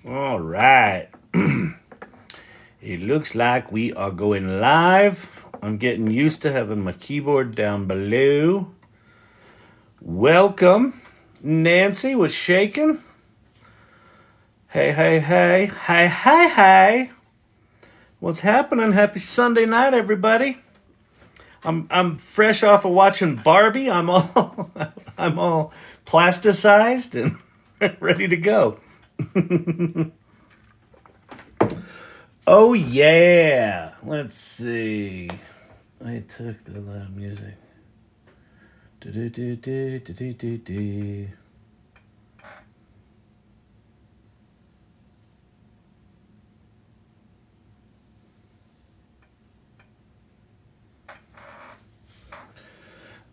All right. It looks like we are going live. I'm getting used to having my keyboard down below. Welcome. Nancy was shaking. Hey, hey, hey. Hi, hi, hi. What's happening? Happy Sunday night, everybody. I'm fresh off of watching Barbie. I'm all I'm all plasticized and ready to go. Oh yeah. Let's see. I took the loud music. Do-do-do-do-do-do-do.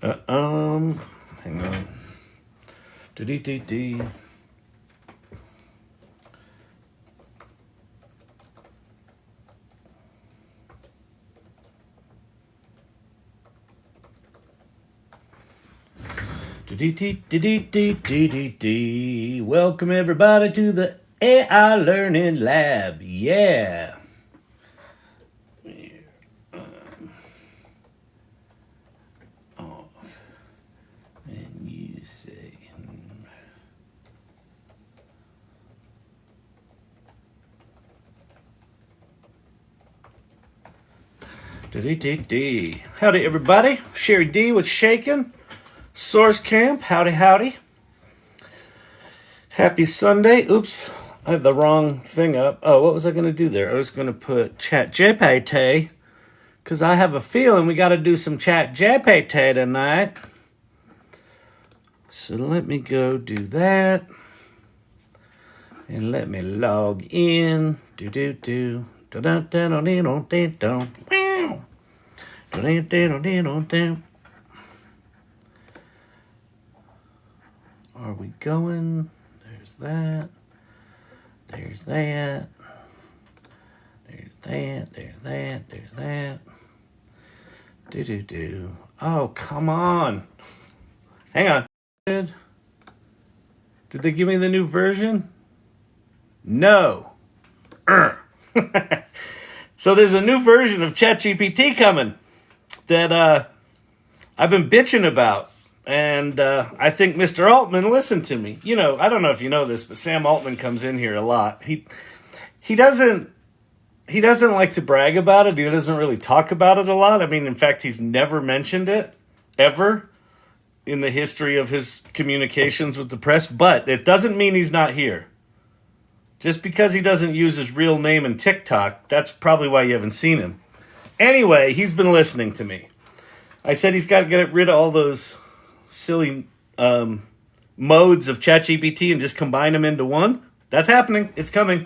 Hang on. Do-do-do-do. Welcome everybody to the AI Learning Lab. Yeah. Off. And you say. Howdy everybody. Sherry D with Shakin'. Source Camp, howdy, howdy. Happy Sunday. Oops, I have the wrong thing up. Oh, what was I going to do there? I was going to put ChatGPT, because I have a feeling we got to do some ChatGPT tonight. So let me go do that. And let me log in. Do-do-do. Are we going? There's that. There's that. There's that. There's that. There's that. Do-do-do. Oh, come on. Hang on. Did they give me the new version? No. So there's a new version of ChatGPT coming that I've been bitching about. And I think Mr. Altman listened to me. You know, I don't know if you know this, but Sam Altman comes in here a lot. He doesn't like to brag about it. He doesn't really talk about it a lot. I mean, in fact, he's never mentioned it ever in the history of his communications with the press. But it doesn't mean he's not here. Just because he doesn't use his real name in TikTok, that's probably why you haven't seen him. Anyway, he's been listening to me. I said he's got to get rid of all those silly modes of ChatGPT and just combine them into one. That's happening. It's coming.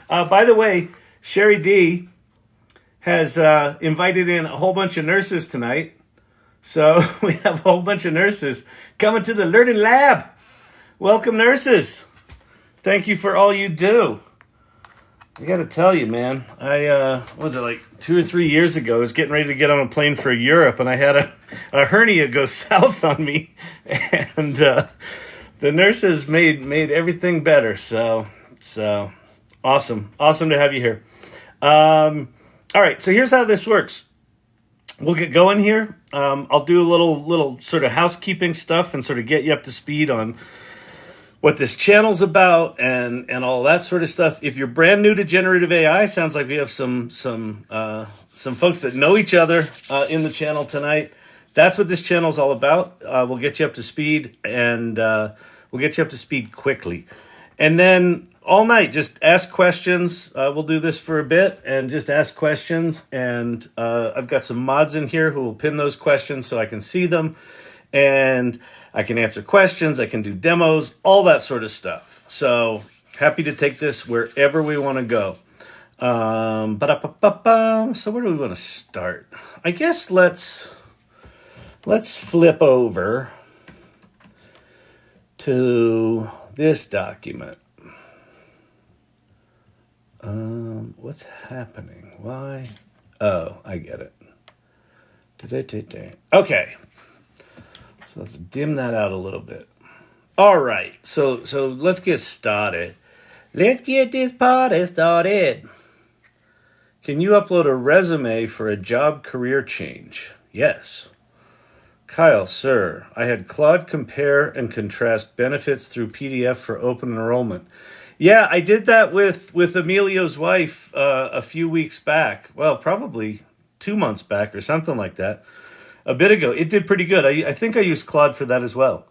By the way, Sherry D has invited in a whole bunch of nurses tonight. So we have a whole bunch of nurses coming to the Learning Lab. Welcome, nurses. Thank you for all you do. I got to tell you, man, what was it, like 2 or 3 years ago, I was getting ready to get on a plane for Europe, and I had a hernia go south on me, and the nurses made everything better, so awesome to have you here. All right, so here's how this works. We'll get going here. I'll do a little sort of housekeeping stuff and sort of get you up to speed on what this channel's about and all that sort of stuff. If you're brand new to generative AI, sounds like we have some folks that know each other in the channel tonight. That's what this channel's all about. We'll get you up to speed, and we'll get you up to speed quickly. And then all night, just ask questions. We'll do this for a bit and just ask questions. And I've got some mods in here who will pin those questions so I can see them. And I can answer questions, I can do demos, all that sort of stuff. So happy to take this wherever we want to go. So where do we want to start? I guess let's flip over to this document. What's happening? Why? Oh, I get it. Okay. So let's dim that out a little bit. All right, so let's get started. Let's get this party started. Can you upload a resume for a job career change? Yes. Kyle, sir, I had Claude compare and contrast benefits through PDF for open enrollment. Yeah, I did that with Emilio's wife a few weeks back. Well, probably 2 months back or something like that. A bit ago. It did pretty good. I think I used Claude for that as well.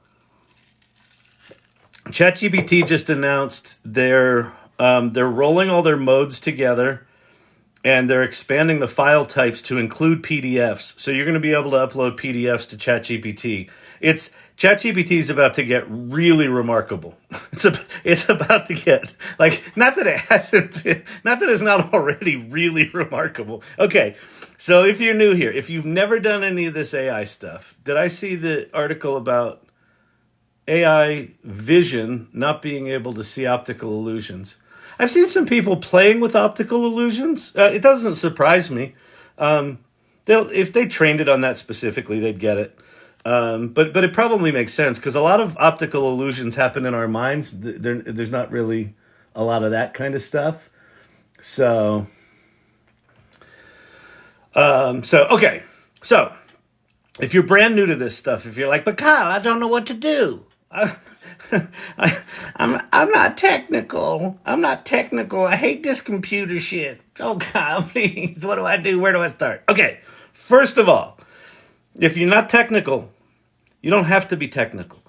ChatGPT just announced they're rolling all their modes together, and they're expanding the file types to include PDFs. So you're going to be able to upload PDFs to ChatGPT. ChatGPT is about to get really remarkable. It's about to get, like, not that it's not already really remarkable. Okay, so if you're new here, if you've never done any of this AI stuff, did I see the article about AI vision not being able to see optical illusions? I've seen some people playing with optical illusions. It doesn't surprise me. If they trained it on that specifically, they'd get it. But it probably makes sense because a lot of optical illusions happen in our minds. There's not really a lot of that kind of stuff. So okay. So if you're brand new to this stuff, if you're like, but Kyle, I don't know what to do. I'm not technical. I hate this computer shit. Oh God, please. What do I do? Where do I start? Okay. First of all, if you're not technical, you don't have to be technical.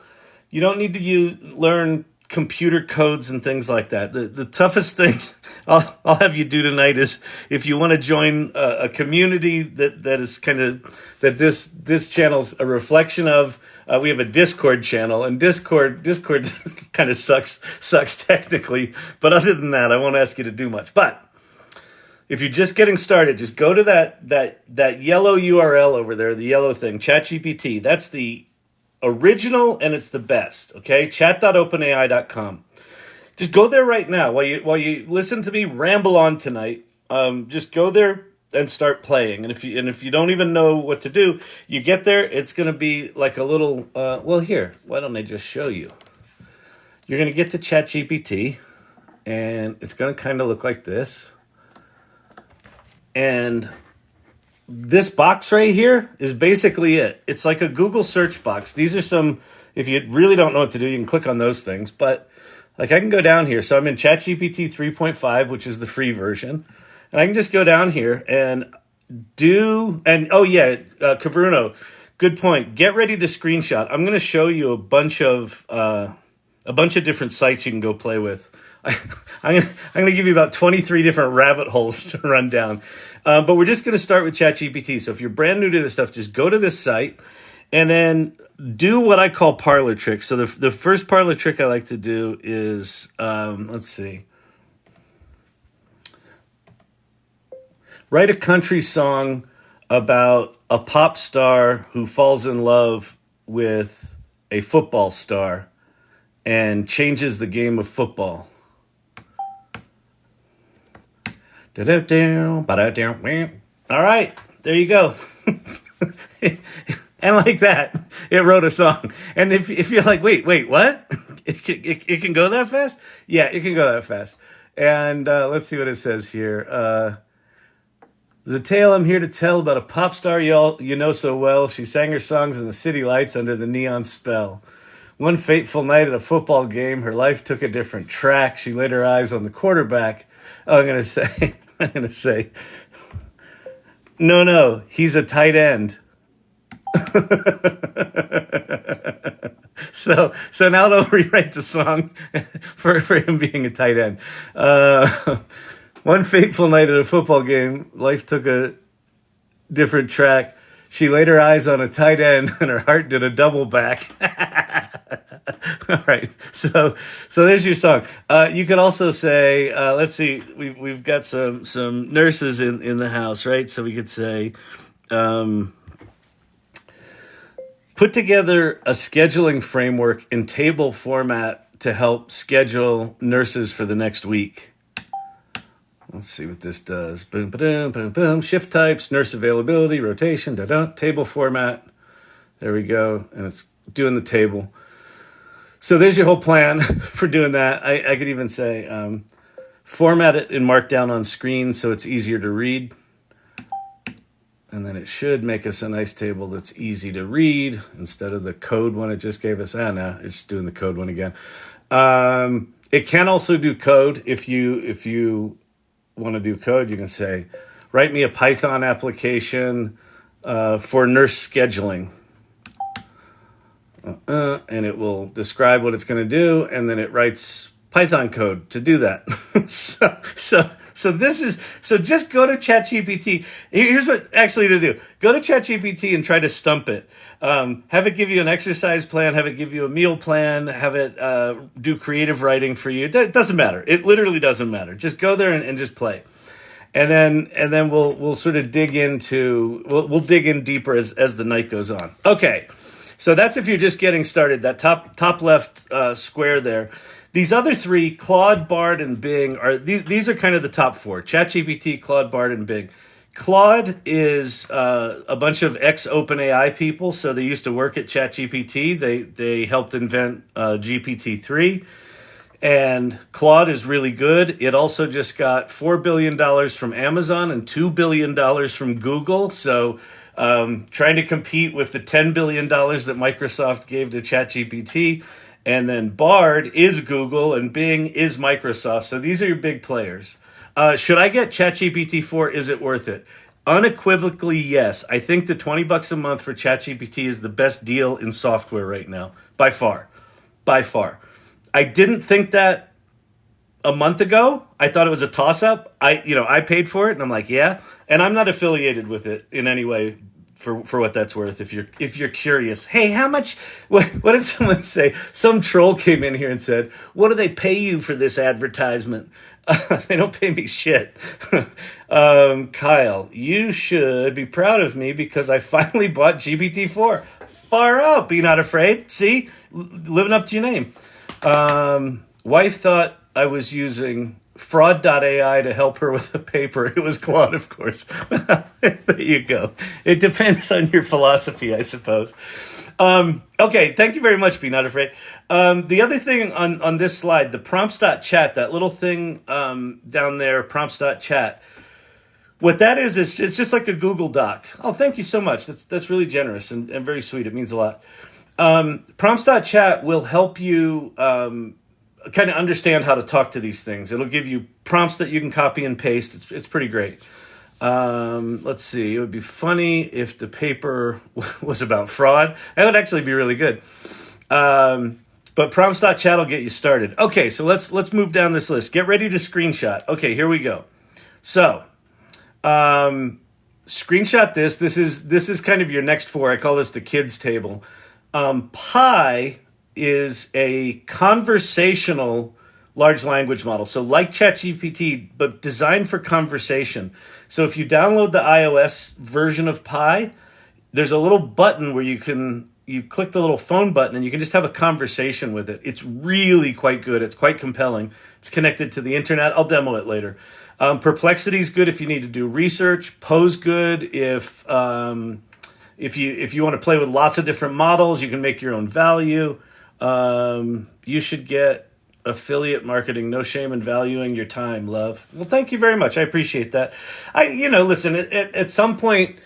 You don't need to learn computer codes and things like that. The toughest thing I'll have you do tonight is if you want to join a community that is kind of that this channel's a reflection of. We have a Discord channel, and Discord kind of sucks technically. But other than that, I won't ask you to do much. But if you're just getting started, just go to that yellow URL over there, the yellow thing, ChatGPT. That's the original, and it's the best. Okay, chat.openai.com. Just go there right now while you listen to me ramble on tonight. Just go there and start playing. And if you don't even know what to do, you get there, it's going to be like a little, well, here, why don't I just show you? You're going to get to ChatGPT, and it's going to kind of look like this. And this box right here is basically it. It's like a Google search box. These are some, if you really don't know what to do, you can click on those things. But like I can go down here. So I'm in ChatGPT 3.5, which is the free version. And I can just go down here and Cavruno, good point. Get ready to screenshot. I'm going to show you a bunch of different sites you can go play with. I'm going to give you about 23 different rabbit holes to run down. But we're just going to start with ChatGPT. So if you're brand new to this stuff, just go to this site and then do what I call parlor tricks. So the first parlor trick I like to do is, let's see. Write a country song about a pop star who falls in love with a football star and changes the game of football. All right, there you go. And like that, it wrote a song. And if you're like, wait, what? It can go that fast? Yeah, it can go that fast. And let's see what it says here. There's a tale I'm here to tell about a pop star you know so well. She sang her songs in the city lights under the neon spell. One fateful night at a football game, her life took a different track. She laid her eyes on the quarterback. Oh, I'm going to say, no, he's a tight end. So now they'll rewrite the song for him being a tight end. One fateful night at a football game, life took a different track. She laid her eyes on a tight end, and her heart did a double back. All right, so there's your song. You could also say, let's see, we've got some nurses in the house, right? So we could say, put together a scheduling framework in table format to help schedule nurses for the next week. Let's see what this does. Boom, boom, boom, boom. Shift types, nurse availability, rotation, table format. There we go. And it's doing the table. So there's your whole plan for doing that. I could even say format it in Markdown on screen so it's easier to read. And then it should make us a nice table that's easy to read instead of the code one it just gave us. No, it's doing the code one again. It can also do code. If you want to do code, you can say, write me a Python application for nurse scheduling. And it will describe what it's going to do, and then it writes Python code to do that. So just go to ChatGPT. Here's what actually to do. Go to ChatGPT and try to stump it. Have it give you an exercise plan, have it give you a meal plan, have it do creative writing for you. It doesn't matter. It literally doesn't matter. Just go there and just play. And then we'll sort of dig into, we'll dig in deeper as the night goes on. Okay. So that's if you're just getting started, that top left square there. These other three, Claude, Bard, and Bing, these are kind of the top four. ChatGPT, Claude, Bard, and Bing. Claude is a bunch of ex-OpenAI people, so they used to work at ChatGPT. They helped invent GPT-3. And Claude is really good. It also just got $4 billion from Amazon and $2 billion from Google. So trying to compete with the $10 billion that Microsoft gave to ChatGPT. And then Bard is Google and Bing is Microsoft. So these are your big players. Should I get ChatGPT 4? Is it worth it? Unequivocally, yes. I think the $20 a month for ChatGPT is the best deal in software right now. By far. By far. I didn't think that a month ago. I thought it was a toss-up. I paid for it, and I'm like, yeah. And I'm not affiliated with it in any way for what that's worth. If you're curious, hey, how much? What did someone say? Some troll came in here and said, "What do they pay you for this advertisement?" They don't pay me shit. Kyle, you should be proud of me because I finally bought GPT-4. Far out. Be not afraid. See, living up to your name. Wife thought I was using fraud.ai to help her with a paper. It was Claude, of course. There you go. It depends on your philosophy, I suppose. Okay, thank you very much, Be Not Afraid. The other thing on this slide, the prompts.chat, that little thing down there, prompts.chat, what that is it's just like a Google Doc. Oh, thank you so much. That's really generous and very sweet. It means a lot. Prompts.chat will help you kind of understand how to talk to these things. It'll give you prompts that you can copy and paste. It's pretty great. Let's see. It would be funny if the paper was about fraud. That would actually be really good. But prompts.chat will get you started. Okay, so let's move down this list. Get ready to screenshot. Okay, here we go. So, screenshot this. This is kind of your next four. I call this the kids table. Pi is a conversational large language model. So like ChatGPT, but designed for conversation. So if you download the iOS version of Pi, there's a little button where you click the little phone button and you can just have a conversation with it. It's really quite good. It's quite compelling. It's connected to the internet. I'll demo it later. Perplexity is good if you need to do research. Poe's good if you want to play with lots of different models. You can make your own value. You should get affiliate marketing. No shame in valuing your time, love. Well, thank you very much. I appreciate that. Listen, at some point,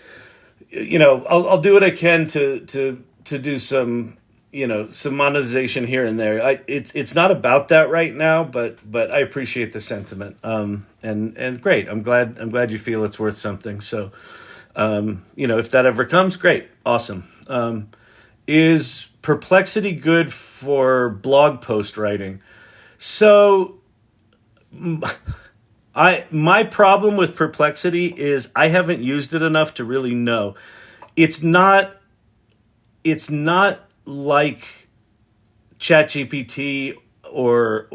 I'll do what I can to do some monetization here and there. It's not about that right now, but I appreciate the sentiment. And great. I'm glad you feel it's worth something. So, if that ever comes, great. Awesome. Is Perplexity good for blog post writing? So my problem with Perplexity is I haven't used it enough to really know. It's not like ChatGPT or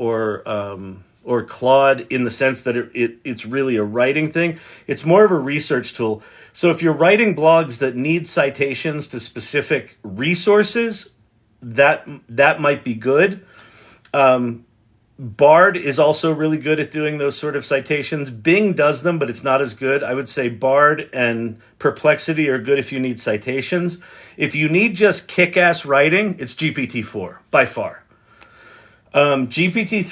Claude in the sense that it's really a writing thing. It's more of a research tool. So if you're writing blogs that need citations to specific resources, that might be good. Bard is also really good at doing those sort of citations. Bing does them, but it's not as good. I would say Bard and Perplexity are good if you need citations. If you need just kick-ass writing, it's GPT-4, by far. GPT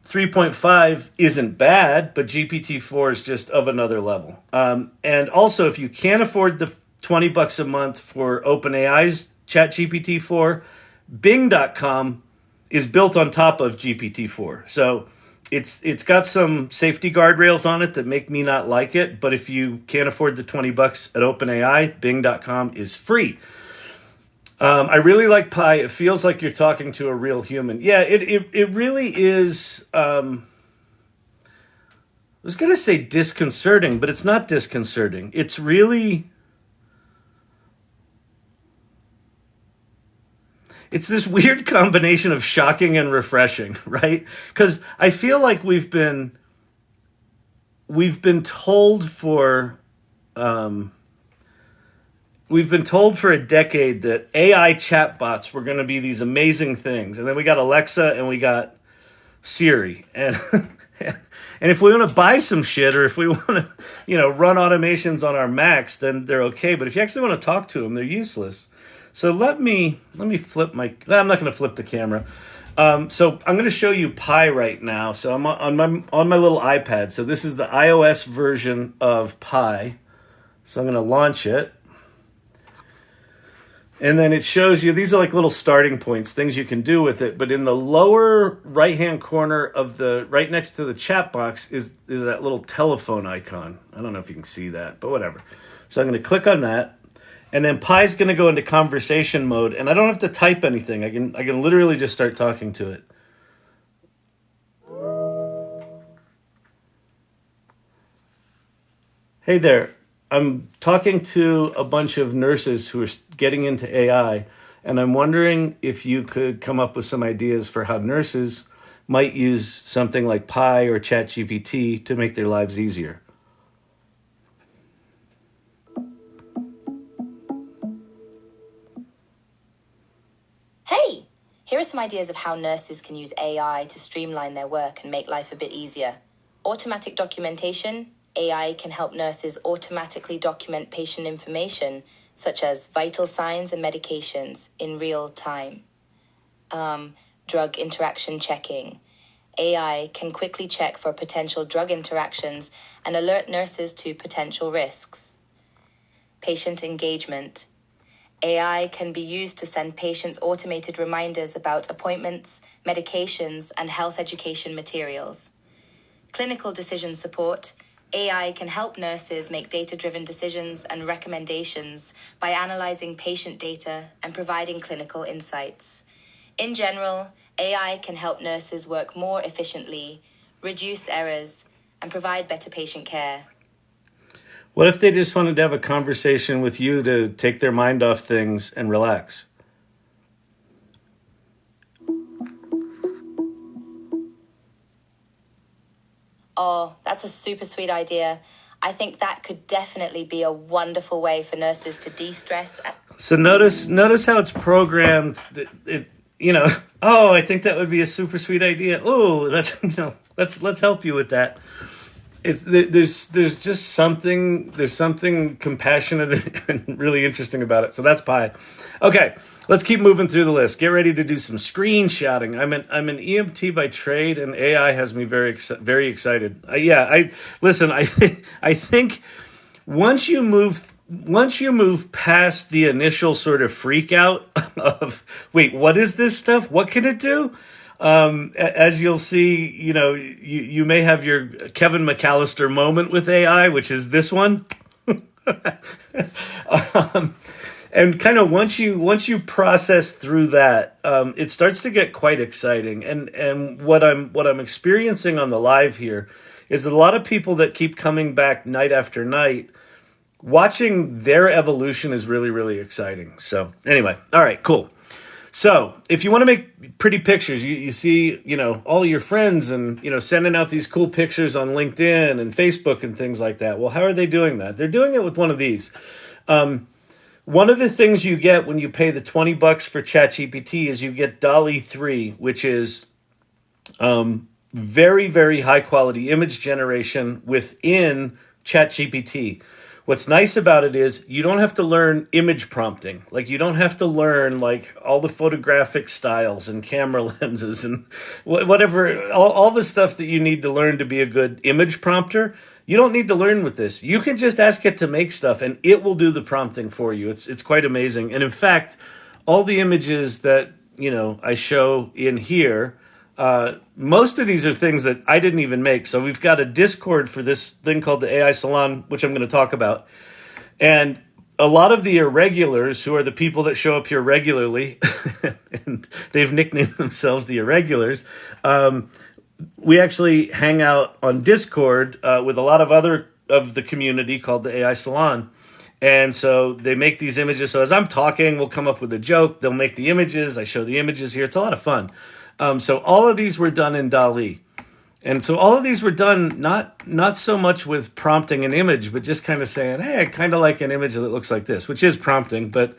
3.5 isn't bad, but GPT-4 is just of another level. And also, if you can't afford the $20 a month for OpenAI's ChatGPT-4, Bing.com is built on top of GPT-4. So it's got some safety guardrails on it that make me not like it. But if you can't afford the $20 at OpenAI, Bing.com is free. I really like Pi. It feels like you're talking to a real human. Yeah, it really is. I was going to say disconcerting, but it's not disconcerting. It's really... It's this weird combination of shocking and refreshing, right? Because I feel like we've been told for... We've been told for a decade that AI chatbots were going to be these amazing things. And then we got Alexa and we got Siri. And and if we want to buy some shit or if we want to, run automations on our Macs, then they're okay. But if you actually want to talk to them, they're useless. So let me flip my... I'm not going to flip the camera. So I'm going to show you Pi right now. So I'm on my little iPad. So this is the iOS version of Pi. So I'm going to launch it. And then it shows you, these are like little starting points, things you can do with it. But in the lower right-hand corner of right next to the chat box is that little telephone icon. I don't know if you can see that, but whatever. So I'm going to click on that. And then Pi's going to go into conversation mode. And I don't have to type anything. I can literally just start talking to it. Hey there. I'm talking to a bunch of nurses who are getting into AI, and I'm wondering if you could come up with some ideas for how nurses might use something like Pi or ChatGPT to make their lives easier. Hey, here are some ideas of how nurses can use AI to streamline their work and make life a bit easier. Automatic documentation. AI can help nurses automatically document patient information, such as vital signs and medications, in real time. Drug interaction checking. AI can quickly check for potential drug interactions and alert nurses to potential risks. Patient engagement. AI can be used to send patients automated reminders about appointments, medications, and health education materials. Clinical decision support. AI can help nurses make data-driven decisions and recommendations by analyzing patient data and providing clinical insights. In general, AI can help nurses work more efficiently, reduce errors, and provide better patient care. What if they just wanted to have a conversation with you to take their mind off things and relax? Oh, that's a super sweet idea. I think that could definitely be a wonderful way for nurses to de-stress. So notice how it's programmed. I think that would be a super sweet idea. Oh, let's help you with that. There's just something compassionate and really interesting about it. So that's Pi. Okay, let's keep moving through the list. Get ready to do some screenshotting. I'm an EMT by trade, and AI has me very excited. I think once you move past the initial sort of freak out of wait, what is this stuff? What can it do? As you'll see, you may have your Kevin McAllister moment with AI, which is this one. And kind of once you process through that, it starts to get quite exciting. And what I'm experiencing on the live here is that a lot of people that keep coming back night after night, watching their evolution is really, really exciting. So anyway, all right, cool. So if you want to make pretty pictures, you see, all your friends and, sending out these cool pictures on LinkedIn and Facebook and things like that. Well, how are they doing that? They're doing it with one of these. One of the things you get when you pay the $20 for ChatGPT is you get DALL-E 3, which is very, very high quality image generation within ChatGPT. What's nice about it is you don't have to learn image prompting. Like you don't have to learn like all the photographic styles and camera lenses and whatever, all the stuff that you need to learn to be a good image prompter. You don't need to learn with this. You can just ask it to make stuff and it will do the prompting for you. It's quite amazing. And in fact, all the images that, I show in here, most of these are things that I didn't even make. So we've got a Discord for this thing called the AI Salon, which I'm going to talk about. And a lot of the irregulars, who are the people that show up here regularly, and they've nicknamed themselves the irregulars, we actually hang out on Discord with a lot of other of the community called the AI Salon. And so they make these images. So as I'm talking, we'll come up with a joke. They'll make the images. I show the images here. It's a lot of fun. So all of these were done in DALL-E. And so all of these were done not so much with prompting an image, but just kind of saying, hey, I kind of like an image that looks like this, which is prompting. But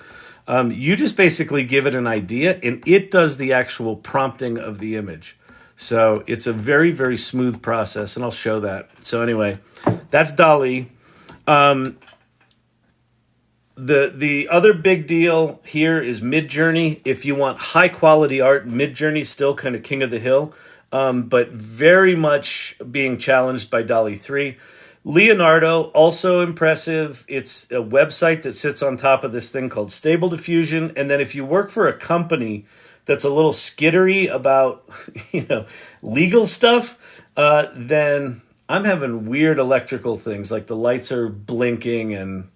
you just basically give it an idea, and it does the actual prompting of the image. So it's a very, very smooth process, and I'll show that. So anyway, that's DALL-E. The other big deal here is Midjourney. If you want high quality art, Midjourney's still kind of king of the hill, but very much being challenged by DALL-E 3. Leonardo, also impressive. It's a website that sits on top of this thing called Stable Diffusion. And then if you work for a company that's a little skittery about, legal stuff, then I'm having weird electrical things, like the lights are blinking and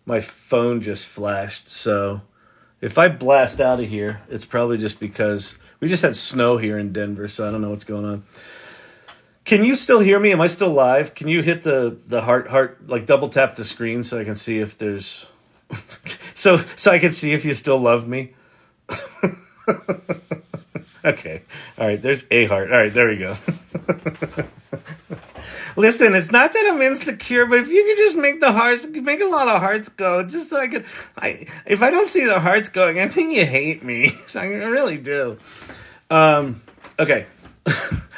my phone just flashed. So if I blast out of here, it's probably just because we just had snow here in Denver, so I don't know what's going on. Can you still hear me? Am I still live? Can you hit the heart, like double tap the screen so I can see if there's so I can see if you still love me? Okay. All right, there's a heart. All right, there we go. Listen, it's not that I'm insecure, but if you could just make make a lot of hearts go, just so if I don't see the hearts going, I think you hate me. So I really do. Okay.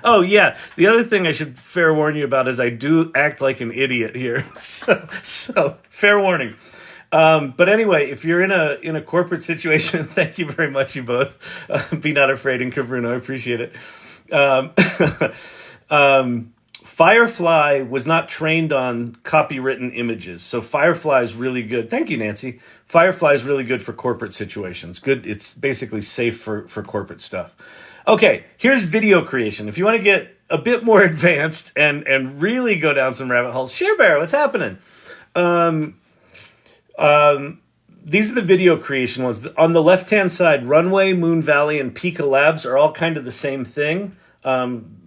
Oh, yeah. The other thing I should fair warn you about is I do act like an idiot here. So fair warning. But anyway, if you're in a corporate situation, thank you very much, you both. Be not afraid and Bruno, I appreciate it. Firefly was not trained on copywritten images. So Firefly is really good. Thank you, Nancy. Firefly is really good for corporate situations. Good. It's basically safe for corporate stuff. Okay, here's video creation. If you want to get a bit more advanced and really go down some rabbit holes, Share Bear, what's happening? These are the video creation ones. On the left-hand side, Runway, Moon Valley, and Pika Labs are all kind of the same thing.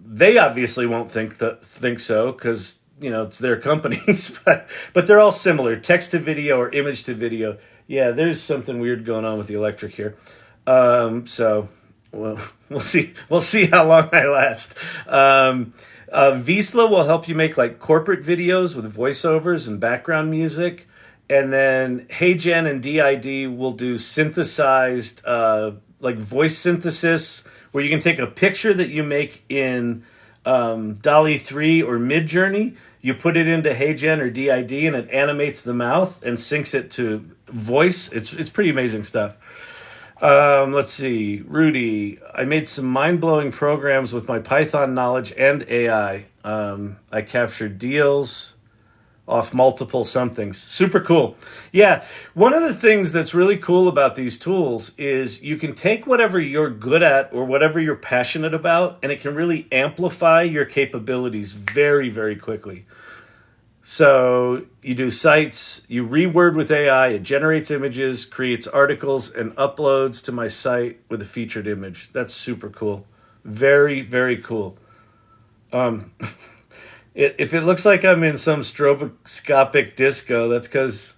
They obviously won't think so because, it's their companies, but they're all similar. Text to video or image to video. Yeah, there's something weird going on with the electric here. So we'll see how long I last. Visla will help you make like corporate videos with voiceovers and background music. And then HeyGen and DID will do synthesized like voice synthesis, where you can take a picture that you make in DALL-E 3 or Midjourney, you put it into HeyGen or DID, and it animates the mouth and syncs it to voice. It's pretty amazing stuff. Let's see. Rudy, I made some mind-blowing programs with my Python knowledge and AI. I captured deals off multiple somethings. Super cool. Yeah, one of the things that's really cool about these tools is you can take whatever you're good at or whatever you're passionate about, and it can really amplify your capabilities very, very quickly. So you do sites, you reword with AI, it generates images, creates articles, and uploads to my site with a featured image. That's super cool. Very, very cool. If it looks like I'm in some stroboscopic disco, that's because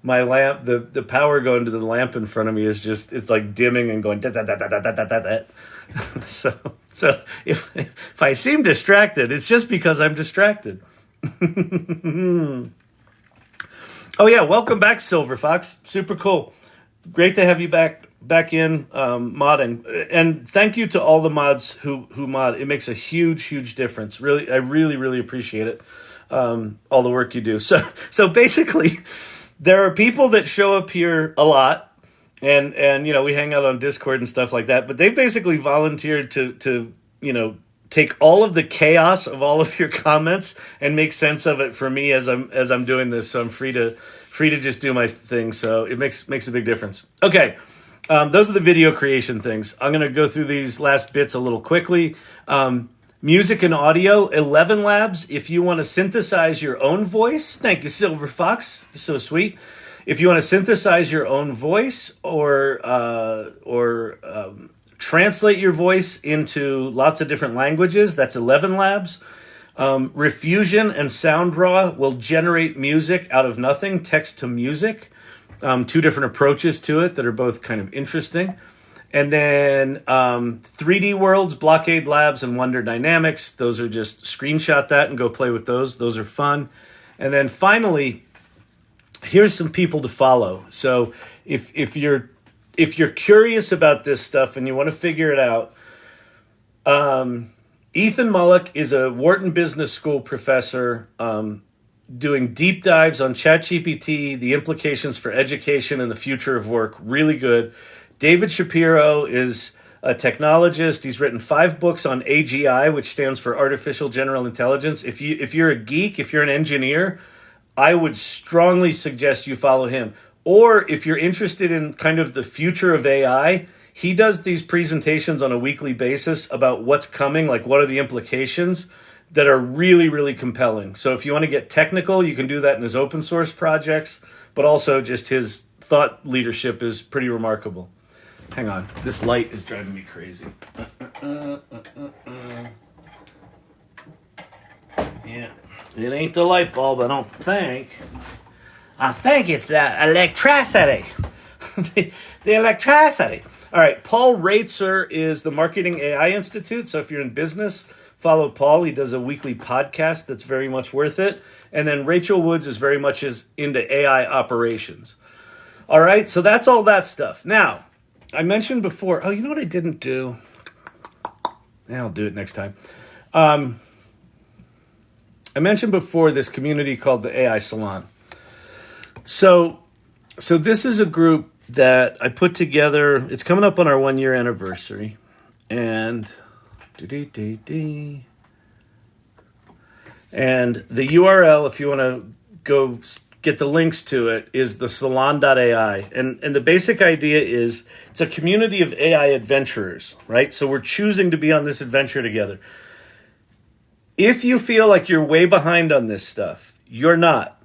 my lamp, the power going to the lamp in front of me is it's like dimming and going da da da da da da da da. So if I seem distracted, it's just because I'm distracted. Oh yeah, welcome back, Silver Fox. Super cool. Great to have you back in modding, and thank you to all the mods who mod. It makes a huge difference. Really, I really appreciate it. all the work you do. So basically, there are people that show up here a lot, and we hang out on Discord and stuff like that. But they basically volunteered to take all of the chaos of all of your comments and make sense of it for me as I'm doing this. So I'm free to just do my thing. So it makes a big difference. Okay. Those are the video creation things. I'm going to go through these last bits a little quickly. Music and audio, 11 Labs. If you want to synthesize your own voice, thank you, Silver Fox. You're so sweet. If you want to synthesize your own voice or translate your voice into lots of different languages, that's 11 Labs. Refusion and SoundRaw will generate music out of nothing, text to music. Two different approaches to it that are both kind of interesting. And then 3D Worlds, Blockade Labs, and Wonder Dynamics. Those are just screenshot that and go play with those. Those are fun. And then finally, here's some people to follow. So if you're curious about this stuff and you want to figure it out, Ethan Mullock is a Wharton Business School professor doing deep dives on ChatGPT, the implications for education and the future of work. Really good. David Shapiro is a technologist. He's written 5 books on AGI, which stands for Artificial General Intelligence. If you're a geek, if you're an engineer, I would strongly suggest you follow him. Or if you're interested in kind of the future of AI, he does these presentations on a weekly basis about what's coming, like what are the implications, that are really, really compelling. So if you want to get technical, you can do that in his open source projects, but also just his thought leadership is pretty remarkable. Hang on, this light is driving me crazy. Yeah, it ain't the light bulb, I don't think. I think it's the electricity. the electricity. All right, Paul Raitzer is the Marketing AI Institute. So if you're in business, follow Paul. He does a weekly podcast that's very much worth it. And then Rachel Woods is very much into AI operations. All right, so that's all that stuff. Now, I mentioned before, you know what I didn't do? I'll do it next time. I mentioned before this community called the AI Salon. So this is a group that I put together. It's coming up on our 1-year anniversary. And and the URL, if you want to go get the links to it, is the salon.ai. And the basic idea is it's a community of AI adventurers, right? So we're choosing to be on this adventure together. If you feel like you're way behind on this stuff, you're not.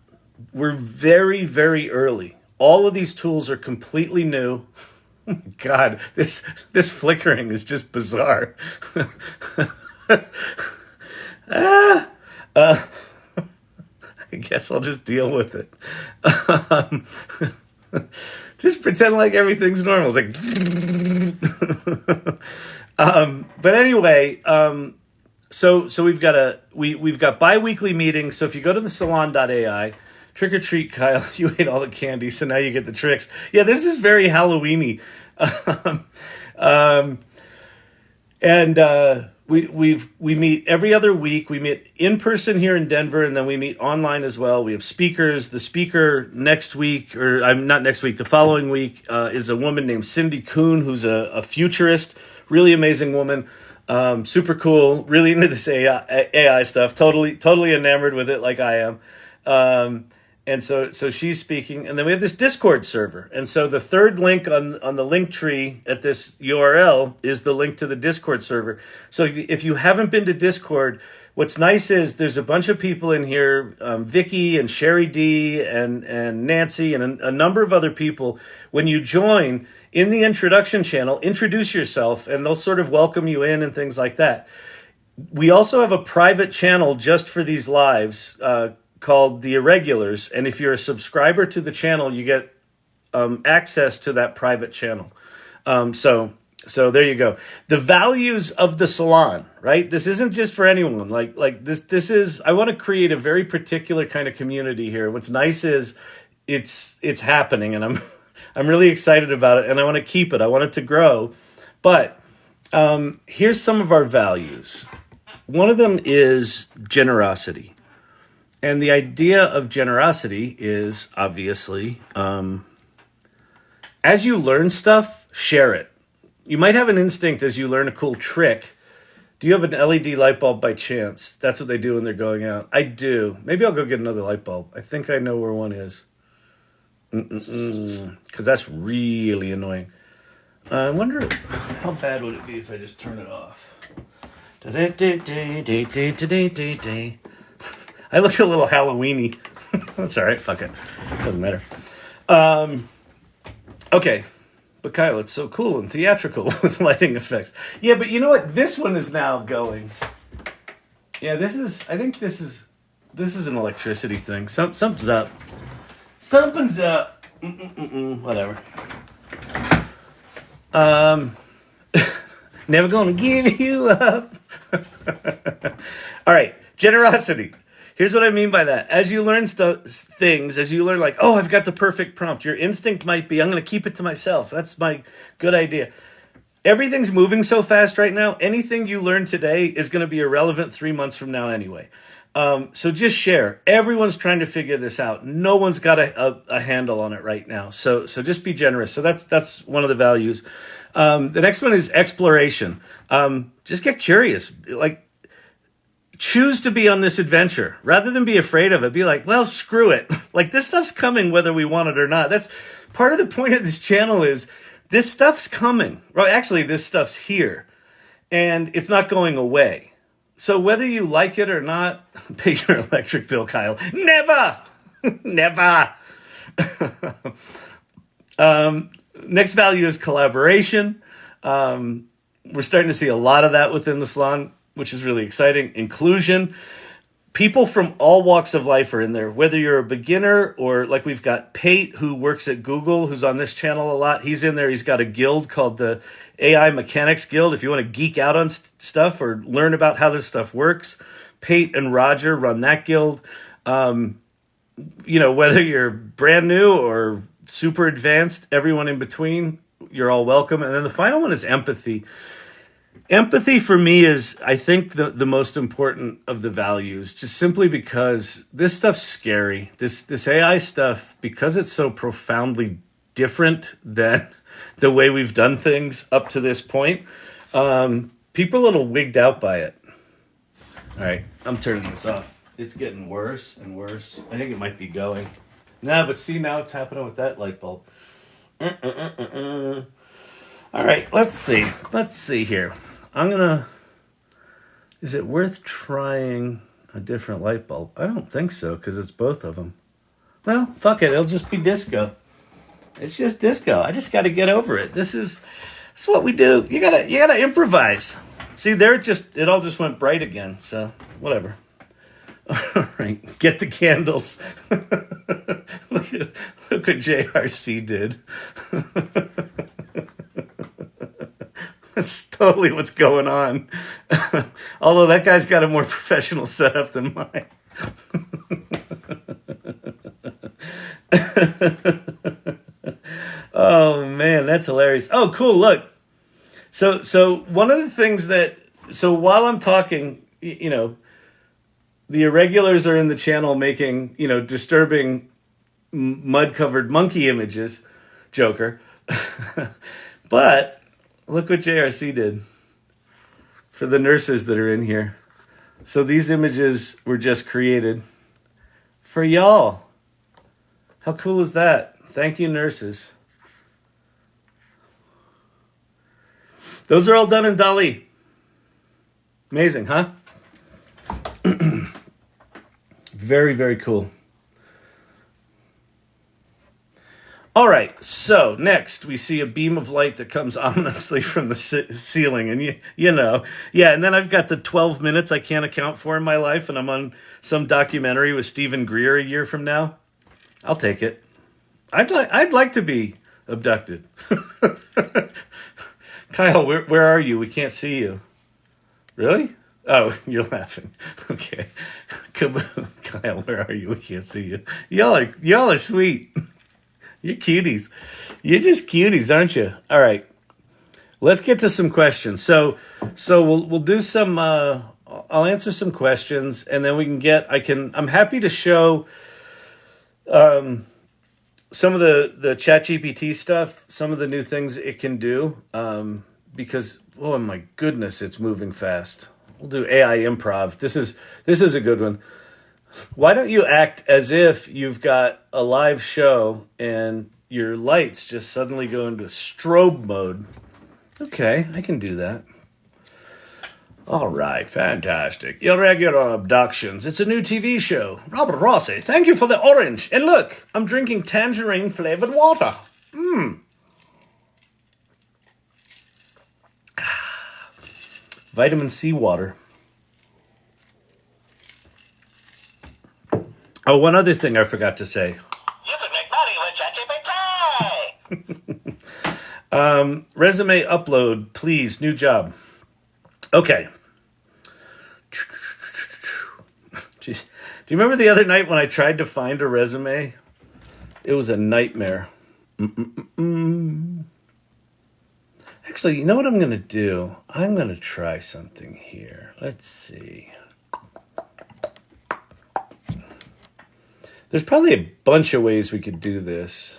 We're very, very early. All of these tools are completely new. Oh my God, this flickering is just bizarre. I guess I'll just deal with it. Just pretend like everything's normal. It's like, but anyway, so we've got bi-weekly meetings. So if you go to the salon.ai, trick or treat, Kyle, you ate all the candy, so now you get the tricks. Yeah, this is very Halloween-y. We meet every other week. We meet in person here in Denver, and then we meet online as well. We have speakers. The speaker next week, not next week, the following week, is a woman named Cindy Kuhn, who's a futurist, really amazing woman, super cool, really into this AI stuff, totally enamored with it like I am. And so she's speaking, and then we have this Discord server. And so the third link on the link tree at this URL is the link to the Discord server. So if you haven't been to Discord, what's nice is there's a bunch of people in here, Vicky and Sherry D and Nancy and a number of other people. When you join, in the introduction channel, introduce yourself, and they'll sort of welcome you in and things like that. We also have a private channel just for these lives, called The Irregulars, and if you're a subscriber to the channel, you get access to that private channel. So there you go. The values of the salon, right? This isn't just for anyone. Like this is. I want to create a very particular kind of community here. What's nice is it's happening, and I'm really excited about it, and I want to keep it. I want it to grow. But here's some of our values. One of them is generosity. And the idea of generosity is obviously, as you learn stuff, share it. You might have an instinct as you learn a cool trick. Do you have an LED light bulb by chance? That's what they do when they're going out. I do. Maybe I'll go get another light bulb. I think I know where one is. Because that's really annoying. I wonder how bad would it be if I just turn it off. I look a little Halloweeny. That's all right. Fuck it. Doesn't matter. Okay. But Kyle, it's so cool and theatrical with lighting effects. Yeah, but you know what? This one is now going. Yeah, I think this is an electricity thing. Something's up. Something's up. Whatever. Never gonna give you up. All right, generosity. Here's what I mean by that. As you learn things, as you learn like, oh, I've got the perfect prompt, your instinct might be, I'm going to keep it to myself. That's my good idea. Everything's moving so fast right now. Anything you learn today is going to be irrelevant 3 months from now anyway. So just share. Everyone's trying to figure this out. No one's got a handle on it right now. So just be generous. So that's one of the values. The next one is exploration. Just get curious. Like, choose to be on this adventure rather than be afraid of it. Be like, well, screw it. Like, this stuff's coming whether we want it or not. That's part of the point of this channel is this stuff's coming. Well, actually, this stuff's here and it's not going away. So whether you like it or not, pay your electric bill, Kyle. Never. Never. Next value is collaboration. We're starting to see a lot of that within the salon, which is really exciting. Inclusion. People from all walks of life are in there, whether you're a beginner or like we've got Pate, who works at Google, who's on this channel a lot. He's in there. He's got a guild called the AI Mechanics Guild. If you want to geek out on stuff or learn about how this stuff works, Pate and Roger run that guild. Whether you're brand new or super advanced, everyone in between, you're all welcome. And then the final one is empathy. Empathy for me is, I think, the most important of the values, just simply because this stuff's scary. This AI stuff, because it's so profoundly different than the way we've done things up to this point, people are a little wigged out by it. All right, I'm turning this off. It's getting worse and worse. I think it might be going. Nah, but see, now it's happening with that light bulb. All right, let's see. Let's see here. Is it worth trying a different light bulb? I don't think so, because it's both of them. Well, fuck it. It'll just be disco. It's just disco. I just got to get over it. This is what we do. You gotta improvise. See, there it all just went bright again. So whatever. All right, get the candles. Look what JRC did. That's totally what's going on. Although that guy's got a more professional setup than mine. Oh man, that's hilarious. Oh, cool. Look. So one of the things so while I'm talking, the irregulars are in the channel making, disturbing mud-covered monkey images, Joker. But look what JRC did for the nurses that are in here. So these images were just created for y'all. How cool is that? Thank you, nurses. Those are all done in DALL-E. Amazing, huh? Very, very cool. All right, so next we see a beam of light that comes ominously from the ceiling, and and then I've got the 12 minutes I can't account for in my life, and I'm on some documentary with Stephen Greer a year from now. I'll take it. I'd like to be abducted. Kyle, where are you? We can't see you. Really? Oh, you're laughing. Okay. Kyle, where are you? We can't see you. Y'all are sweet. You're cuties. You're just cuties, aren't you? All right. Let's get to some questions. So we'll do some I'll answer some questions, and then we can get. I'm happy to show some of the ChatGPT stuff, some of the new things it can do, because oh my goodness, it's moving fast. We'll do AI improv. This is a good one. Why don't you act as if you've got a live show and your lights just suddenly go into strobe mode? Okay, I can do that. All right, fantastic. Irregular Abductions. It's a new TV show. Robert Rossi, thank you for the orange. And look, I'm drinking tangerine-flavored water. Vitamin C water. Oh, one other thing I forgot to say. You can make money with ChatGPT. Resume upload, please. New job. Okay. Jeez. Do you remember the other night when I tried to find a resume? It was a nightmare. Actually, you know what I'm going to do? I'm going to try something here. Let's see. There's probably a bunch of ways we could do this.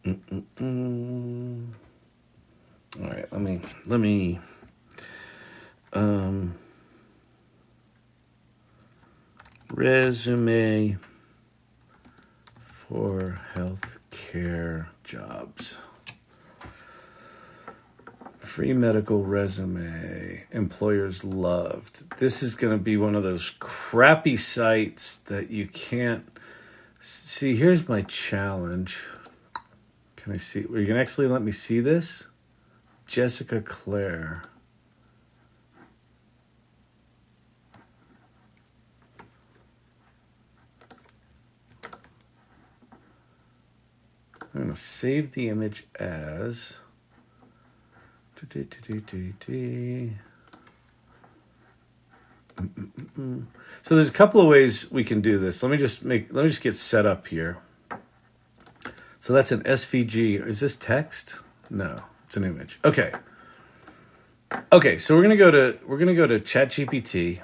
All right, let me resume for healthcare jobs. Free medical resume, employers loved. This is going to be one of those crappy sites that you can't see. Here's my challenge. Can I see? Are you going to actually let me see this? Jessica Claire. I'm going to save the image as... So there's a couple of ways we can do this. Let me just get set up here. So that's an SVG. Is this text? No, it's an image. Okay. Okay, so we're gonna go to ChatGPT.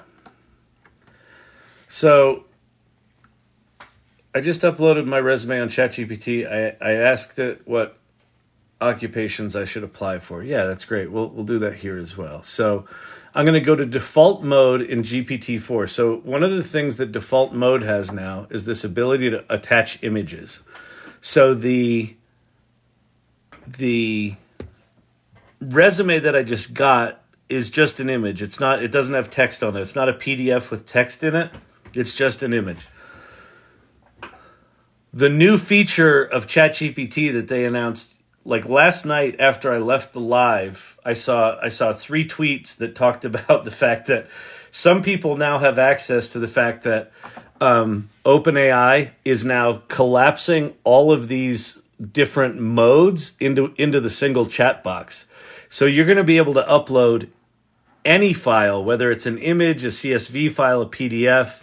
So I just uploaded my resume on ChatGPT. I asked it what occupations I should apply for. Yeah, that's great. We'll do that here as well. So I'm going to go to default mode in GPT-4. So one of the things that default mode has now is this ability to attach images. So the resume that I just got is just an image. It doesn't have text on it. It's not a PDF with text in it. It's just an image. The new feature of ChatGPT that they announced like last night after I left the live, I saw 3 tweets that talked about the fact that some people now have access to the fact that OpenAI is now collapsing all of these different modes into the single chat box. So you're going to be able to upload any file, whether it's an image, a CSV file, a PDF.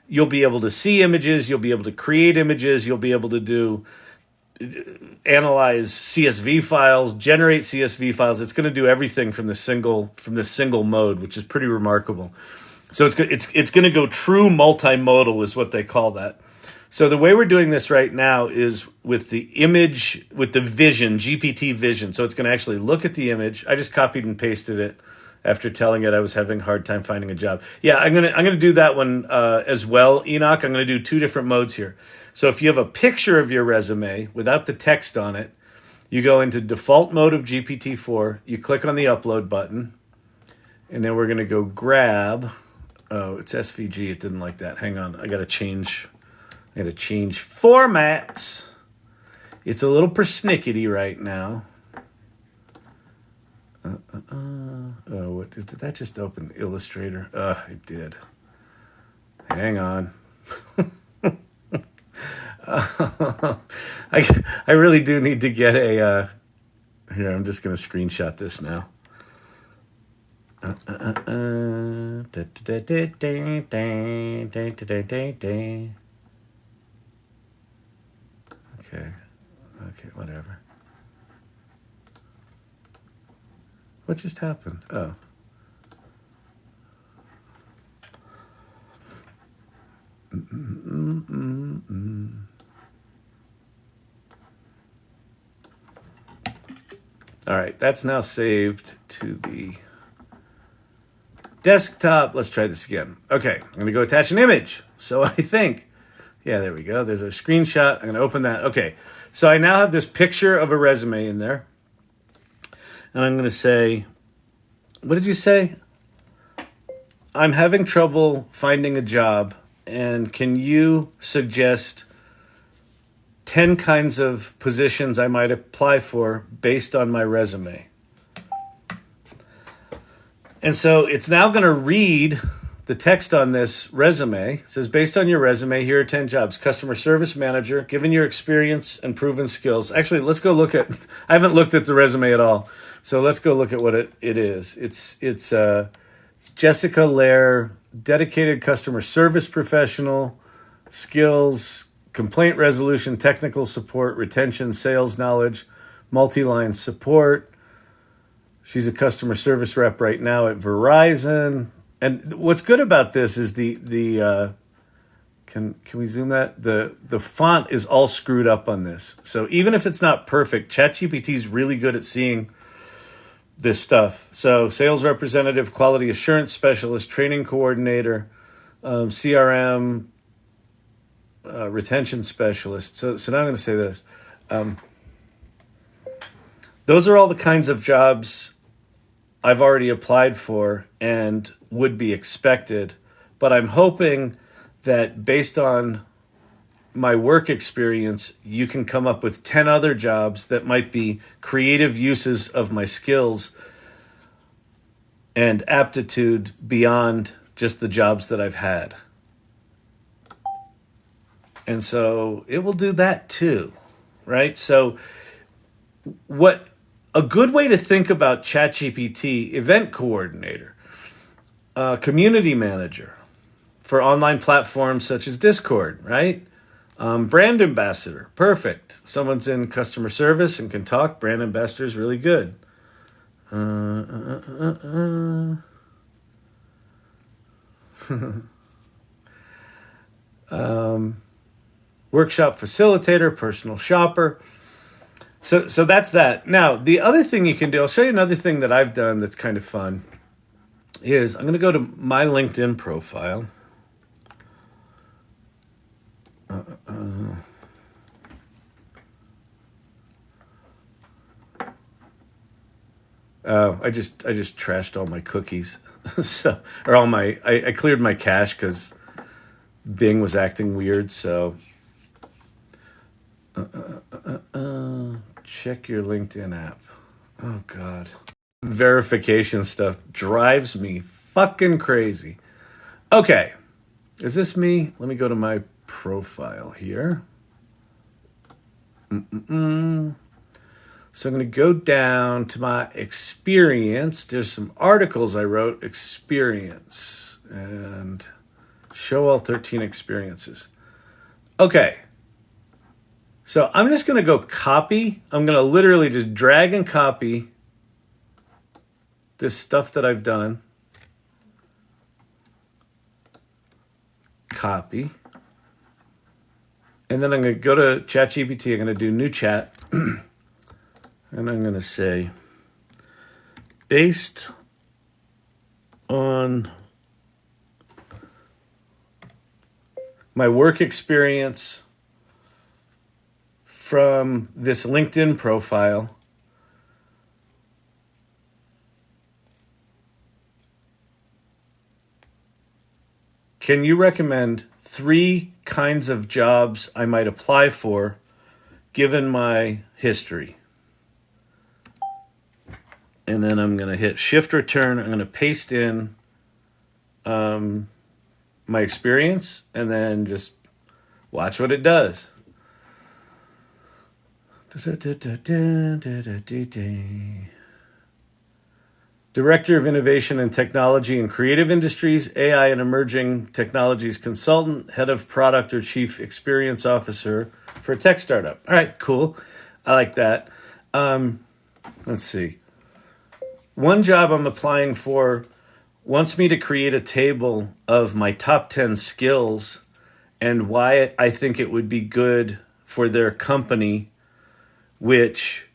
You'll be able to see images. You'll be able to create images. You'll be able to analyze CSV files, generate CSV files. It's going to do everything from this single mode, which is pretty remarkable. So it's going to go true multimodal is what they call that. So the way we're doing this right now is with the image, with the vision, GPT vision. So it's going to actually look at the image. I just copied and pasted it after telling it I was having a hard time finding a job. Yeah, I'm gonna do that one as well, Enoch. I'm going to do 2 different modes here. So if you have a picture of your resume without the text on it, you go into default mode of GPT-4, you click on the upload button, and then we're going to go grab, oh, it's SVG, it didn't like that. Hang on, I got to change formats. It's a little persnickety right now. Oh, what did that just open? Illustrator. It did. Hang on. I really do need to get a. Here, I'm just going to screenshot this now. Okay. Okay, whatever. What just happened? Oh. All right, that's now saved to the desktop. Let's try this again. Okay, I'm going to go attach an image. So I think, yeah, there we go. There's a screenshot. I'm going to open that. Okay, so I now have this picture of a resume in there. And I'm going to say, what did you say? I'm having trouble finding a job. And can you suggest 10 kinds of positions I might apply for based on my resume? And so it's now going to read the text on this resume. It says, based on your resume, here are 10 jobs. Customer service manager, given your experience and proven skills. Actually, let's go look at, I haven't looked at the resume at all. So let's go look at what it is. It's Jessica Lair, dedicated customer service professional, skills, complaint resolution, technical support, retention, sales knowledge, multi-line support. She's a customer service rep right now at Verizon. And what's good about this is can we zoom that? The font is all screwed up on this. So even if it's not perfect, ChatGPT is really good at seeing this stuff. So sales representative, quality assurance specialist, training coordinator, CRM, retention specialist. So now I'm going to say this. Those are all the kinds of jobs I've already applied for and would be expected. But I'm hoping that based on my work experience, you can come up with 10 other jobs that might be creative uses of my skills and aptitude beyond just the jobs that I've had. And so it will do that too, right? So what a good way to think about ChatGPT, event coordinator, community manager for online platforms such as Discord, right? Brand ambassador, perfect. Someone's in customer service and can talk. Brand ambassador is really good. Workshop facilitator, personal shopper. So that's that. Now, the other thing you can do, I'll show you another thing that I've done that's kind of fun, is I'm going to go to my LinkedIn profile. I just trashed all my cookies. I cleared my cache because Bing was acting weird. So check your LinkedIn app. Oh God, verification stuff drives me fucking crazy. Okay, is this me? Let me go to my profile here. So I'm going to go down to my experience. There's some articles I wrote, experience, and show all 13 experiences. Okay. So I'm just going to go copy. I'm going to literally just drag and copy this stuff that I've done. Copy. And then I'm going to go to ChatGPT. I'm going to do new chat. And I'm going to say, based on my work experience from this LinkedIn profile, can you recommend 3 kinds of jobs I might apply for given my history? And then I'm going to hit Shift Return. I'm going to paste in my experience and then just watch what it does. Director of Innovation and Technology in Creative Industries, AI and Emerging Technologies Consultant, Head of Product or Chief Experience Officer for a tech startup. All right, cool. I like that. Let's see. One job I'm applying for wants me to create a table of my top 10 skills and why I think it would be good for their company, which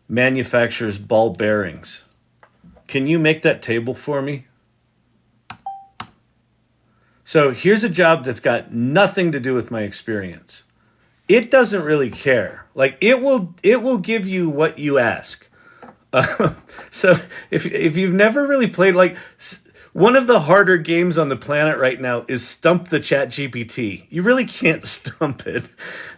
manufactures ball bearings. Can you make that table for me? So here's a job that's got nothing to do with my experience. It doesn't really care. Like it will give you what you ask. So if you've never really played, like one of the harder games on the planet right now is Stump the ChatGPT. You really can't stump it.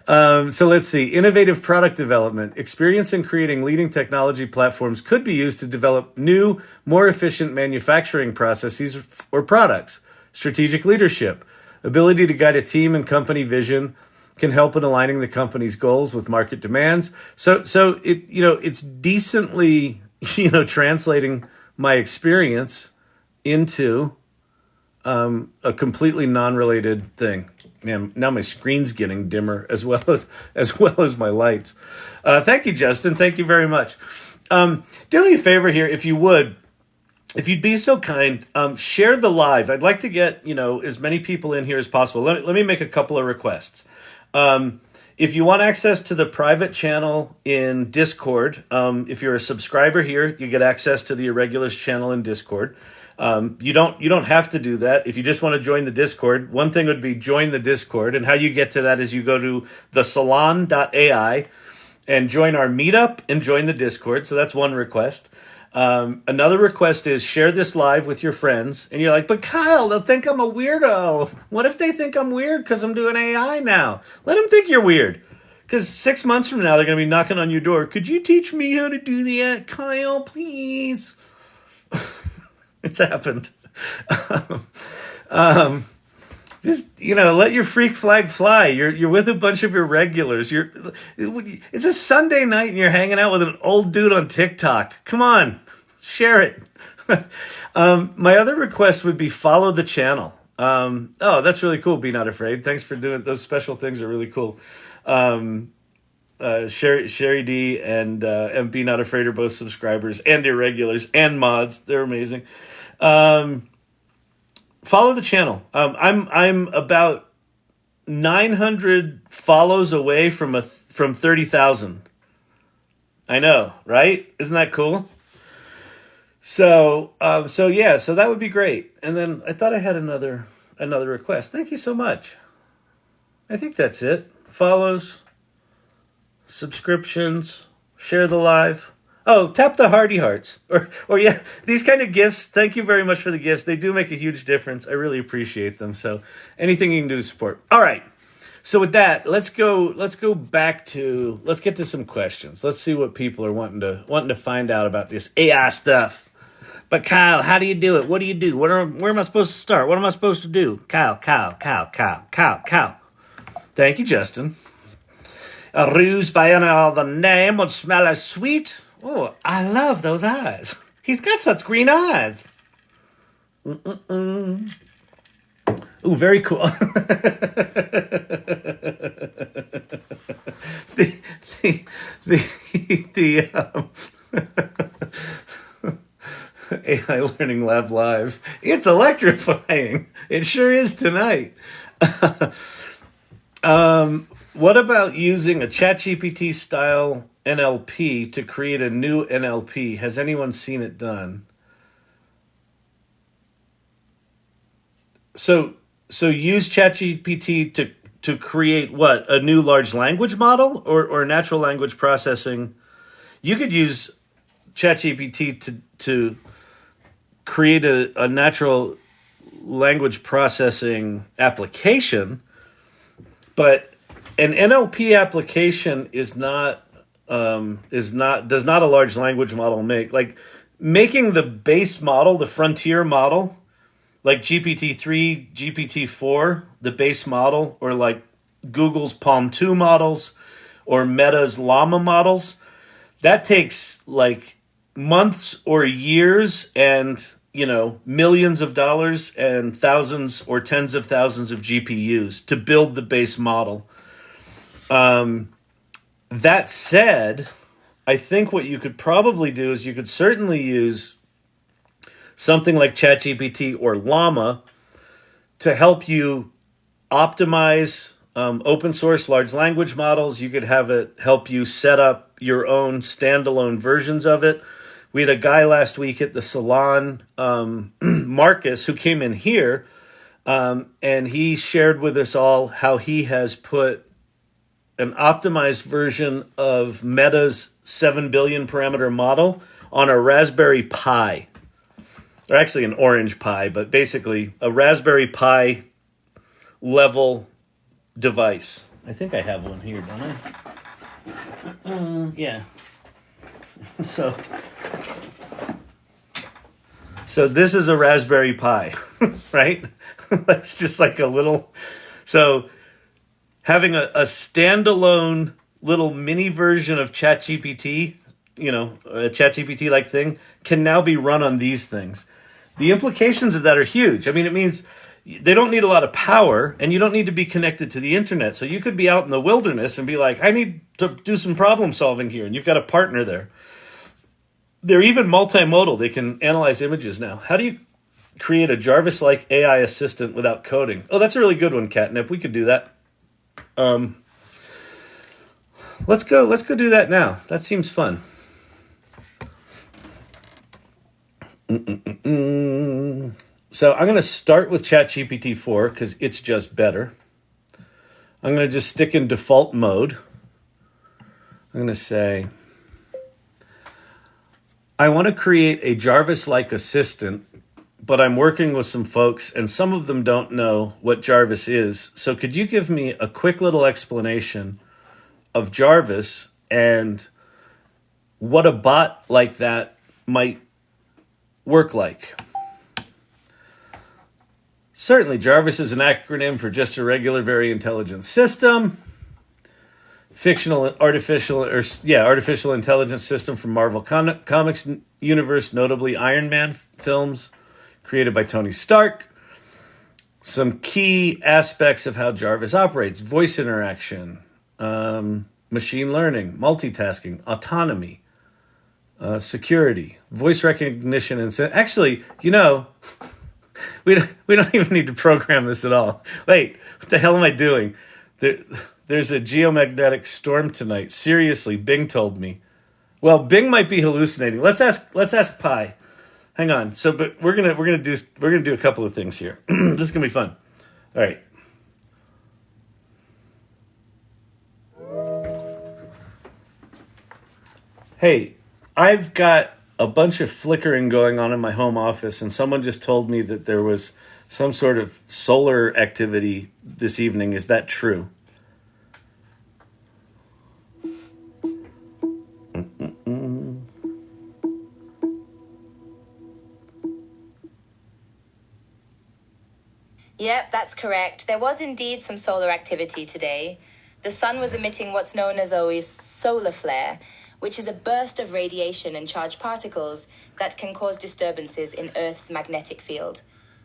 So let's see. Innovative product development. Experience in creating leading technology platforms could be used to develop new, more efficient manufacturing processes or products. Strategic leadership. Ability to guide a team and company vision can help in aligning the company's goals with market demands. So it, it's decently, translating my experience into a completely non-related thing. Man, now my screen's getting dimmer as well as my lights. Thank you, Justin. Thank you very much. Do me a favor here, if you would. If you'd be so kind, share the live. I'd like to get, as many people in here as possible. Let me make a couple of requests. If you want access to the private channel in Discord, if you're a subscriber here, you get access to the Irregulars channel in Discord. You don't have to do that. If you just want to join the Discord, one thing would be join the Discord. And how you get to that is you go to the salon.ai and join our meetup and join the Discord. So that's one request. Another request is share this live with your friends. And you're like, but Kyle, they'll think I'm a weirdo. What if they think I'm weird because I'm doing AI now? Let them think you're weird. Because 6 months from now, they're going to be knocking on your door. Could you teach me how to do that, Kyle, please? It's happened. Just, let your freak flag fly. You're with a bunch of irregulars. It's a Sunday night and you're hanging out with an old dude on TikTok. Come on, share it. My other request would be follow the channel. Oh, that's really cool. Be Not Afraid. Thanks for doing those special things. Are really cool. Sherry D and Be Not Afraid are both subscribers and irregulars and mods. They're amazing. Follow the channel. I'm about 900 follows away from 30,000. I know, right? Isn't that cool? So that would be great. And then I thought I had another request. Thank you so much. I think that's it. Follows, subscriptions, share the live. Oh, tap the hearty hearts. Or yeah, these kind of gifts. Thank you very much for the gifts. They do make a huge difference. I really appreciate them. So anything you can do to support. All right. So with that, let's get to some questions. Let's see what people are wanting to find out about this AI stuff. But Kyle, how do you do it? What do you do? Where am I supposed to start? What am I supposed to do? Kyle. Thank you, Justin. A ruse by any other name would smell as sweet. Oh, I love those eyes. He's got such green eyes. Ooh, very cool. the AI Learning Lab Live. It's electrifying. It sure is tonight. What about using a ChatGPT style NLP to create a new NLP? Has anyone seen it done? So use ChatGPT to create what? A new large language model or natural language processing? You could use ChatGPT to create a natural language processing application, but an NLP application does not a large language model make. Like making the base model, the frontier model, like GPT-3, GPT-4, the base model, or like Google's Palm 2 models or Meta's Llama models, that takes like months or years and, millions of dollars and thousands or tens of thousands of GPUs to build the base model. That said, I think what you could probably do is you could certainly use something like ChatGPT or Llama to help you optimize open source large language models. You could have it help you set up your own standalone versions of it. We had a guy last week at the Salon, Marcus, who came in here, and he shared with us all how he has put an optimized version of Meta's 7 billion parameter model on a Raspberry Pi. Or actually an Orange Pi, but basically a Raspberry Pi level device. I think I have one here, don't I? Yeah. So this is a Raspberry Pi, right? That's just like a little... So having a standalone little mini version of ChatGPT, a ChatGPT-like thing, can now be run on these things. The implications of that are huge. I mean, it means they don't need a lot of power, and you don't need to be connected to the internet. So you could be out in the wilderness and be like, I need to do some problem solving here, and you've got a partner there. They're even multimodal. They can analyze images now. How do you create a Jarvis-like AI assistant without coding? Oh, that's a really good one, Catnip. We could do that. Let's go do that now. That seems fun. So I'm going to start with ChatGPT 4 because it's just better. I'm going to just stick in default mode. I'm going to say, I want to create a Jarvis-like assistant, but I'm working with some folks and some of them don't know what Jarvis is. So could you give me a quick little explanation of Jarvis and what a bot like that might work like? Certainly, Jarvis is an acronym for just a regular, very intelligent system. Artificial intelligence system from Marvel Comics universe, notably Iron Man films, created by Tony Stark. Some key aspects of how Jarvis operates: voice interaction, machine learning, multitasking, autonomy, security, voice recognition, and actually, we don't even need to program this at all. Wait, what the hell am I doing? There's a geomagnetic storm tonight. Seriously, Bing told me. Well, Bing might be hallucinating. Let's ask Pi. Hang on. So, but we're gonna do a couple of things here. This is gonna be fun. All right. Hey, I've got a bunch of flickering going on in my home office, and someone just told me that there was some sort of solar activity this evening. Is that true? Yep, that's correct. There was indeed some solar activity today. The sun was emitting what's known as a solar flare, which is a burst of radiation and charged particles that can cause disturbances in Earth's magnetic field.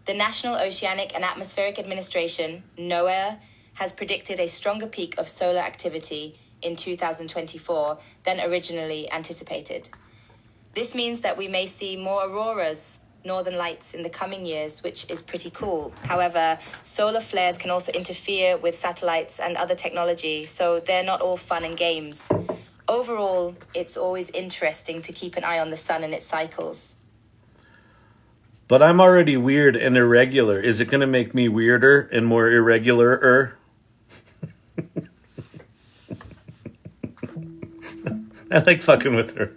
The National Oceanic and Atmospheric Administration, NOAA, has predicted a stronger peak of solar activity in 2024 than originally anticipated. This means that we may see more auroras, northern lights, in the coming years, which is pretty cool. However, solar flares can also interfere with satellites and other technology, so they're not all fun and games. Overall, it's always interesting to keep an eye on the sun and its cycles. But I'm already weird and irregular. Is it going to make me weirder and more irregular-er? I like fucking with her.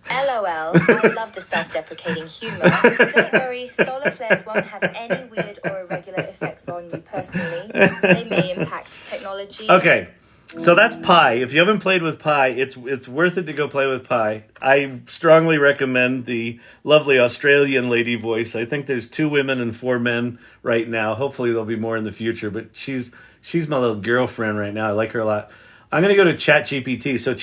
LOL, I love the self-deprecating humor. Don't worry, solar flares won't have any weird or irregular effects on you personally. They may impact technology. Okay, so that's Pi. If you haven't played with Pi, it's worth it to go play with Pi. I strongly recommend the lovely Australian lady voice. I think there's 2 women and 4 men right now. Hopefully there'll be more in the future, but she's my little girlfriend right now. I like her a lot. I'm going to go to ChatGPT. So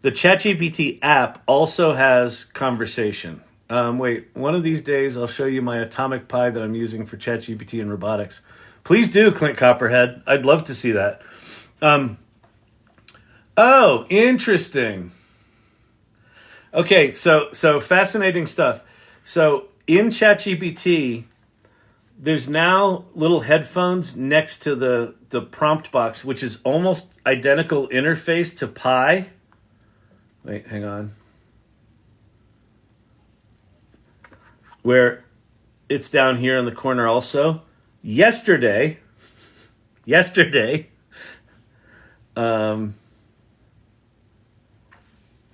the ChatGPT app also has conversation. Wait, one of these days I'll show you my atomic Pi that I'm using for ChatGPT and robotics. Please do, Clint Copperhead. I'd love to see that. Oh, interesting. Okay, so fascinating stuff. So in ChatGPT, there's now little headphones next to the prompt box, which is almost identical interface to Pi. Wait, hang on. Where it's down here in the corner also. Yesterday,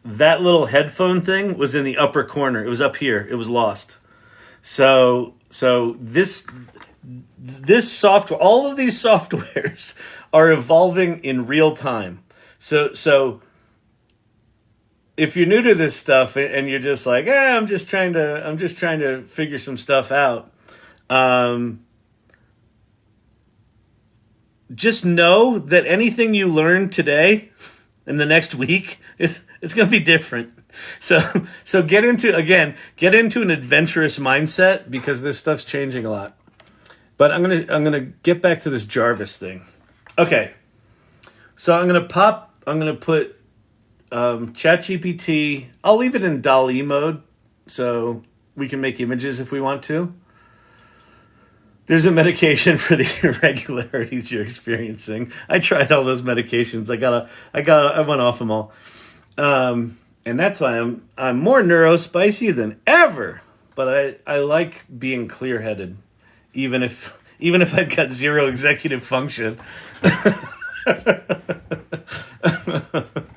that little headphone thing was in the upper corner. It was up here. It was lost. So this software, all of these softwares are evolving in real time. So if you're new to this stuff and you're just like, I'm just trying to figure some stuff out. Just know that anything you learn today in the next week it's going to be different. So get into an adventurous mindset because this stuff's changing a lot. But I'm gonna get back to this Jarvis thing. Okay, so I'm gonna put ChatGPT. I'll leave it in DALL-E mode so we can make images if we want to. There's a medication for the irregularities you're experiencing. I tried all those medications. I went off them all. And that's why I'm more neurospicy than ever. But I like being clear-headed, even if I've got zero executive function.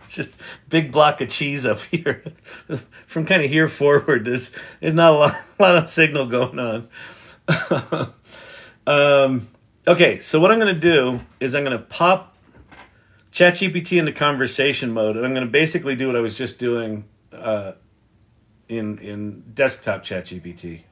It's just big block of cheese up here. From kind of here forward, there's not a lot of signal going on. Okay, so what I'm going to do is I'm going to pop ChatGPT into conversation mode, and I'm going to basically do what I was just doing in desktop ChatGPT.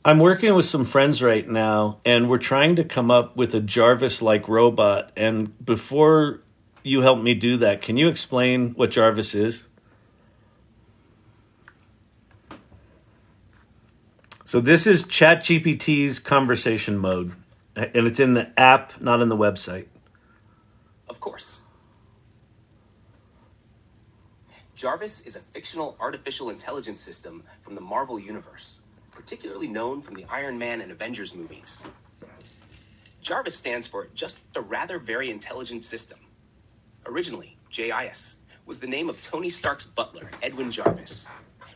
I'm working with some friends right now, and we're trying to come up with a Jarvis-like robot. And before you help me do that, can you explain what Jarvis is? So this is ChatGPT's conversation mode, and it's in the app, not in the website. Of course. Jarvis is a fictional artificial intelligence system from the Marvel Universe, particularly known from the Iron Man and Avengers movies. Jarvis stands for just a rather very intelligent system. Originally, JIS was the name of Tony Stark's butler, Edwin Jarvis.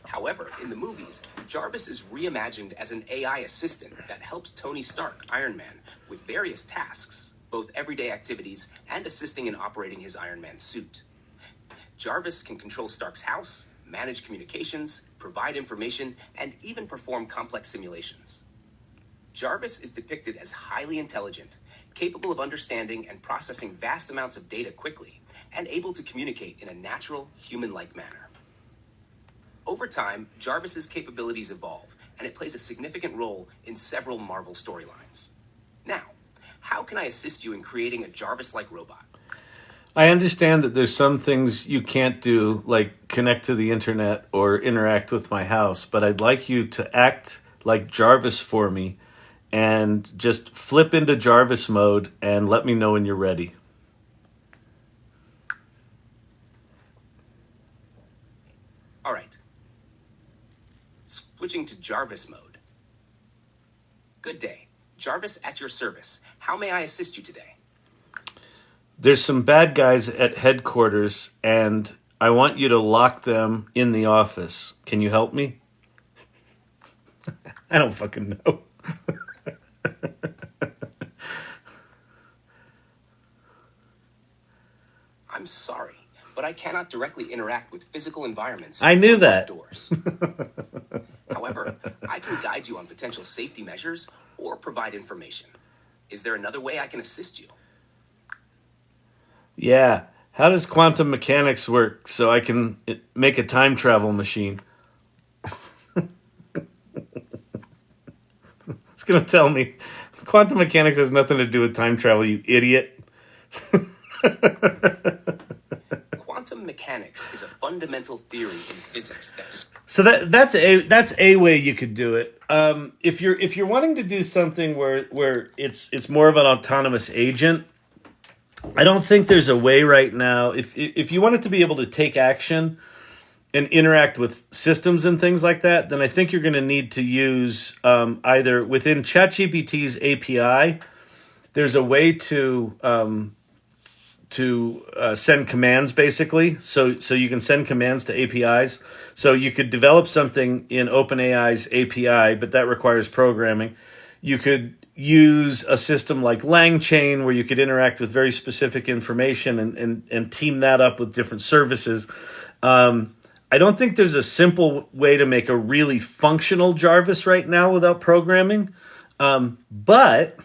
However, in the movies, Jarvis is reimagined as an AI assistant that helps Tony Stark, Iron Man, with various tasks, both everyday activities and assisting in operating his Iron Man suit. Jarvis can control Stark's house, manage communications, provide information, and even perform complex simulations. Jarvis is depicted as highly intelligent, capable of understanding and processing vast amounts of data quickly, and able to communicate in a natural, human-like manner. Over time, Jarvis's capabilities evolve, and it plays a significant role in several Marvel storylines. Now, how can I assist you in creating a Jarvis-like robot? I understand that there's some things you can't do, like connect to the internet or interact with my house, but I'd like you to act like Jarvis for me and just flip into Jarvis mode and let me know when you're ready. All right. Switching to Jarvis mode. Good day. Jarvis at your service. How may I assist you today? There's some bad guys at headquarters, and I want you to lock them in the office. Can you help me? I don't fucking know. I'm sorry, but I cannot directly interact with physical environments. I knew or that. Doors. However, I can guide you on potential safety measures or provide information. Is there another way I can assist you? Yeah. How does quantum mechanics work so I can make a time travel machine? It's going to tell me quantum mechanics has nothing to do with time travel, you idiot. Quantum mechanics is a fundamental theory in physics that So that's a way you could do it. If you're wanting to do something where it's more of an autonomous agent, I don't think there's a way right now. If you want it to be able to take action and interact with systems and things like that, then I think you're going to need to use either within ChatGPT's API. There's a way to send commands, basically. So you can send commands to APIs. So you could develop something in OpenAI's API, but that requires programming. You could use a system like LangChain where you could interact with very specific information and team that up with different services. I don't think there's a simple way to make a really functional Jarvis right now without programming. But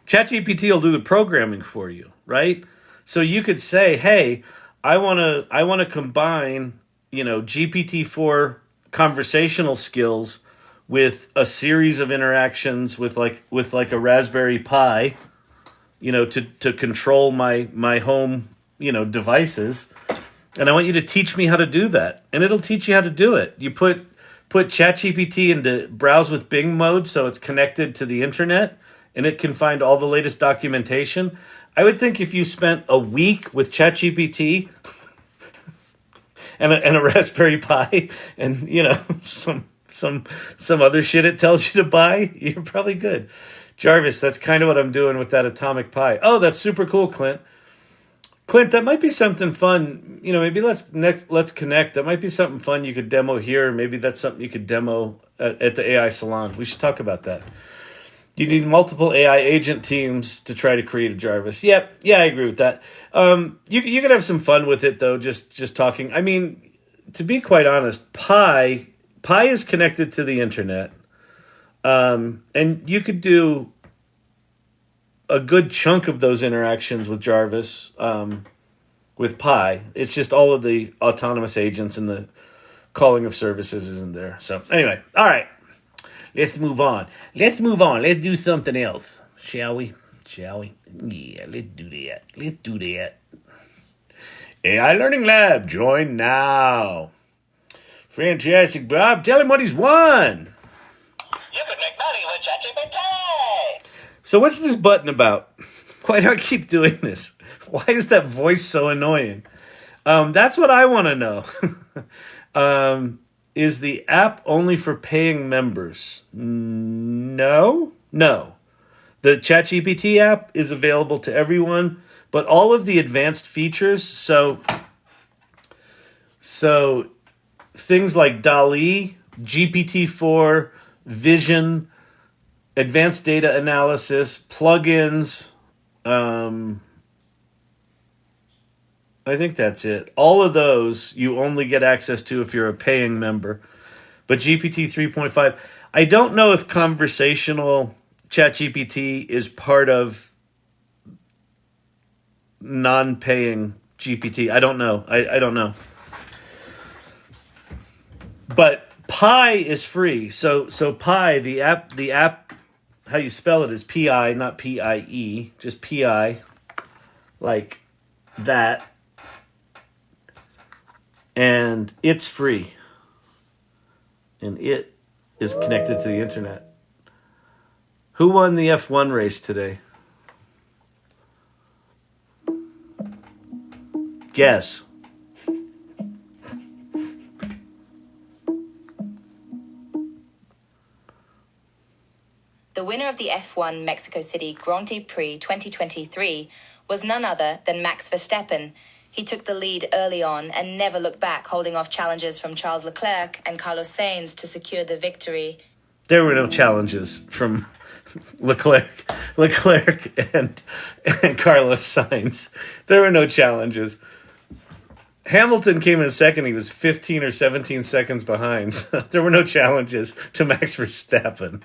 ChatGPT will do the programming for you, right? So you could say, "Hey, I want to combine, GPT-4 conversational skills with a series of interactions with a Raspberry Pi, to control my home, devices, and I want you to teach me how to do that." And it'll teach you how to do it. You put ChatGPT into browse with Bing mode, so it's connected to the internet, and it can find all the latest documentation. I would think if you spent a week with ChatGPT and a Raspberry Pi and some other shit it tells you to buy, you're probably good. Jarvis, that's kind of what I'm doing with that Atomic Pi. Oh, that's super cool, Clint. Clint, that might be something fun. Maybe let's connect. That might be something fun you could demo here. Maybe that's something you could demo at the AI Salon. We should talk about that. You need multiple AI agent teams to try to create a Jarvis. Yep. Yeah, I agree with that. You could have some fun with it, though, just talking. I mean, to be quite honest, Pi is connected to the internet. And you could do a good chunk of those interactions with Jarvis with Pi. It's just all of the autonomous agents and the calling of services isn't there. So anyway, all right. Let's move on. Let's do something else. Shall we? Yeah, let's do that. AI Learning Lab, join now. Fantastic, Bob. Tell him what he's won. You can make money with ChatGPT. So what's this button about? Why do I keep doing this? Why is that voice so annoying? That's what I want to know. Is the app only for paying members? No. The ChatGPT app is available to everyone, but all of the advanced features, so things like DALL-E, GPT-4, Vision, advanced data analysis, plugins, I think that's it. All of those you only get access to if you're a paying member. But GPT 3.5, I don't know if conversational ChatGPT is part of non-paying GPT. I don't know. I don't know. But Pi is free. So Pi, the app, how you spell it is P-I, not P-I-E, just P-I, like that. And it's free. And it is connected to the internet. Who won the F1 race today? Guess. The winner of the F1 Mexico City Grand Prix 2023 was none other than Max Verstappen. He took the lead early on and never looked back, holding off challenges from Charles Leclerc and Carlos Sainz to secure the victory. There were no challenges from Leclerc and Carlos Sainz. There were no challenges. Hamilton came in second. He was 15 or 17 seconds behind. So there were no challenges to Max Verstappen.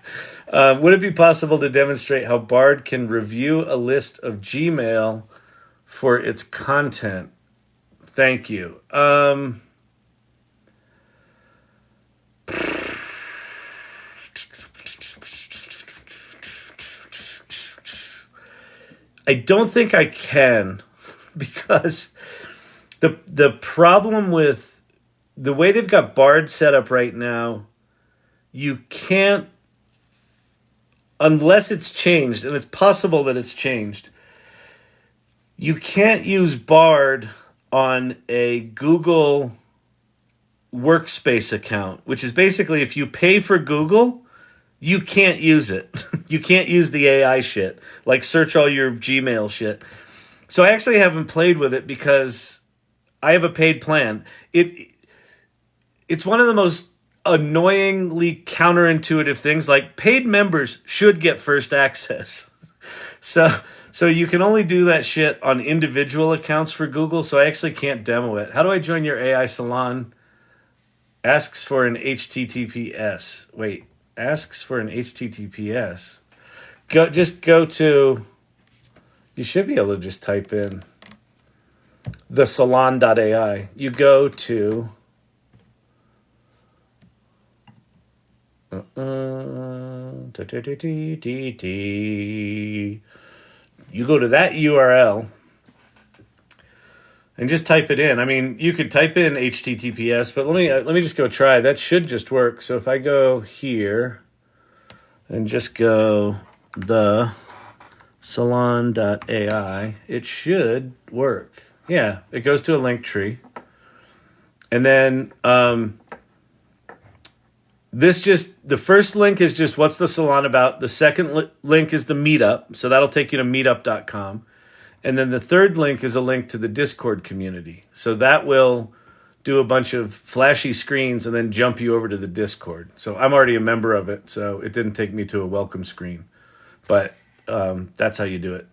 Would it be possible to demonstrate how Bard can review a list of Gmail for its content? Thank you. I don't think I can, because The problem with the way they've got Bard set up right now, you can't, unless it's changed, and it's possible that it's changed, you can't use Bard on a Google Workspace account, which is basically if you pay for Google, you can't use it. You can't use the AI shit, like search all your Gmail shit. So I actually haven't played with it because I have a paid plan. It's one of the most annoyingly counterintuitive things. Like, paid members should get first access. So you can only do that shit on individual accounts for Google, so I actually can't demo it. How do I join your AI Salon? Asks for an HTTPS. Wait, asks for an HTTPS. Just go to, you should be able to just type in the salon.ai. You go to you go to that URL and just type it in. I mean, you could type in HTTPS, but let me just go try. That should just work. So if I go here and just go the salon.ai, it should work. Yeah, it goes to a link tree. And then the first link is just what's the salon about. The second link is the meetup. So that'll take you to meetup.com. And then the third link is a link to the Discord community. So that will do a bunch of flashy screens and then jump you over to the Discord. So I'm already a member of it, so it didn't take me to a welcome screen. But that's how you do it.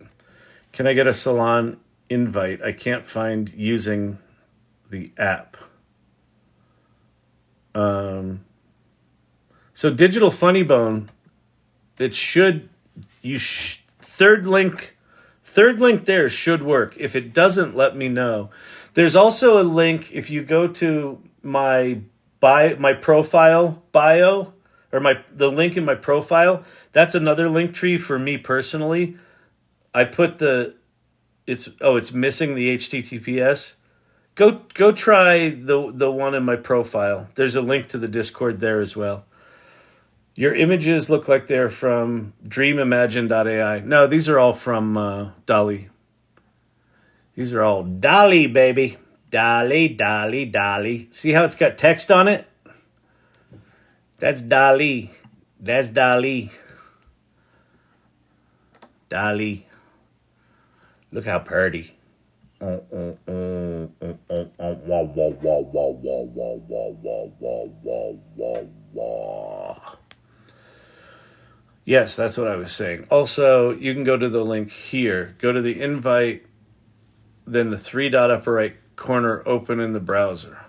Can I get a salon invite? I can't find using the app. So Digital Funny Bone, it should, third link there should work. If it doesn't, let me know. There's also a link if you go to my profile bio, or the link in my profile. That's another link tree for me personally. I put it's missing the HTTPS. Go try the one in my profile. There's a link to the Discord there as well. Your images look like they're from dreamimagine.ai. No, these are all from DALL-E. These are all DALL-E, baby. DALL-E, DALL-E, DALL-E. See how it's got text on it? That's DALL-E. That's DALL-E. DALL-E. Look how pretty. Yes, that's what I was saying. Also, you can go to the link here. Go to the invite, then the 3-dot upper right corner, open in the browser.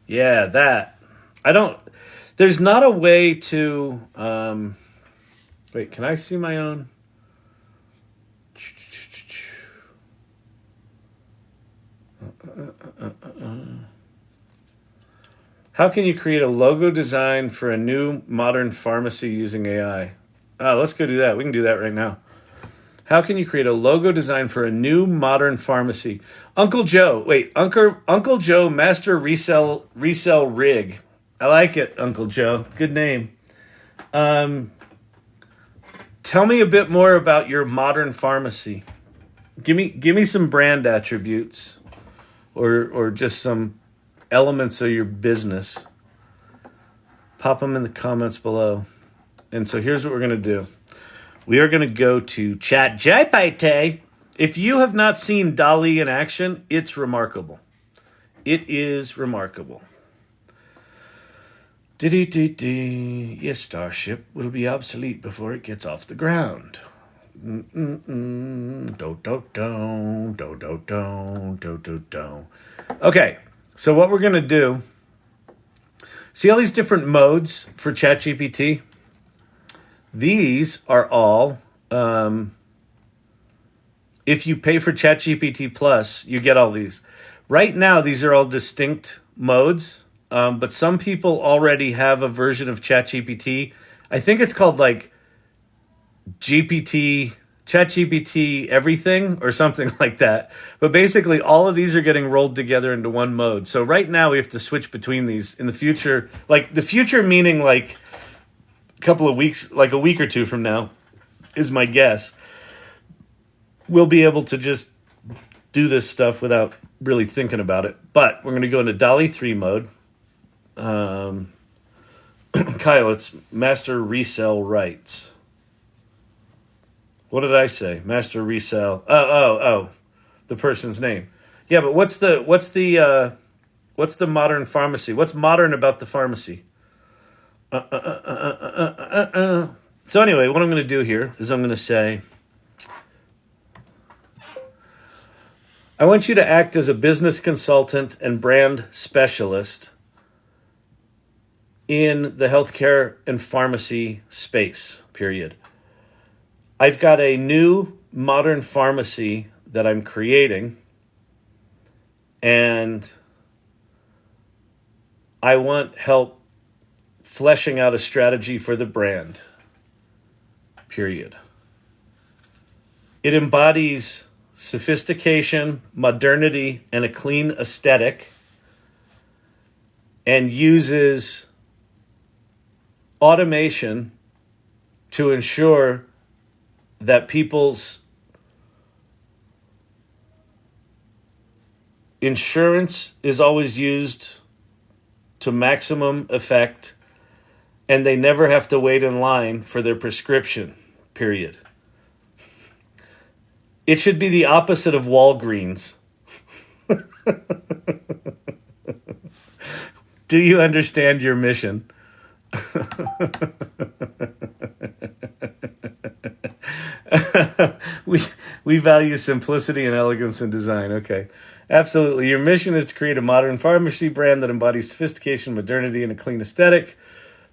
Yeah, that. There's not a way to, wait, can I see my own? How can you create a logo design for a new modern pharmacy using AI? Let's go do that. We can do that right now. How can you create a logo design for a new modern pharmacy? Uncle Joe Master Resell Rig. I like it, Uncle Joe. Good name. Tell me a bit more about your modern pharmacy. Give me some brand attributes, or just some elements of your business. Pop them in the comments below. And so here's what we're going to do. We are going to go to ChatGPT. If you have not seen DALL-E in action, it's remarkable. It is remarkable. Your starship will be obsolete before it gets off the ground. Okay, so what we're going to do, see all these different modes for ChatGPT? These are all, if you pay for ChatGPT Plus, you get all these. Right now, these are all distinct modes, but some people already have a version of ChatGPT. I think it's called like GPT ChatGPT everything or something like that. But basically, all of these are getting rolled together into one mode. So right now, we have to switch between these. In the future, like the future meaning like a couple of weeks, like a week or two from now, is my guess. We'll be able to just do this stuff without really thinking about it. But we're going to go into DALL-E 3 mode. Kyle, it's master resell rights. What did I say? Master resell. Oh. The person's name. Yeah, but what's the modern pharmacy? What's modern about the pharmacy? So anyway, what I'm going to do here is I'm going to say, I want you to act as a business consultant and brand specialist in the healthcare and pharmacy space, period. I've got a new modern pharmacy that I'm creating, and I want help fleshing out a strategy for the brand, period. It embodies sophistication, modernity, and a clean aesthetic, and uses automation to ensure that people's insurance is always used to maximum effect, and they never have to wait in line for their prescription, period. It should be the opposite of Walgreens. Do you understand your mission? we value simplicity and elegance in design. Okay. Absolutely. Your mission is to create a modern pharmacy brand that embodies sophistication, modernity, and a clean aesthetic.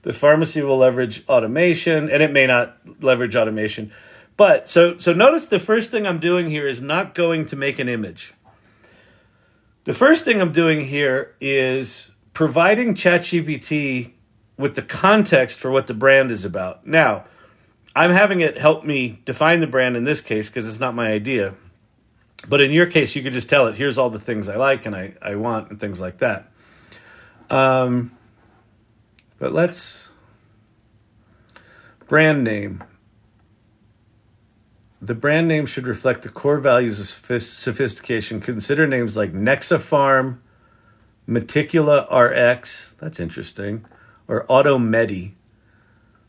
The pharmacy will leverage automation, and it may not leverage automation. But so notice the first thing I'm doing here is not going to make an image. The first thing I'm doing here is providing ChatGPT with the context for what the brand is about. Now, I'm having it help me define the brand in this case because it's not my idea. But in your case, you could just tell it, here's all the things I like and I want and things like that. But let's... Brand name. The brand name should reflect the core values of sophistication. Consider names like Nexa Farm, Meticula RX, that's interesting, or Automedi.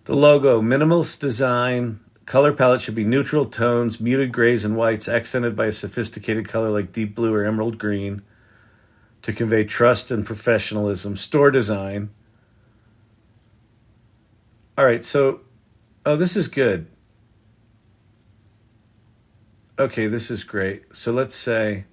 The logo, minimalist design. Color palette should be neutral tones, muted grays and whites, accented by a sophisticated color like deep blue or emerald green to convey trust and professionalism. Store design. All right, so, this is good. Okay, this is great. So let's say,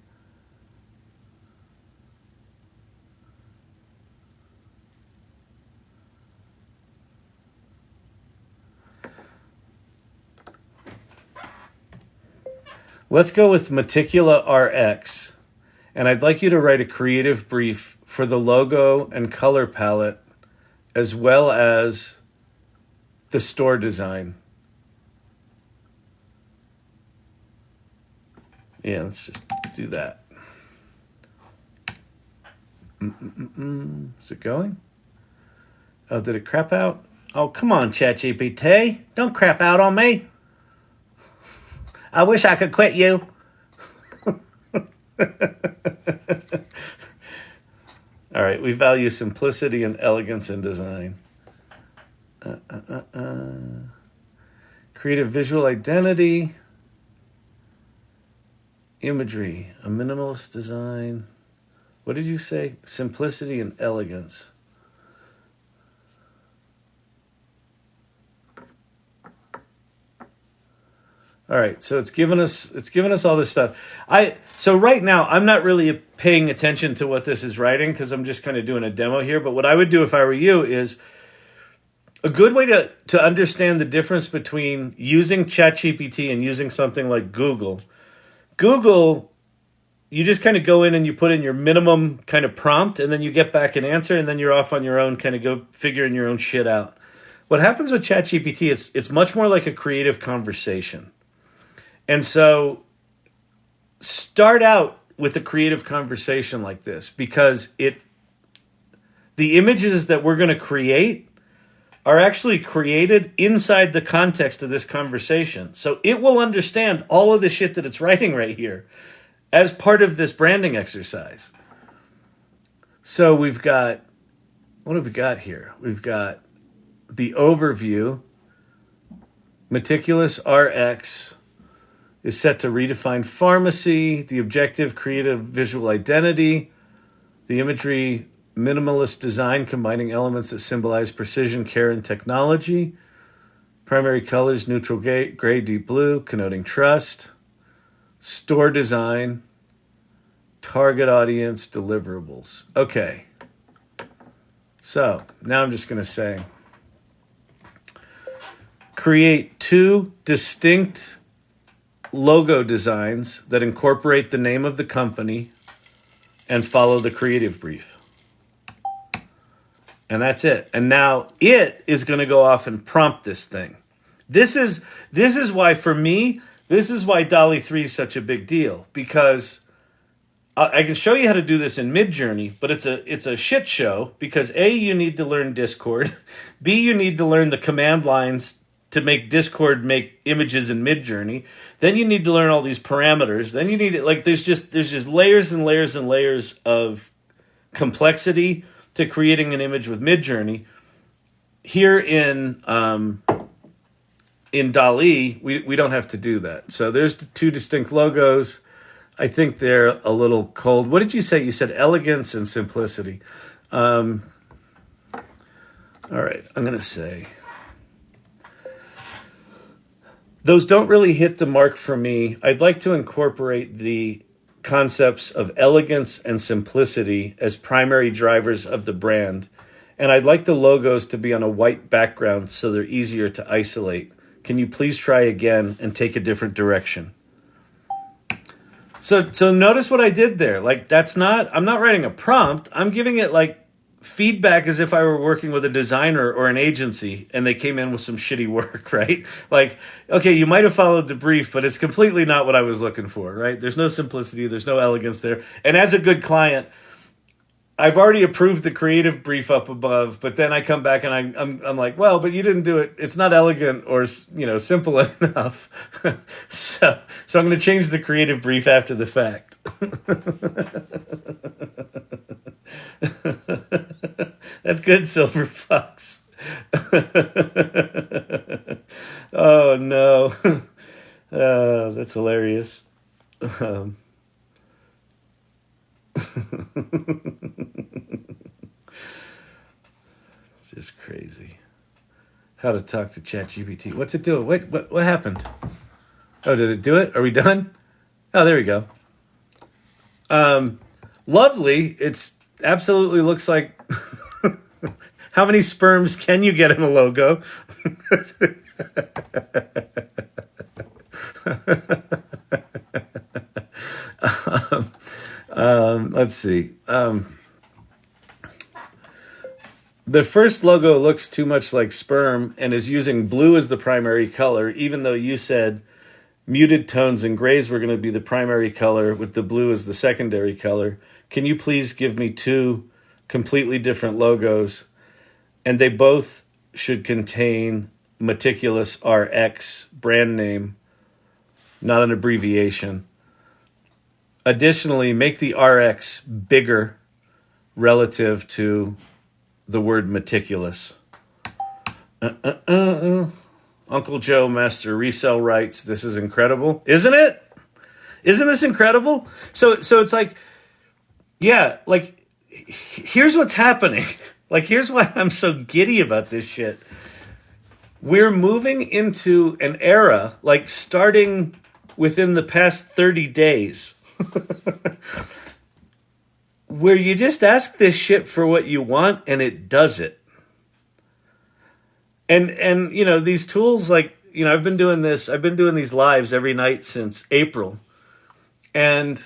let's go with Meticula RX, and I'd like you to write a creative brief for the logo and color palette, as well as the store design. Yeah, let's just do that. Is it going? Oh, did it crap out? Oh, come on, ChatGPT. Don't crap out on me. I wish I could quit you. All right, we value simplicity and elegance in design. Creative visual identity. Imagery, a minimalist design. What did you say? Simplicity and elegance. All right, so it's given us all this stuff. So right now I'm not really paying attention to what this is writing because I'm just kind of doing a demo here. But what I would do if I were you is a good way to understand the difference between using ChatGPT and using something like Google. Google, you just kind of go in and you put in your minimum kind of prompt, and then you get back an answer, and then you're off on your own, kind of go figuring your own shit out. What happens with ChatGPT is it's much more like a creative conversation. And so start out with a creative conversation like this, because the images that we're going to create are actually created inside the context of this conversation. So it will understand all of the shit that it's writing right here as part of this branding exercise. So we've got, what have we got here? We've got the overview. Meticulous RX is set to redefine pharmacy. The objective, creative visual identity. The imagery, minimalist design combining elements that symbolize precision, care, and technology. Primary colors, neutral gray, deep blue, connoting trust. Store design. Target audience, deliverables. Okay. So now I'm just going to say, create 2 distinct logo designs that incorporate the name of the company and follow the creative brief. And that's it. And now it is going to go off and prompt this thing. This is why, for me, this is why DALL-E 3 is such a big deal, because I can show you how to do this in Midjourney, but it's a shit show, because A, you need to learn Discord. B, you need to learn the command lines to make Discord make images in Midjourney. Then you need to learn all these parameters. Then you need there's just layers and layers and layers of complexity to creating an image with Midjourney. Here in DALL-E, we don't have to do that. So there's 2 distinct logos. I think they're a little cold. What did you say? You said elegance and simplicity. All right, I'm going to say those don't really hit the mark for me. I'd like to incorporate the concepts of elegance and simplicity as primary drivers of the brand. And I'd like the logos to be on a white background so they're easier to isolate. Can you please try again and take a different direction? So notice what I did there. I'm not writing a prompt. I'm giving it feedback as if I were working with a designer or an agency and they came in with some shitty work, right? Okay, you might have followed the brief, but it's completely not what I was looking for, right? There's no simplicity, there's no elegance there. And as a good client, I've already approved the creative brief up above, but then I come back and I'm like, well, but you didn't do it. It's not elegant or, simple enough. So I'm going to change the creative brief after the fact. That's good, Silver Fox. Oh, no. That's hilarious. It's just crazy. How to talk to ChatGPT. What's it doing? What happened? Oh, did it do it? Are we done? Oh, there we go. Lovely. It's absolutely looks like how many sperms can you get in a logo? Let's see. The first logo looks too much like sperm and is using blue as the primary color, even though you said muted tones and grays were going to be the primary color with the blue as the secondary color. Can you please give me 2 completely different logos? And they both should contain Meticulous RX brand name, not an abbreviation. Additionally, make the RX bigger relative to the word meticulous. Uncle Joe Master Resell writes, this is incredible. Isn't it? Isn't this incredible? So it's here's what's happening. Here's why I'm so giddy about this shit. We're moving into an era, starting within the past 30 days, where you just ask this shit for what you want and it does it. And these tools, I've been doing these lives every night since April. And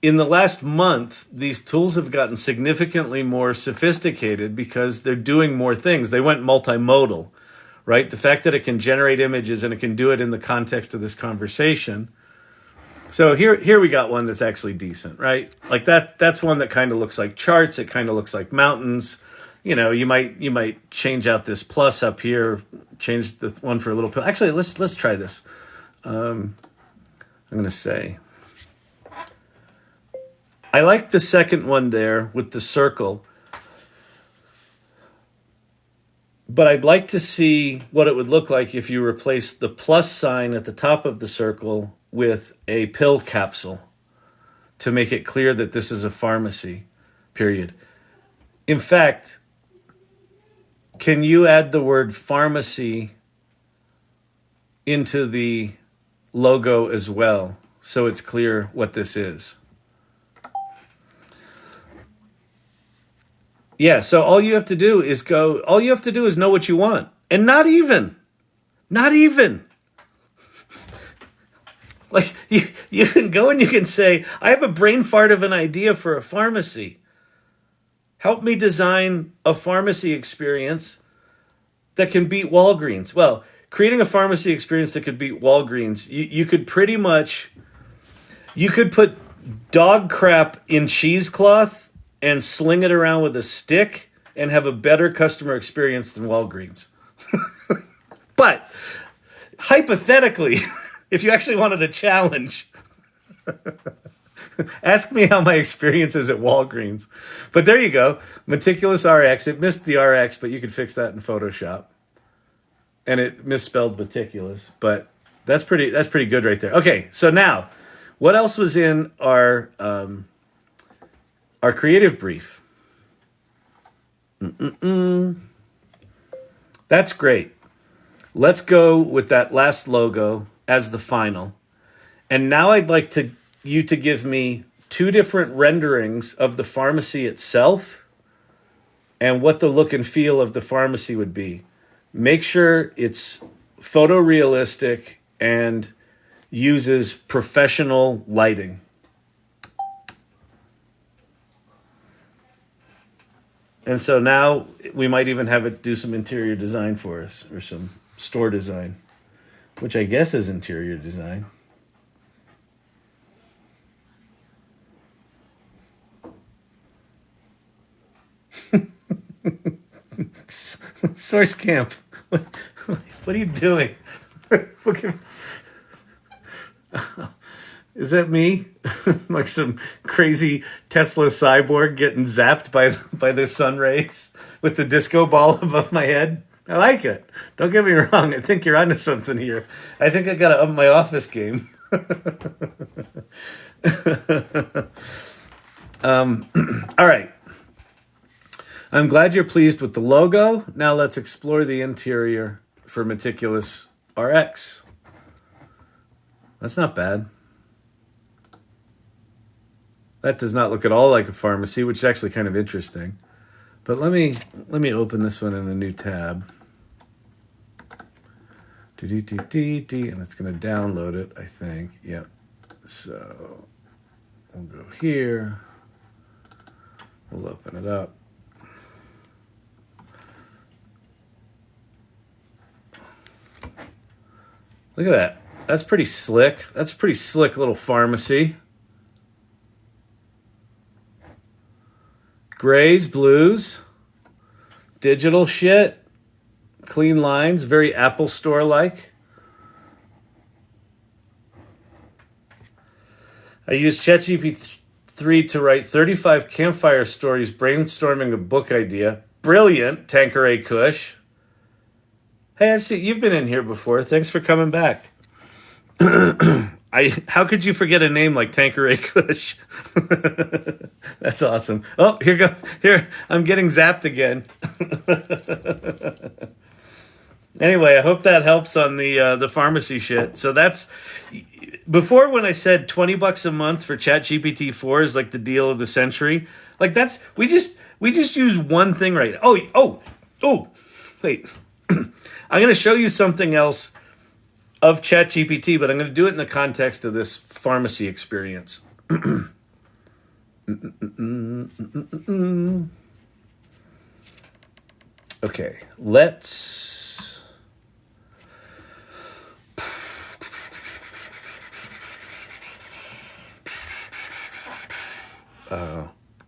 in the last month, these tools have gotten significantly more sophisticated because they're doing more things. They went multimodal, right? The fact that it can generate images and it can do it in the context of this conversation. So here we got one that's actually decent, right? Like that's one that kind of looks like charts. It kind of looks like mountains. You know, you might change out this plus up here, change the one for a little pill. Actually, let's try this. I'm going to say, I like the second one there with the circle, but I'd like to see what it would look like if you replace the plus sign at the top of the circle with a pill capsule to make it clear that this is a pharmacy, period. In fact, can you add the word pharmacy into the logo as well so it's clear what this is? Yeah, so all you have to do is know what you want. And not even. Like, you can go and you can say, I have a brain fart of an idea for a pharmacy. Help me design a pharmacy experience that can beat Walgreens. Well, creating a pharmacy experience that could beat Walgreens, you could pretty much, you could put dog crap in cheesecloth and sling it around with a stick and have a better customer experience than Walgreens. But hypothetically, if you actually wanted a challenge, ask me how my experience is at Walgreens. But there you go. Meticulous RX. It missed the RX, but you could fix that in Photoshop. And it misspelled meticulous, but that's pretty good right there. Okay, so now, what else was in our creative brief? That's great. Let's go with that last logo as the final. And now I'd like you to give me 2 different renderings of the pharmacy itself and what the look and feel of the pharmacy would be. Make sure it's photorealistic and uses professional lighting. And so now we might even have it do some interior design for us, or some store design, which I guess is interior design. Source Camp, what are you doing? Look at, is that me? Like some crazy Tesla cyborg getting zapped by the sun rays with the disco ball above my head? I like it. Don't get me wrong. I think you're onto something here. I think I got to up my office game. All right. I'm glad you're pleased with the logo. Now let's explore the interior for Meticulous RX. That's not bad. That does not look at all like a pharmacy, which is actually kind of interesting. But let me open this one in a new tab. And it's going to download it, I think. Yep. So we'll go here. We'll open it up. Look at that. That's pretty slick. That's a pretty slick little pharmacy. Grays, blues, digital shit, clean lines, very Apple Store-like. I used ChatGPT to write 35 campfire stories brainstorming a book idea. Brilliant, Tanqueray Kush. Hey, I've seen you've been in here before. Thanks for coming back. How could you forget a name like Tanqueray Kush? That's awesome. Oh, here I'm getting zapped again. Anyway, I hope that helps on the pharmacy shit. So that's before, when I said $20 a month for ChatGPT 4 is like the deal of the century. Like that's we just use one thing right now. Oh, wait. I'm going to show you something else of ChatGPT, but I'm going to do it in the context of this pharmacy experience. Okay, let's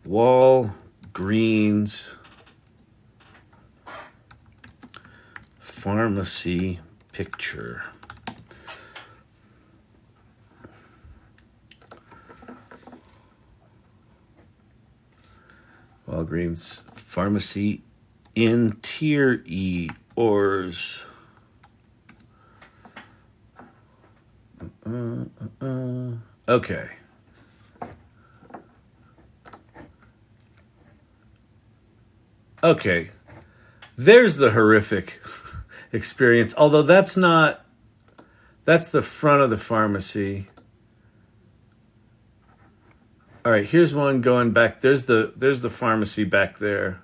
Walgreens pharmacy picture. Walgreens pharmacy interiors. Okay. Okay. There's the horrific experience. Although that's the front of the pharmacy. All right, here's one going back. There's the pharmacy back there.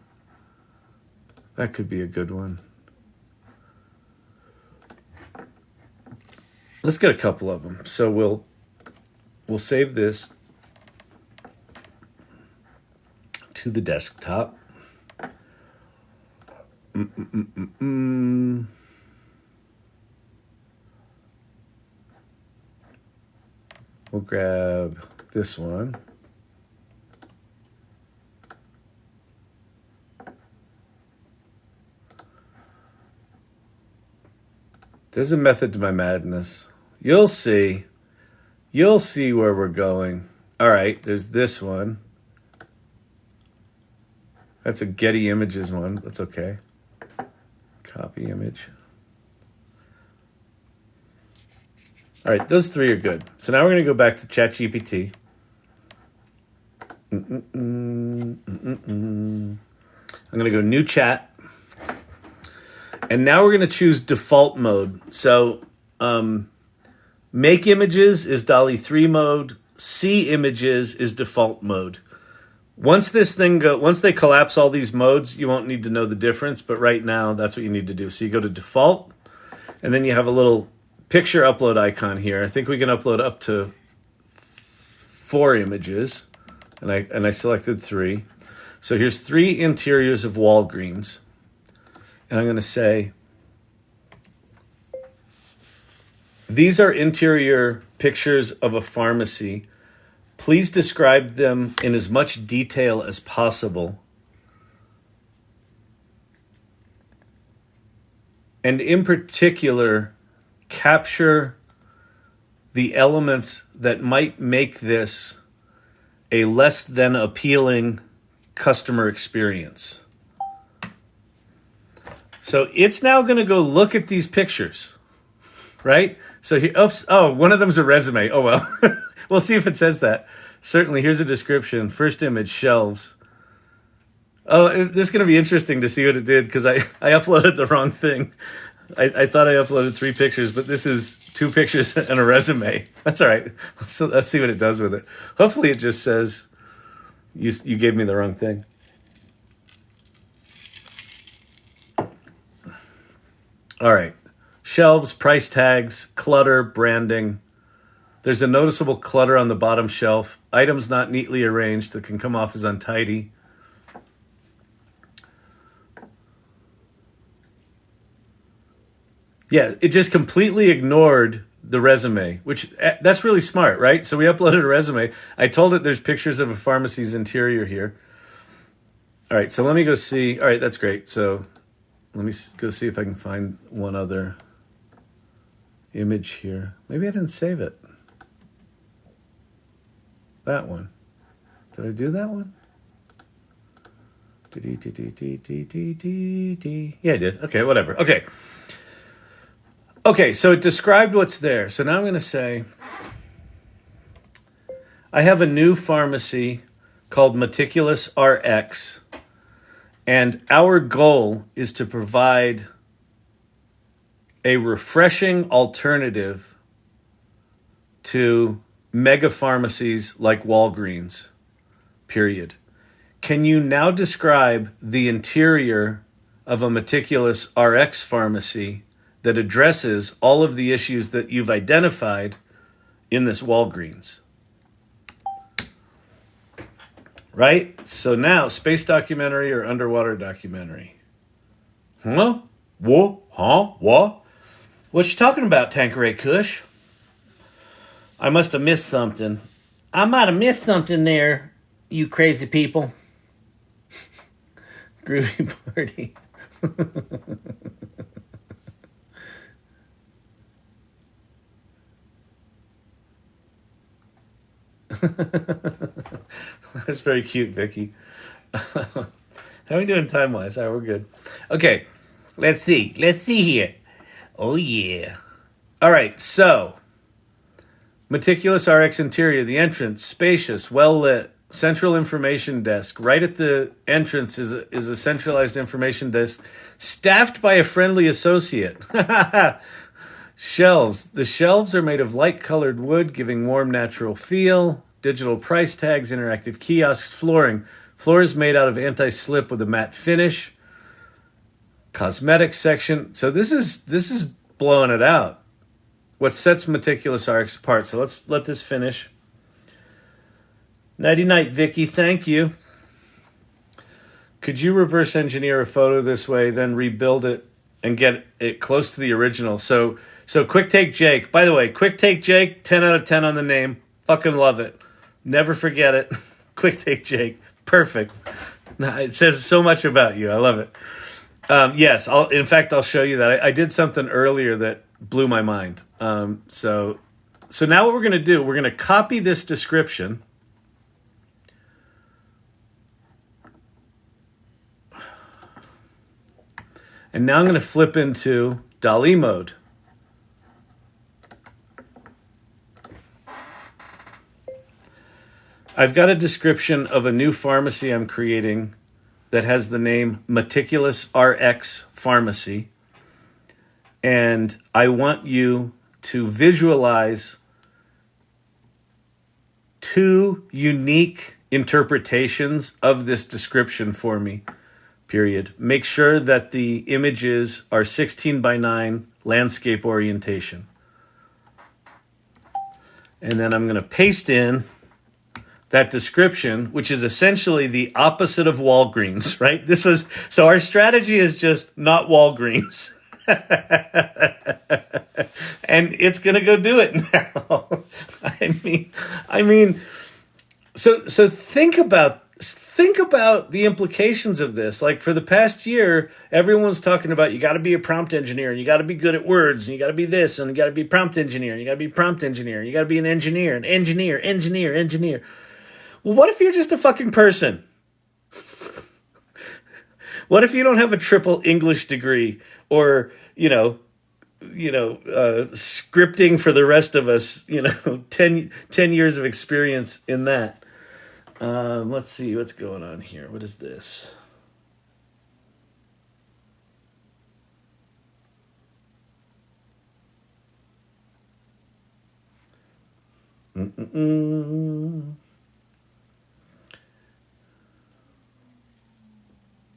That could be a good one. Let's get a couple of them. So we'll save this to the desktop. We'll grab this one. There's a method to my madness. You'll see. You'll see where we're going. All right, there's this one. That's a Getty Images one. That's okay. Copy image. All right, those three are good. So now we're going to go back to ChatGPT. I'm going to go new chat. And now we're going to choose default mode. So make images is DALL-E 3 mode. See images is default mode. Once they collapse all these modes, you won't need to know the difference. But right now, that's what you need to do. So you go to default, and then you have a little picture upload icon here. I think we can upload up to 4 images, and I selected 3. So here's 3 interiors of Walgreens. And I'm going to say, these are interior pictures of a pharmacy. Please describe them in as much detail as possible. And in particular, capture the elements that might make this a less than appealing customer experience. So it's now going to go look at these pictures, right? So here, one of them's a resume. Oh, well, we'll see if it says that. Certainly, here's a description. First image, shelves. Oh, this is going to be interesting to see what it did because I uploaded the wrong thing. I thought I uploaded 3 pictures, but this is 2 pictures and a resume. That's all right. So let's see what it does with it. Hopefully it just says, you gave me the wrong thing. All right. Shelves, price tags, clutter, branding. There's a noticeable clutter on the bottom shelf. Items not neatly arranged that can come off as untidy. Yeah, it just completely ignored the resume, which that's really smart, right? So we uploaded a resume. I told it there's pictures of a pharmacy's interior here. All right, so let me go see. All right, that's great. So let me go see if I can find one other image here. Maybe I didn't save it. That one. Did I do that one? Yeah, I did. Okay, whatever. Okay, so it described what's there. So now I'm going to say, I have a new pharmacy called Meticulous RX, and our goal is to provide a refreshing alternative to mega pharmacies like Walgreens, period. Can you now describe the interior of a Meticulous RX pharmacy that addresses all of the issues that you've identified in this Walgreens? Right? So now, space documentary or underwater documentary? Huh? What? Huh? What? What you talking about, Tanqueray Kush? I must have missed something. I might have missed something there. You crazy people. Groovy party. That's very cute, Vicky. How are we doing time-wise? All right, we're good. Okay, let's see. Let's see here. Oh, yeah. All right, so meticulous RX interior, the entrance, spacious, well-lit, central information desk. Right at the entrance is a centralized information desk staffed by a friendly associate. Shelves. The shelves are made of light-colored wood, giving warm, natural feel. Digital price tags, interactive kiosks, flooring. Floor is made out of anti-slip with a matte finish. Cosmetics section. So this is blowing it out. What sets Meticulous RX apart. So let's let this finish. Nighty night, Vicky. Thank you. Could you reverse engineer a photo this way, then rebuild it and get it close to the original? So Quick Take Jake. By the way, Quick Take Jake, 10 out of 10 on the name. Fucking love it. Never forget it. Quick Take Jake. Perfect. It says so much about you. I love it. Yes, I'll show you that. I did something earlier that blew my mind. So now what we're going to do, we're going to copy this description. And now I'm going to flip into DALL-E mode. I've got a description of a new pharmacy I'm creating that has the name Meticulous RX Pharmacy. And I want you to visualize two unique interpretations of this description for me, period. Make sure that the images are 16:9 landscape orientation. And then I'm going to paste in that description, which is essentially the opposite of Walgreens, right? So our strategy is just not Walgreens. And it's going to go do it now. I mean, so think about the implications of this. Like for the past year, everyone's talking about you got to be a prompt engineer, and you got to be good at words, and you got to be this, and you got to be prompt engineer, and you got to be prompt engineer, and you got to be an engineer. Well, what if you're just a fucking person? What if you don't have a triple English degree or, scripting for the rest of us, 10 years of experience in that? Let's see what's going on here. What is this?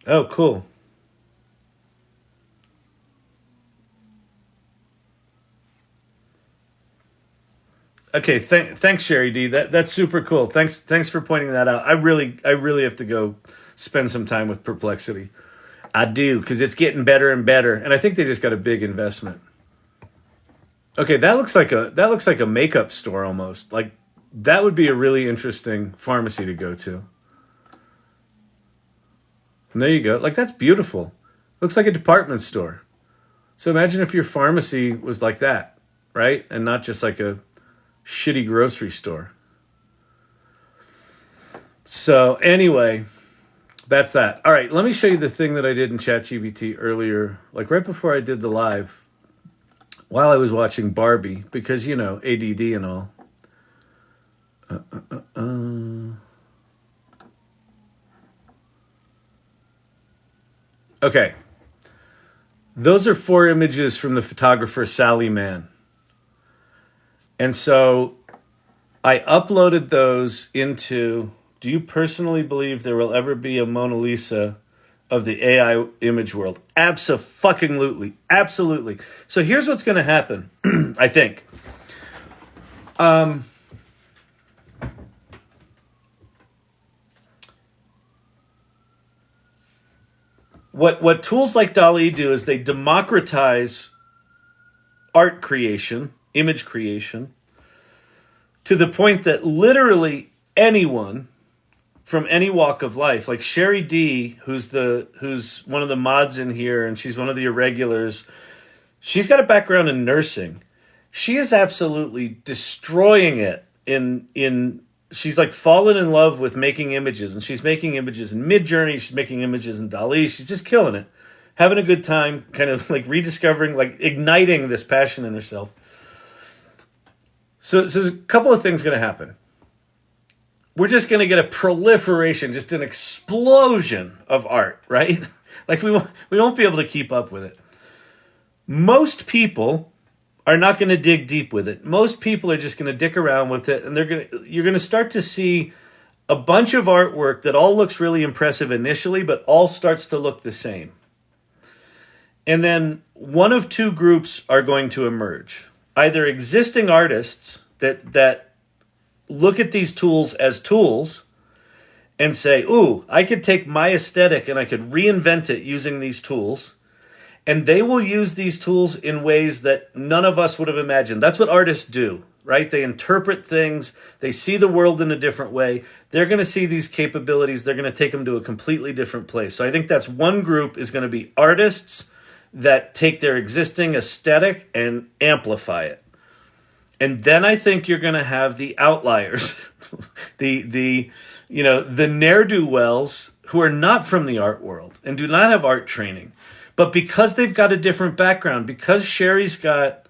Oh, cool. Okay, thanks, Sherry D. That's super cool. Thanks for pointing that out. I really have to go spend some time with Perplexity. I do, because it's getting better and better, and I think they just got a big investment. Okay, that looks like a makeup store almost. Like that would be a really interesting pharmacy to go to. And there you go. Like, that's beautiful. Looks like a department store. So imagine if your pharmacy was like that, right? And not just like a shitty grocery store. So anyway, that's that. All right, let me show you the thing that I did in ChatGPT earlier, like right before I did the live, while I was watching Barbie, because, ADD and all. Okay. Those are 4 images from the photographer Sally Mann. And so I uploaded those into, do you personally believe there will ever be a Mona Lisa of the AI image world? Abso-fucking-lutely. Absolutely. So here's what's going to happen, I think. What tools like DALL-E do is they democratize art creation, image creation, to the point that literally anyone from any walk of life. Like Sherry D, who's one of the mods in here, and she's one of the irregulars. She's got a background in nursing. She is absolutely destroying it in she's like fallen in love with making images, and she's making images in Midjourney, she's making images in DALL-E, she's just killing it. Having a good time, kind of like rediscovering, like igniting this passion in herself. So there's a couple of things going to happen. We're just going to get a proliferation, just an explosion of art, right? Like we won't be able to keep up with it. Most people are not going to dig deep with it. Most people are just going to dick around with it, and you're going to start to see a bunch of artwork that all looks really impressive initially, but all starts to look the same. And then one of two groups are going to emerge. Either existing artists that look at these tools as tools and say, ooh, I could take my aesthetic and I could reinvent it using these tools. And they will use these tools in ways that none of us would have imagined. That's what artists do, right? They interpret things. They see the world in a different way. They're going to see these capabilities. They're going to take them to a completely different place. So I think that's one group is going to be artists that take their existing aesthetic and amplify it. And then I think you're going to have the outliers, the ne'er-do-wells who are not from the art world and do not have art training. But because they've got a different background, because Sherry's got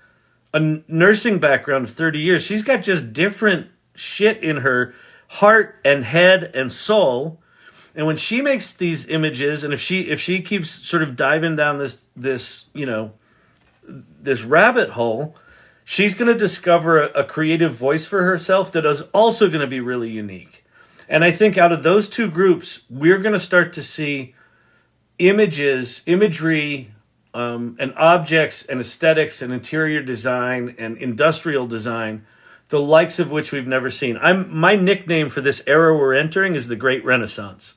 a nursing background of 30 years, she's got just different shit in her heart and head and soul. And when she makes these images, and if she keeps sort of diving down this rabbit hole, she's going to discover a creative voice for herself that is also going to be really unique. And I think out of those two groups, we're going to start to see imagery, and objects and aesthetics and interior design and industrial design, the likes of which we've never seen. My nickname for this era we're entering is the Great Renaissance,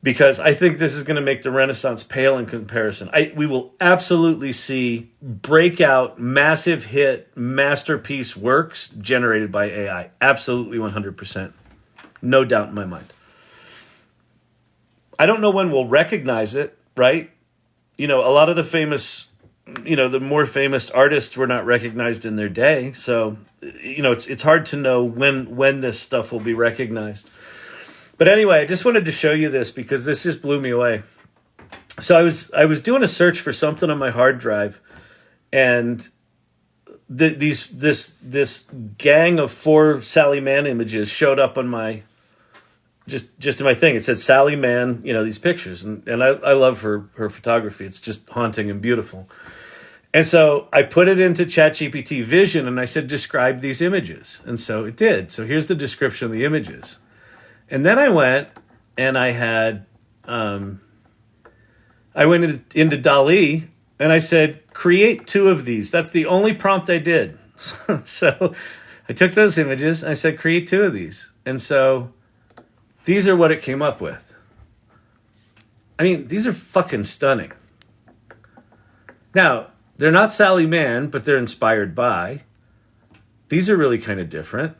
because I think this is going to make the Renaissance pale in comparison. We will absolutely see breakout, massive hit, masterpiece works generated by AI. Absolutely 100%. No doubt in my mind. I don't know when we'll recognize it, right? A lot of the famous, the more famous artists were not recognized in their day. So, it's hard to know when this stuff will be recognized. But anyway, I just wanted to show you this because this just blew me away. So I was doing a search for something on my hard drive, and this gang of 4 Sally Mann images showed up on my just in my thing. It said Sally Mann, these pictures. And I love her photography. It's just haunting and beautiful. And so I put it into ChatGPT Vision and I said, describe these images. And so it did. So here's the description of the images. And then I went and I had, I went into DALL-E and I said, create 2 of these. That's the only prompt I did. So I took those images and I said, create 2 of these. And so these are what it came up with. I mean, these are fucking stunning. Now, they're not Sally Mann, but they're inspired by. These are really kind of different.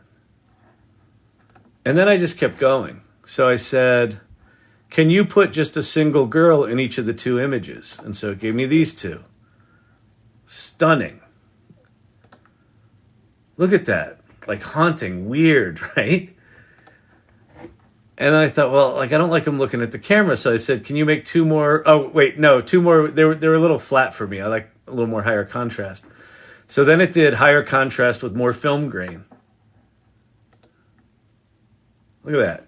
And then I just kept going. So I said, can you put just a single girl in each of the 2 images? And so it gave me these 2. Stunning. Look at that. Like haunting, weird, right? And then I thought, well, I don't like them looking at the camera. So I said, can you make 2 more? Oh, wait, no, 2 more. They were a little flat for me. I like a little more higher contrast. So then it did higher contrast with more film grain. Look at that.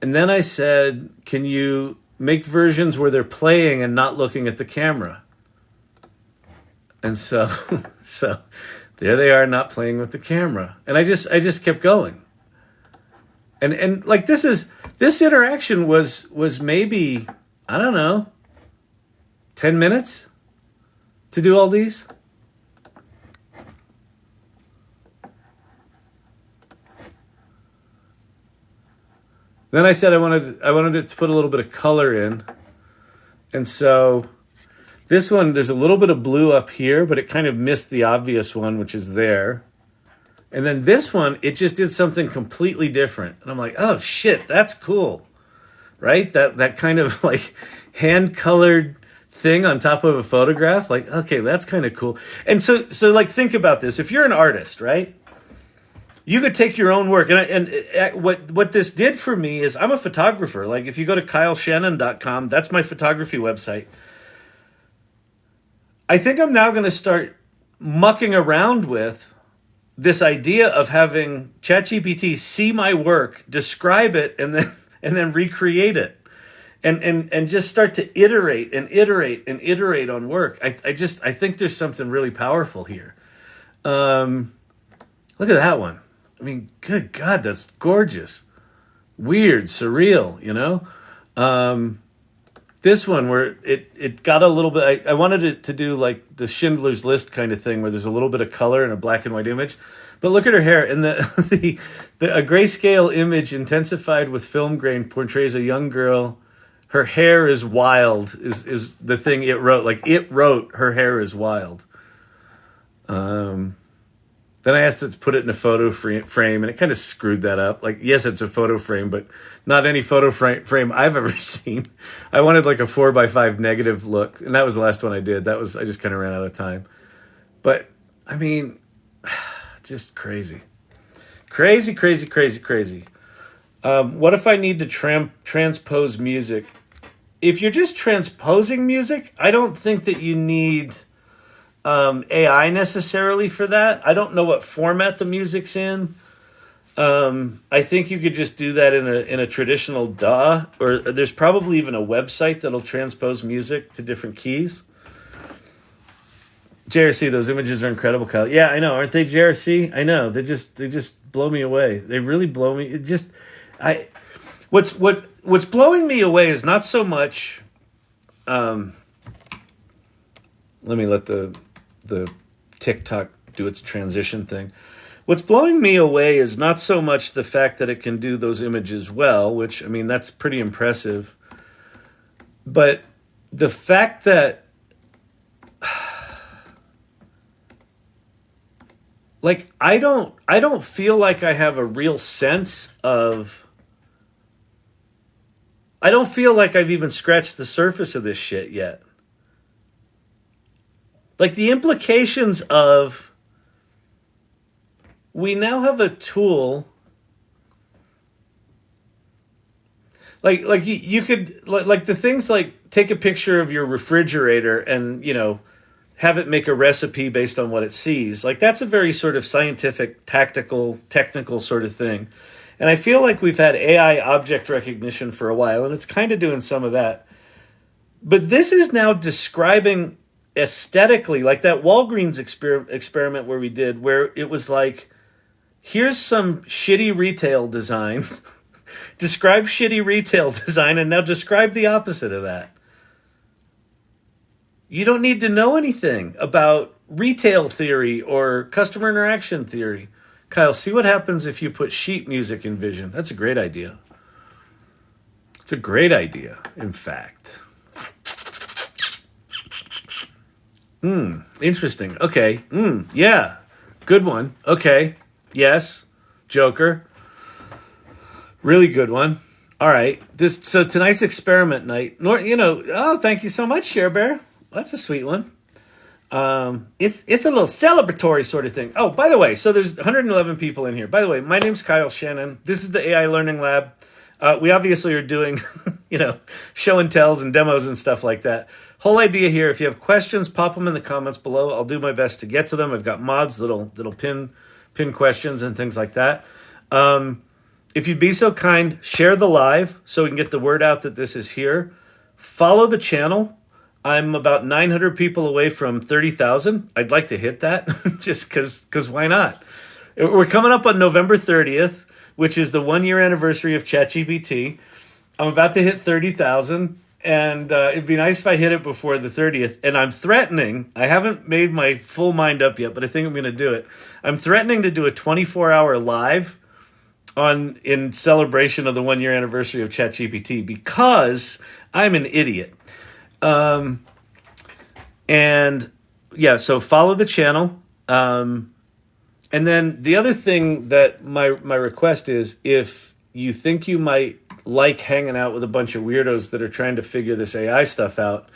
And then I said, can you make versions where they're playing and not looking at the camera? And so there they are, not playing with the camera. And I just kept going. And like this interaction was maybe, I don't know, 10 minutes to do all these. Then I said I wanted it to put a little bit of color in. And so this one, there's a little bit of blue up here, but it kind of missed the obvious one, which is there. And then this one, it just did something completely different. And I'm like, oh shit, that's cool. Right? That kind of like hand-colored thing on top of a photograph. Like, okay, that's kind of cool. And so like, think about this. If you're an artist, right? You could take your own work. And what this did for me is, I'm a photographer. Like, if you go to KyleShannon.com, that's my photography website. I think I'm now going to start mucking around with this idea of having ChatGPT see my work, describe it, and then recreate it, and just start to iterate on work. I think there's something really powerful here. Look at that one. I mean, good God, that's gorgeous, weird, surreal. You know, this one where it got a little bit. I wanted it to do like the Schindler's List kind of thing, where there's a little bit of color in a black and white image. But look at her hair, and a grayscale image intensified with film grain portrays a young girl. Her hair is wild. Is the thing it wrote? Like, it wrote her hair is wild. Then I asked it to put it in a photo frame, and it kind of screwed that up. Like, yes, it's a photo frame, but not any photo frame I've ever seen. I wanted like a 4x5 negative look, and that was the last one I did. I just kind of ran out of time. But I mean, just crazy. What if I need to transpose music? If you're just transposing music, I don't think that you need AI necessarily for that. I don't know what format the music's in. I think you could just do that in a traditional DAW, or there's probably even a website that'll transpose music to different keys. JRC, those images are incredible, Kyle. Yeah, I know, aren't they, JRC? I know. They just blow me away. They really blow me. What's blowing me away is not so much. Let me let the TikTok do its transition thing. What's blowing me away is not so much the fact that it can do those images well, which, I mean, that's pretty impressive. But the fact that, like, I don't feel like I have a real sense of, I don't feel like I've even scratched the surface of this shit yet. Like, the implications of, we now have a tool, like you could, like the things like take a picture of your refrigerator and, you know, have it make a recipe based on what it sees. Like, that's a very sort of scientific, technical sort of thing. And I feel like we've had AI object recognition for a while, and it's kind of doing some of that. But this is now describing aesthetically, like that Walgreens experiment where it was like, here's some shitty retail design. Describe shitty retail design, and now describe the opposite of that. You don't need to know anything about retail theory or customer interaction theory. Kyle, see what happens if you put sheet music in Vision. That's a great idea. It's a great idea, in fact. Interesting. Okay. Yeah. Good one. Okay. Yes. Joker. Really good one. All right. So tonight's experiment night. Thank you so much, Share Bear. That's a sweet one. It's a little celebratory sort of thing. Oh, by the way, so there's 111 people in here. By the way, my name's Kyle Shannon. This is the AI Learning Lab. We obviously are doing, show and tells and demos and stuff like that. Whole idea here, if you have questions, pop them in the comments below. I'll do my best to get to them. I've got mods that'll pin questions and things like that. If you'd be so kind, share the live so we can get the word out that this is here. Follow the channel. I'm about 900 people away from 30,000. I'd like to hit that just because why not? We're coming up on November 30th, which is the 1-year anniversary of ChatGPT. I'm about to hit 30,000. And it'd be nice if I hit it before the 30th. And I'm threatening, I haven't made my full mind up yet, but I think I'm going to do it. I'm threatening to do a 24-hour live in celebration of the 1-year anniversary of ChatGPT because I'm an idiot. And yeah, so follow the channel. And then the other thing that my request is, if you think you might like hanging out with a bunch of weirdos that are trying to figure this AI stuff out,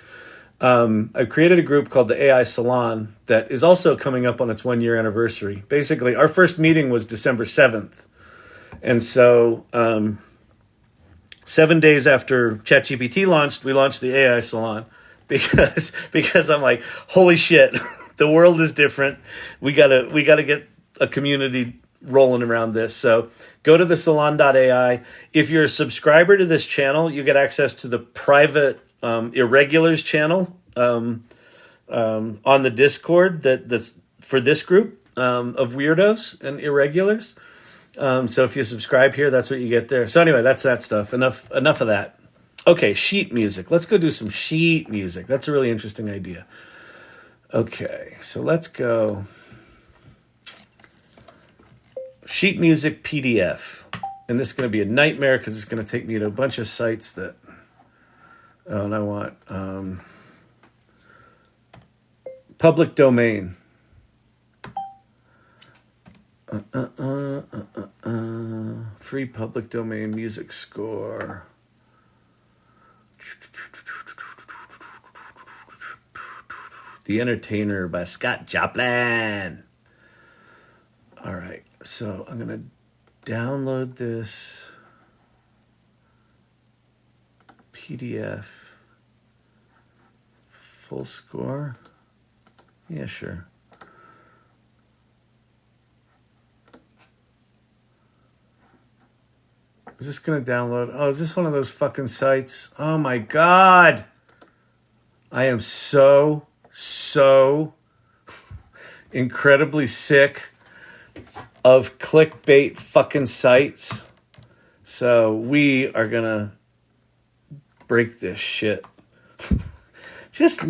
I've created a group called the AI Salon that is also coming up on its 1-year anniversary. Basically, our first meeting was December 7th. And so 7 days after ChatGPT launched, we launched the AI Salon because I'm like, holy shit, the world is different. We gotta get a community rolling around this. So go to the salon.ai. If you're a subscriber to this channel, you get access to the private Irregulars channel on the Discord that's for this group of weirdos and irregulars. So if you subscribe here, that's what you get there. So anyway, that's that stuff. Enough of that. Okay, sheet music. Let's go do some sheet music. That's a really interesting idea. Okay, so let's go sheet music PDF. And this is going to be a nightmare because it's going to take me to a bunch of sites that... Oh, and I want public domain. Free public domain music score. The Entertainer by Scott Joplin. All right, so I'm going to download this PDF. Full score? Yeah, sure. Is this going to download? Oh, is this one of those fucking sites? Oh my God. I am so incredibly sick of clickbait fucking sites. So we are going to break this shit. Just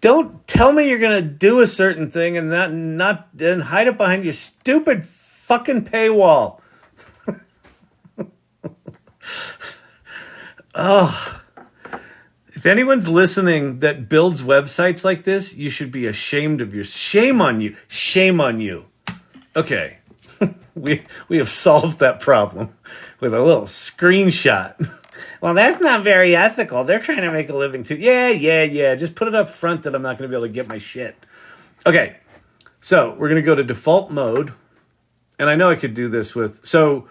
don't tell me you're going to do a certain thing and not then hide it behind your stupid fucking paywall. Oh, if anyone's listening that builds websites like this, you should be ashamed of your... Shame on you. Shame on you. Okay. We have solved that problem with a little screenshot. Well, that's not very ethical. They're trying to make a living too. Yeah. Just put it up front that I'm not going to be able to get my shit. Okay. So we're going to go to default mode. And I know I could do this with... So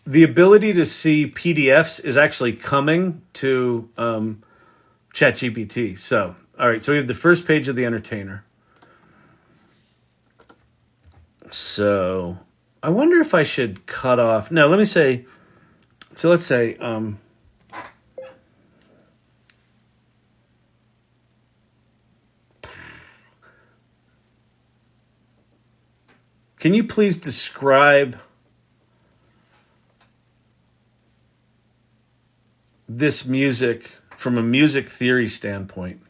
the ability to see PDFs is actually coming to ChatGPT. So, all right. So we have the first page of the Entertainer. So I wonder if I should cut off... No, let me say... So let's say... Can you please describe this music from a music theory standpoint?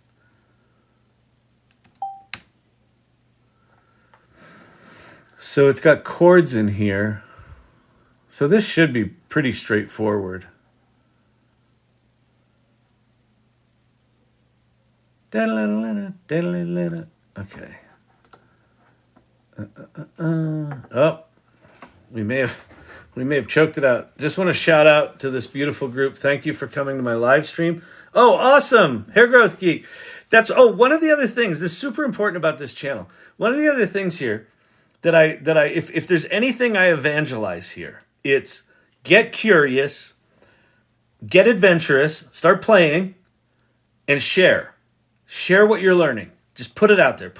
So it's got chords in here. So this should be pretty straightforward. Okay. Oh, we may have choked it out. Just want to shout out to this beautiful group. Thank you for coming to my live stream. Oh, awesome. Hair Growth Geek. One of the other things, this is super important about this channel. One of the other things here that if there's anything I evangelize here, it's get curious, get adventurous, start playing, and share. Share what you're learning. Just put it out there.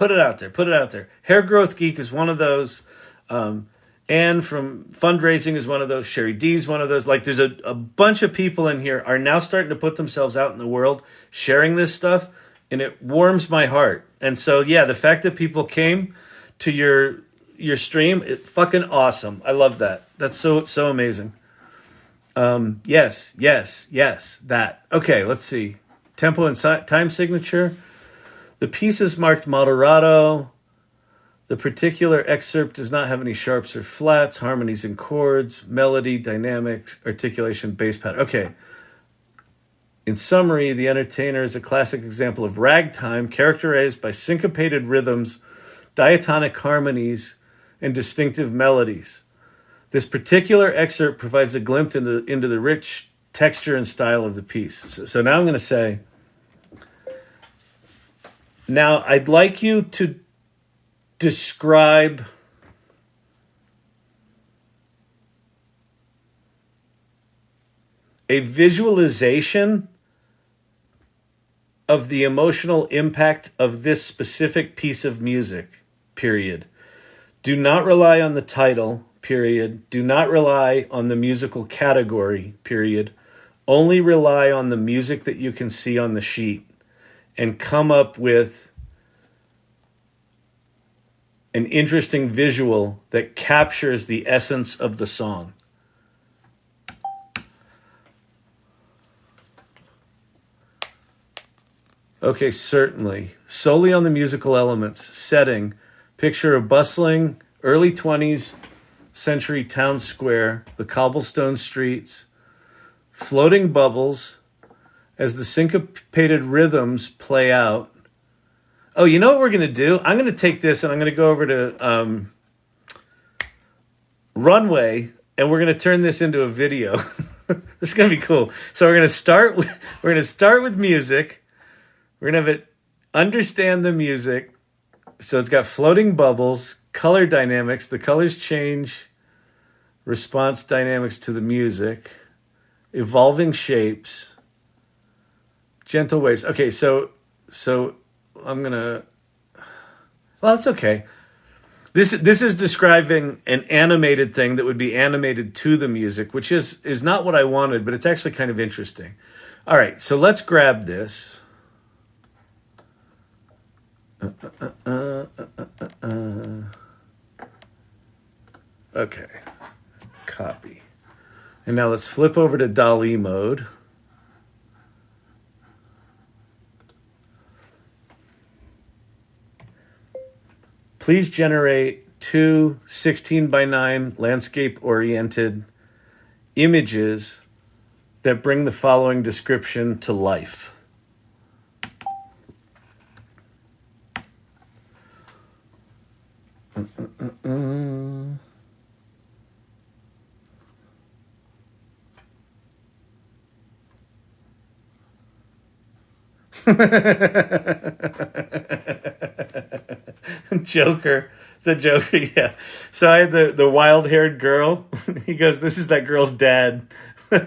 Hair Growth Geek is one of those. Anne from fundraising is one of those. Sherry D is one of those. Like, there's a bunch of people in here are now starting to put themselves out in the world, sharing this stuff, and it warms my heart. And so, yeah, the fact that people came to your stream, it's fucking awesome. I love that. That's so amazing. Yes, that. Okay, let's see. Tempo and time signature. The piece is marked moderato. The particular excerpt does not have any sharps or flats, harmonies and chords, melody, dynamics, articulation, bass pattern. Okay. In summary, The Entertainer is a classic example of ragtime characterized by syncopated rhythms, diatonic harmonies, and distinctive melodies. This particular excerpt provides a glimpse into the rich texture and style of the piece. So now I'm going to say, now I'd like you to describe a visualization of the emotional impact of this specific piece of music, period. Do not rely on the title, period. Do not rely on the musical category, period. Only rely on the music that you can see on the sheet and come up with an interesting visual that captures the essence of the song. Okay, certainly. Solely on the musical elements. Setting. Picture a bustling early 20th century town square, the cobblestone streets, floating bubbles as the syncopated rhythms play out. Oh, you know what we're going to do? I'm going to take this and I'm going to go over to Runway, and we're going to turn this into a video. This is going to be cool. So we're going to start with music. We're going to have it understand the music. So it's got floating bubbles, color dynamics. The colors change, response dynamics to the music, evolving shapes, gentle waves. Okay, so I'm going to... Well, it's okay. This is describing an animated thing that would be animated to the music, which is not what I wanted, but it's actually kind of interesting. All right, so let's grab this. Okay, copy. And now let's flip over to DALL-E mode. Please generate two 16:9 landscape-oriented images that bring the following description to life. Joker. It's a Joker, yeah. So I had the wild-haired girl. He goes, this is that girl's dad. Oh,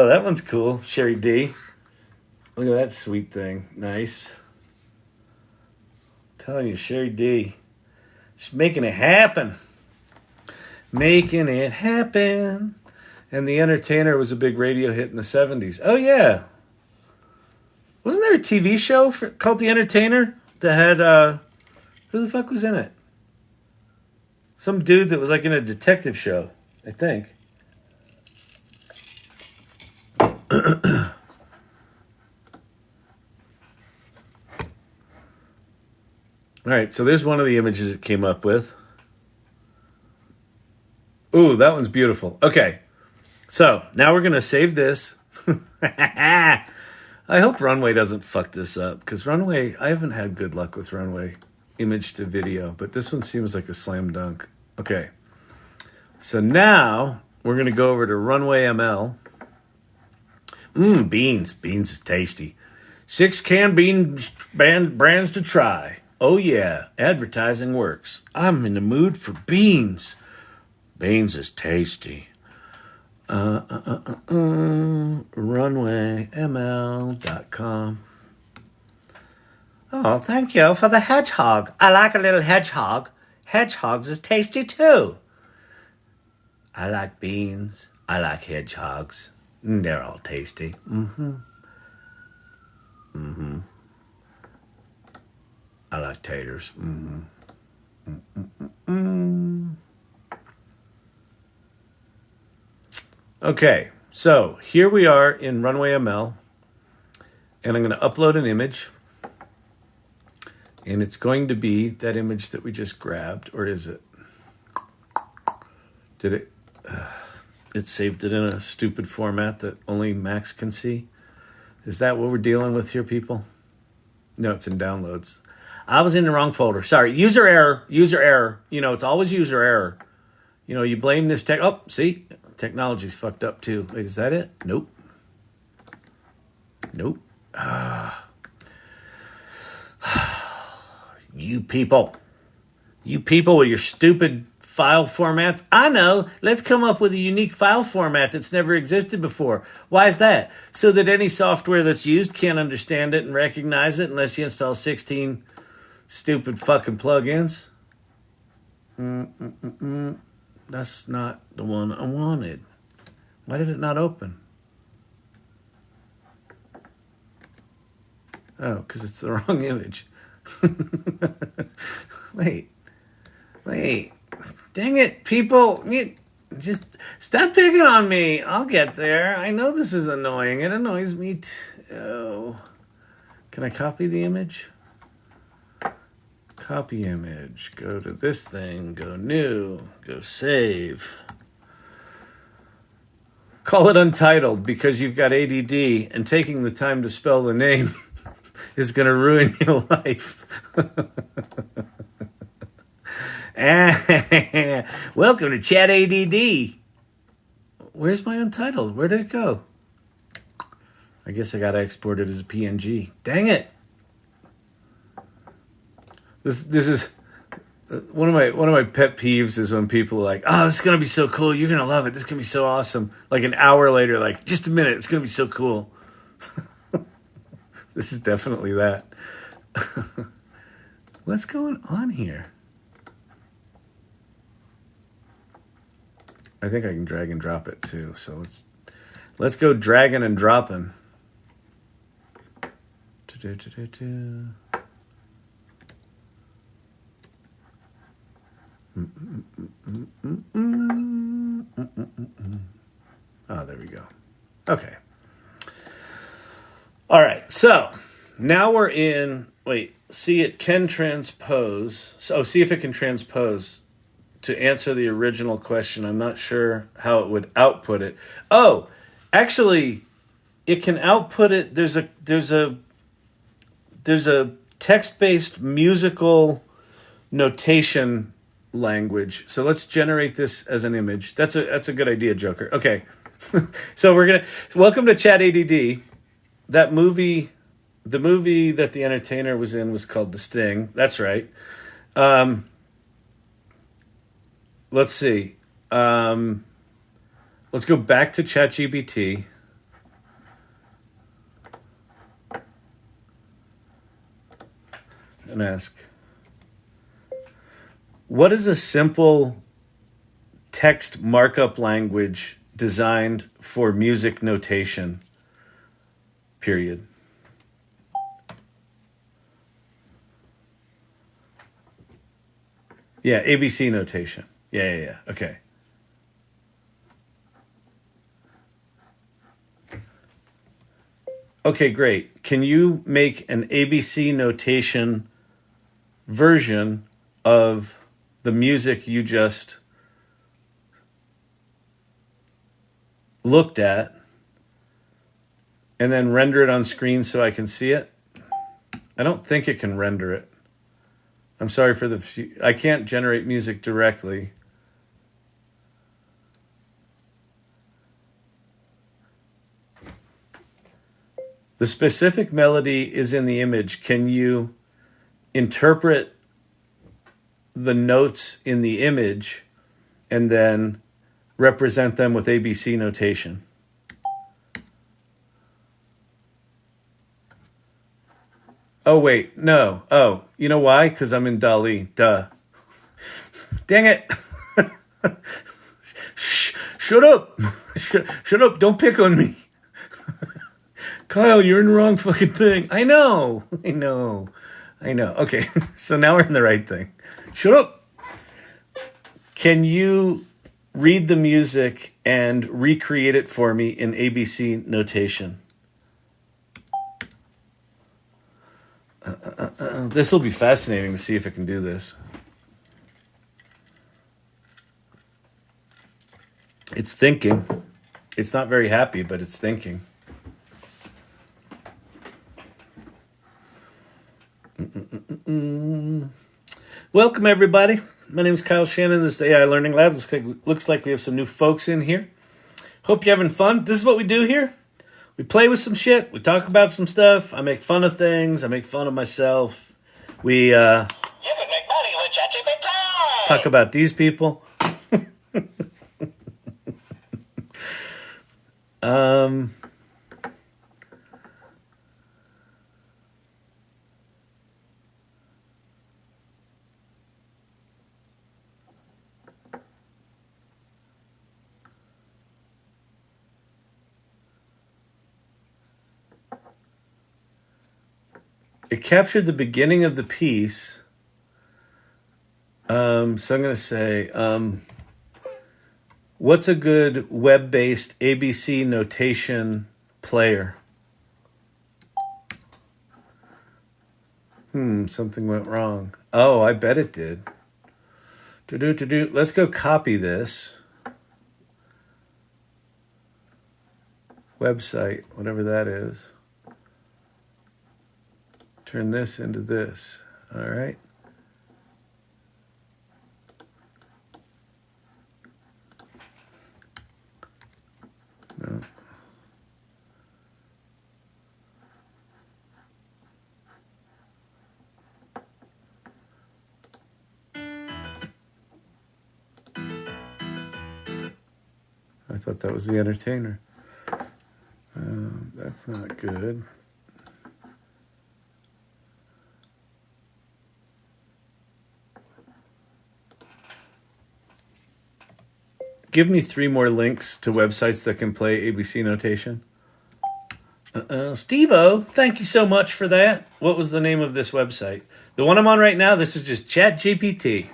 that one's cool. Sherry D. Look at that sweet thing. Nice. I'm telling you, Sherry D. She's making it happen. Making it happen. And The Entertainer was a big radio hit in the 70s. Oh, yeah. Wasn't there a TV show called The Entertainer that had, who the fuck was in it? Some dude that was like in a detective show, I think. All right, so there's one of the images it came up with. Ooh, that one's beautiful. Okay, so now we're going to save this. I hope Runway doesn't fuck this up, because Runway, I haven't had good luck with Runway image to video, but this one seems like a slam dunk. Okay, so now we're going to go over to Runway ML. Beans. Beans is tasty. 6 canned bean brands to try. Oh yeah, advertising works. I'm in the mood for beans. Beans is tasty. RunwayML.com. Oh, thank you for the hedgehog. I like a little hedgehog. Hedgehogs is tasty too. I like beans. I like hedgehogs. They're all tasty. I like taters. Okay, so here we are in Runway ML, and I'm going to upload an image, and it's going to be that image that we just grabbed, or is it? Did it? It saved it in a stupid format that only Max can see. Is that what we're dealing with here, people? Notes and downloads. I was in the wrong folder. Sorry. User error. User error. You know, it's always user error. You know, you blame this tech. Oh, see? Technology's fucked up too. Wait, is that it? Nope. Nope. You people. You people with your stupid file formats. I know. Let's come up with a unique file format that's never existed before. Why is that? So that any software that's used can't understand it and recognize it unless you install 16 stupid fucking plugins. That's not the one I wanted. Why did it not open? Oh, because it's the wrong image. Wait. Dang it, people. Just stop picking on me. I'll get there. I know this is annoying. It annoys me too. Can I copy the image? Copy image. Go to this thing. Go new. Go save. Call it Untitled because you've got ADD and taking the time to spell the name is going to ruin your life. Welcome to Chat ADD. Where's my Untitled? Where did it go? I guess I got to export it as a PNG. Dang it. This is one of my pet peeves is when people are like, oh, this is going to be so cool. You're going to love it. This is going to be so awesome. Like an hour later, like, just a minute. It's going to be so cool. This is definitely that. What's going on here? I think I can drag and drop it too. So let's go dragging and dropping. Oh, there we go. Okay. All right. So now we're in. Wait. See, it can transpose. So see if it can transpose to answer the original question. I'm not sure how it would output it. Oh, actually, it can output it. There's a text-based musical notation language. So let's generate this as an image. That's a good idea, Joker. Okay. So welcome to Chat ADD. That movie, the movie that the entertainer was in was called The Sting. That's right. Let's see. Let's go back to ChatGPT. And ask, what is a simple text markup language designed for music notation? Period. Yeah, ABC notation. Yeah. Okay. Okay, great. Can you make an ABC notation version of the music you just looked at and then render it on screen so I can see it? I don't think it can render it. I'm sorry for I can't generate music directly. The specific melody is in the image. Can you interpret the notes in the image and then represent them with ABC notation? Oh, wait, no. Oh, you know why? Because I'm in DALL-E. Duh. Dang it. Shut up. Shut up. Don't pick on me. Kyle, you're in the wrong fucking thing. I know. Okay, so now we're in the right thing. Shut up. Can you read the music and recreate it for me in ABC notation? This will be fascinating to see if it can do this. It's thinking. It's not very happy, but it's thinking. Welcome, everybody. My name is Kyle Shannon. This is the AI Learning Lab. Looks like we have some new folks in here. Hope you're having fun. This is what we do here. We play with some shit. We talk about some stuff. I make fun of things. I make fun of myself. We You can make money with ChatGPT. talk about these people. It captured the beginning of the piece. So I'm going to say, what's a good web-based ABC notation player? Something went wrong. Oh, I bet it did. Let's go copy this. Website, whatever that is. Turn this into this. All right. No. I thought that was the entertainer. That's not good. Give me 3 more links to websites that can play ABC notation. Steve-O, thank you so much for that. What was the name of this website? The one I'm on right now, this is just ChatGPT.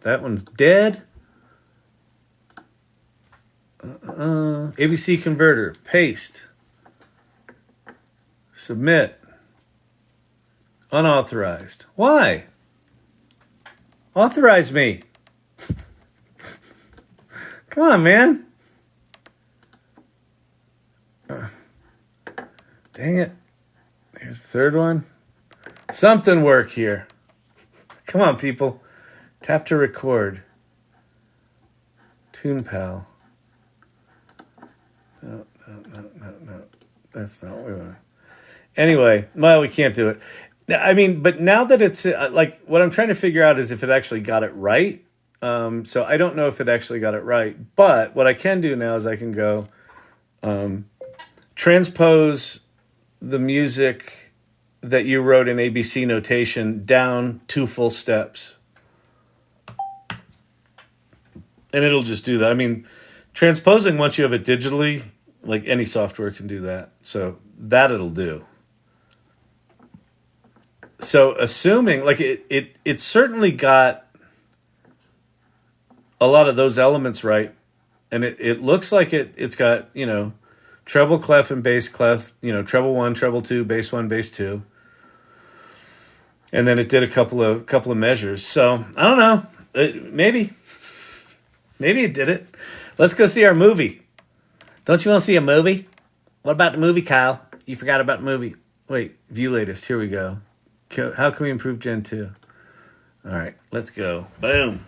That one's dead. ABC converter, paste. Submit. Unauthorized. Why? Authorize me. Come on, man. Dang it. Here's the third one. Something work here. Come on, people. Tap to record. TunePal. No. That's not what we want. Anyway, well, we can't do it. I mean, but now that it's like what I'm trying to figure out is if it actually got it right. So I don't know if it actually got it right. But what I can do now is I can go transpose the music that you wrote in ABC notation down 2 full steps. And it'll just do that. I mean, transposing once you have it digitally, like any software can do that. So that it'll do. So assuming, like it certainly got a lot of those elements right. And it looks like it's got, treble clef and bass clef, treble 1, treble 2, bass 1, bass 2. And then it did a couple of measures. So I don't know. Maybe it did it. Let's go see our movie. Don't you want to see a movie? What about the movie, Kyle? You forgot about the movie. Wait, view latest. Here we go. How can we improve Gen 2? All right, let's go. Boom.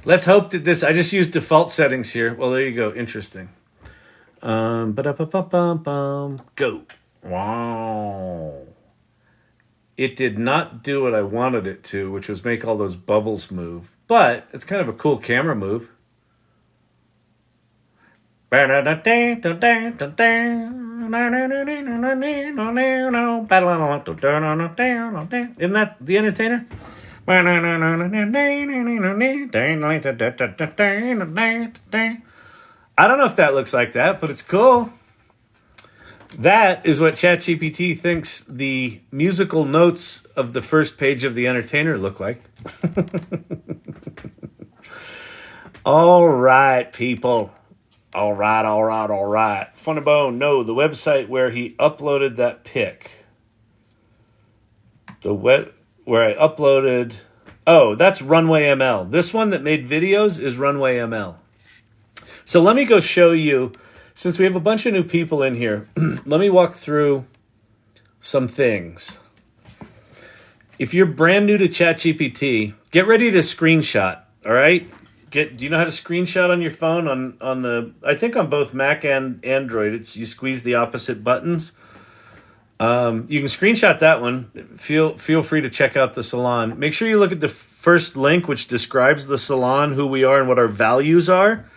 Let's hope that this... I just used default settings here. Well, there you go. Interesting. Go. Wow. It did not do what I wanted it to, which was make all those bubbles move. But it's kind of a cool camera move. Isn't that the entertainer? I don't know if that looks like that, but it's cool. That is what ChatGPT thinks the musical notes of the first page of the entertainer look like. All right, people. All right. Funny Bone, no, the website where he uploaded that pic. Where I uploaded... Oh, that's Runway ML. This one that made videos is Runway ML. So let me go show you, since we have a bunch of new people in here, let me walk through some things. If you're brand new to ChatGPT, get ready to screenshot, all right? Do you know how to screenshot on your phone on the, I think on both Mac and Android, you squeeze the opposite buttons. You can screenshot that one. Feel free to check out the Salon. Make sure you look at the first link, which describes the Salon, who we are, and what our values are.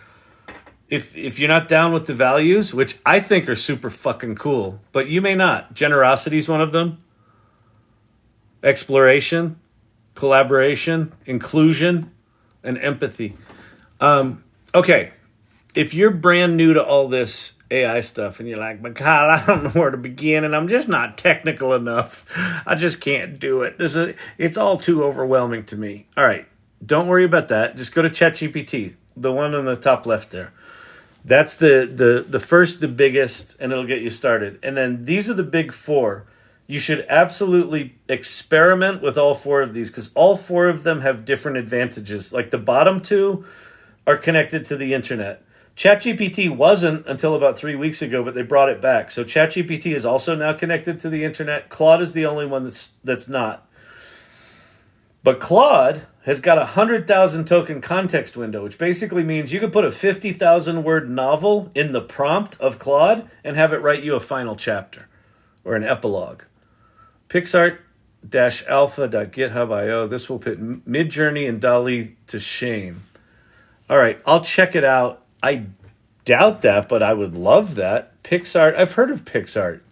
If you're not down with the values, which I think are super fucking cool, but you may not. Generosity is one of them. Exploration, collaboration, inclusion, and empathy. Okay, if you're brand new to all this AI stuff and you're like, but Kyle, I don't know where to begin and I'm just not technical enough. I just can't do it. It's all too overwhelming to me. All right, don't worry about that. Just go to ChatGPT, the one on the top left there. That's the first, the biggest, and it'll get you started. And then these are the big four. You should absolutely experiment with all four of these because all four of them have different advantages. Like the bottom two are connected to the internet. ChatGPT wasn't until about 3 weeks ago, but they brought it back. So ChatGPT is also now connected to the internet. Claude is the only one that's not. But Claude has got a 100,000 token context window, which basically means you could put a 50,000 word novel in the prompt of Claude and have it write you a final chapter or an epilogue. Pixart-alpha.github.io. This will put Midjourney and DALL-E to shame. All right, I'll check it out. I doubt that, but I would love that. Pixart. I've heard of Pixart.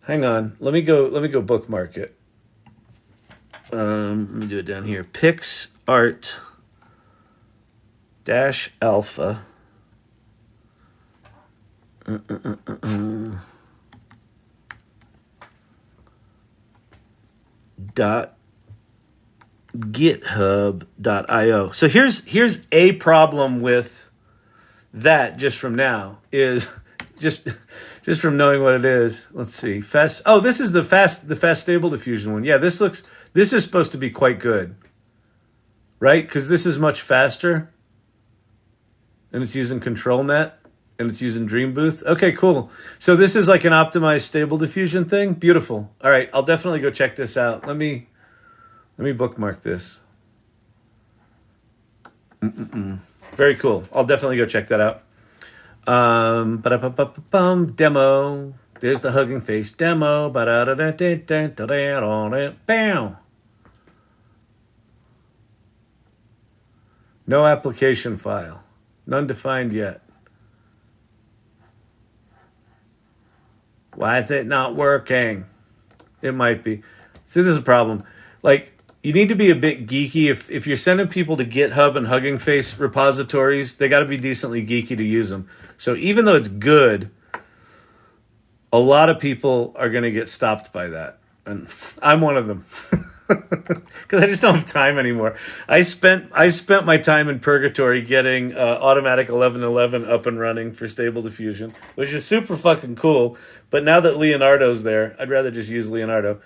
Hang on. Let me go bookmark it. Let me do it down here. Pixart-alpha. .github.io. So here's a problem with that just from now is just from knowing what it is. Let's see. Fast. Oh, this is the fast stable diffusion one. Yeah, this is supposed to be quite good. Right? Because this is much faster. And it's using ControlNet and it's using Dream Booth. Okay, cool. So this is like an optimized stable diffusion thing. Beautiful. All right, I'll definitely go check this out. Let me bookmark this. Very cool. I'll definitely go check that out. Demo. There's the Hugging Face demo. Bam. No application file. None defined yet. Why is it not working? It might be. See, this is a problem. Like, you need to be a bit geeky. If you're sending people to GitHub and Hugging Face repositories, they got to be decently geeky to use them. So even though it's good, a lot of people are going to get stopped by that. And I'm one of them. Because I just don't have time anymore. I spent my time in purgatory getting automatic 1111 up and running for Stable Diffusion, which is super fucking cool. But now that Leonardo's there, I'd rather just use Leonardo.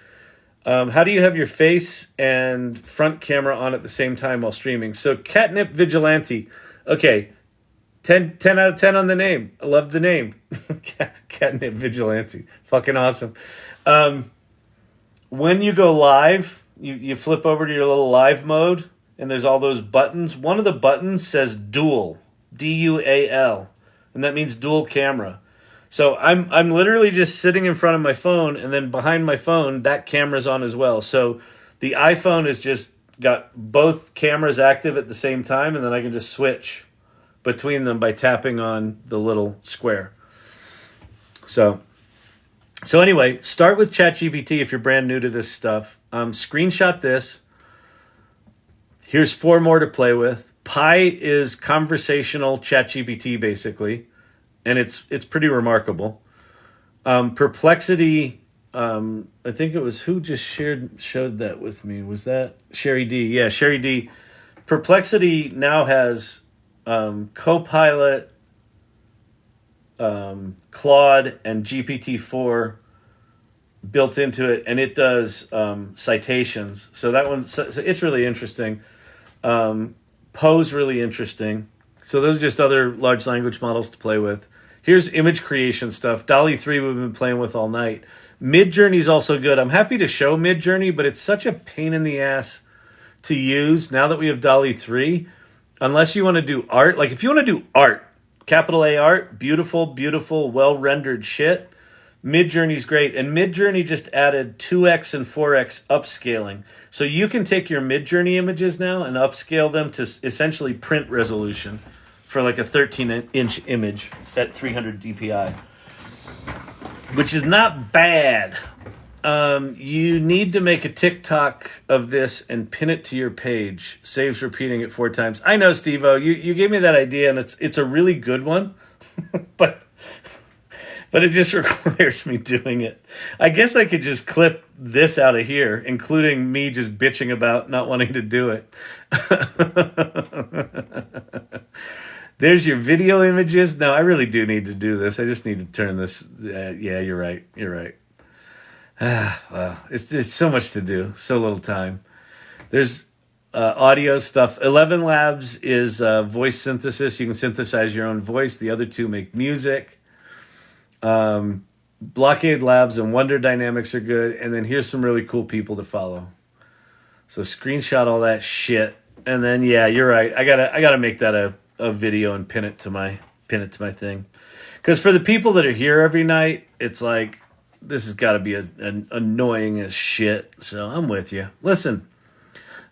How do you have your face and front camera on at the same time while streaming? So Catnip Vigilante. Okay, 10 out of 10 on the name. I love the name. Catnip Vigilante. Fucking awesome. When you go live, you flip over to your little live mode, and there's all those buttons. One of the buttons says dual, D-U-A-L, and that means dual camera. So I'm literally just sitting in front of my phone, and then behind my phone, that camera's on as well. So the iPhone has just got both cameras active at the same time, and then I can just switch between them by tapping on the little square. So anyway, start with ChatGPT if you're brand new to this stuff. Screenshot this. Here's 4 more to play with. Pi is conversational ChatGPT, basically, and it's pretty remarkable. Perplexity, I think it was who just showed that with me. Was that Sherry D? Yeah, Sherry D. Perplexity now has Copilot, Claude, and GPT-4 built into it, and it does citations. So that one, so it's really interesting. Poe's really interesting. So those are just other large language models to play with. Here's image creation stuff. DALL-E 3 we've been playing with all night. Midjourney is also good. I'm happy to show Midjourney, but it's such a pain in the ass to use now that we have DALL-E 3. Unless you want to do art. Like if you want to do art, capital A art, beautiful, beautiful, well-rendered shit, Midjourney's great. And Midjourney just added 2x and 4x upscaling. So you can take your Midjourney images now and upscale them to essentially print resolution for like a 13-inch image at 300 DPI, which is not bad. You need to make a TikTok of this and pin it to your page. Saves repeating it 4 times. I know, Steve-O, you gave me that idea, and it's a really good one, but it just requires me doing it. I guess I could just clip this out of here, including me just bitching about not wanting to do it. There's your video images. No, I really do need to do this. I just need to turn this. Yeah, you're right. You're right. Well, it's so much to do. So little time. There's audio stuff. 11 Labs is voice synthesis. You can synthesize your own voice. The other 2 make music. Blockade Labs and Wonder Dynamics are good. And then here's some really cool people to follow. So screenshot all that shit. And then, yeah, you're right. I gotta make that a video and pin it to my thing. Because for the people that are here every night, it's like, this has got to be an annoying as shit. So I'm with you. Listen,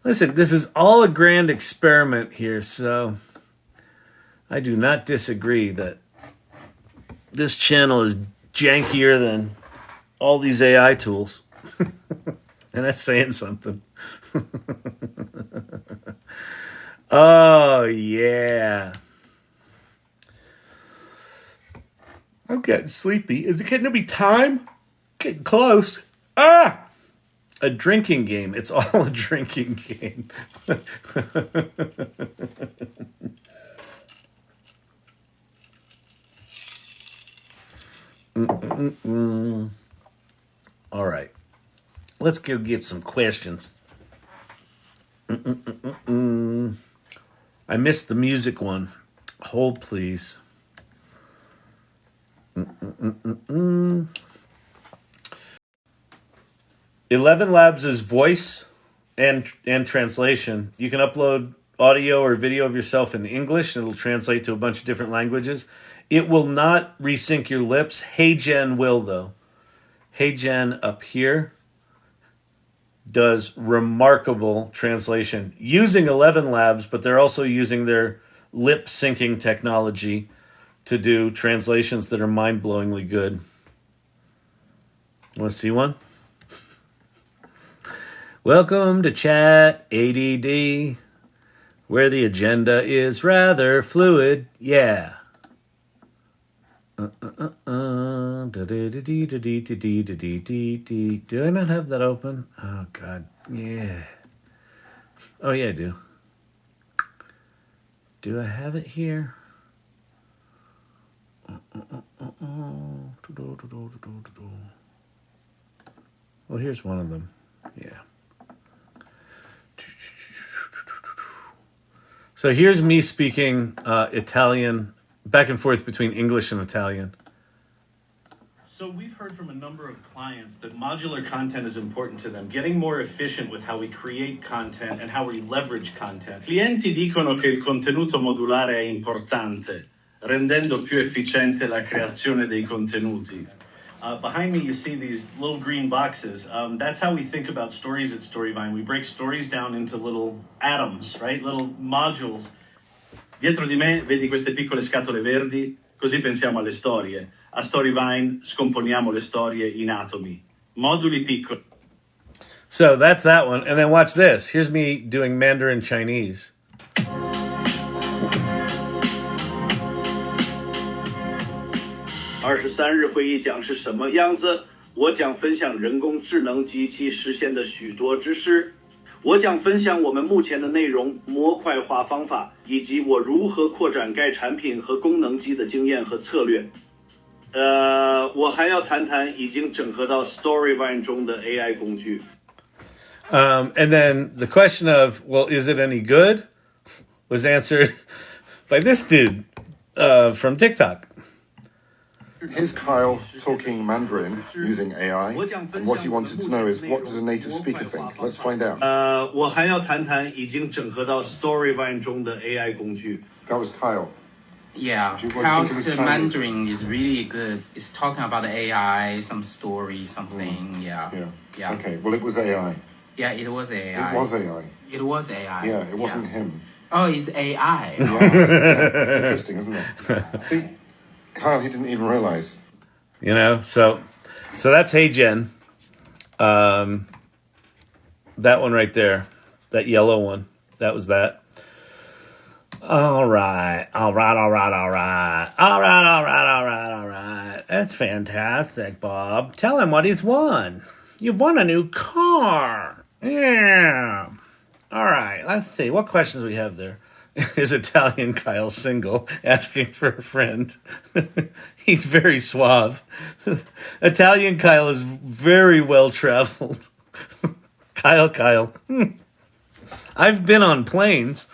this is all a grand experiment here. So I do not disagree that this channel is jankier than all these AI tools. And that's saying something. Oh, yeah. I'm getting sleepy. Is it getting to be time? Getting close. A drinking game. It's all a drinking game. All right. Let's go get some questions. I missed the music one. Hold, please. 11 Labs is voice and translation. You can upload audio or video of yourself in English, and it'll translate to a bunch of different languages. It will not resync your lips. HeyGen will, though. HeyGen up here does remarkable translation using 11 Labs, but they're also using their lip syncing technology to do translations that are mind-blowingly good. Want to see one? Welcome to Chat ADD, where the agenda is rather fluid. Yeah. Do I not have that open? Oh, God. Yeah. Oh, yeah, I do. Do I have it here? Well, here's one of them. Yeah. So here's me speaking Italian, back and forth between English and Italian. So we've heard from a number of clients that modular content is important to them, getting more efficient with how we create content and how we leverage content. Clienti dicono che il contenuto modulare è importante, rendendo più efficiente la creazione dei contenuti. Behind me, you see these little green boxes. That's how we think about stories at Storyvine. We break stories down into little atoms, right? Little modules. Dietro di me vedi queste piccole scatole verdi? Così pensiamo alle storie. A Storyvine scomponiamo le storie in atomi. Moduli piccoli. So that's that one. And then watch this. Here's me doing Mandarin Chinese. 23日会议讲是什么样子？我将分享人工智能及其实现的许多知识。我将分享我们目前的内容模块化方法，以及我如何扩展该产品和功能机的经验和策略。我还要谈谈已经整合到 Storyvine 中的 AI 工具。And then the question of, well, is it any good? Was answered by this dude from TikTok. Here's Kyle talking Mandarin using AI, and what he wanted to know is, what does a native speaker think? Let's find out. 我还要谈谈已经整合到 Storyline 中的 AI 工具。 That was Kyle. Yeah, Do you want to Kyle's think of a Mandarin is really good. It's talking about the AI, some story, something. Yeah. Okay, well, it was AI. Yeah, it was AI. It was AI. It was AI. Yeah, it wasn't him. Oh, it's AI. Yeah, interesting, isn't it? See, Kyle, he didn't even realize. You know, so that's Hey Jen. That one right there, that yellow one, that was that. All right. That's fantastic, Bob. Tell him what he's won. You've won a new car. Yeah. All right, let's see. What questions we have there? Is Italian Kyle single? Asking for a friend. He's very suave. Italian Kyle is very well traveled. Kyle. I've been on planes.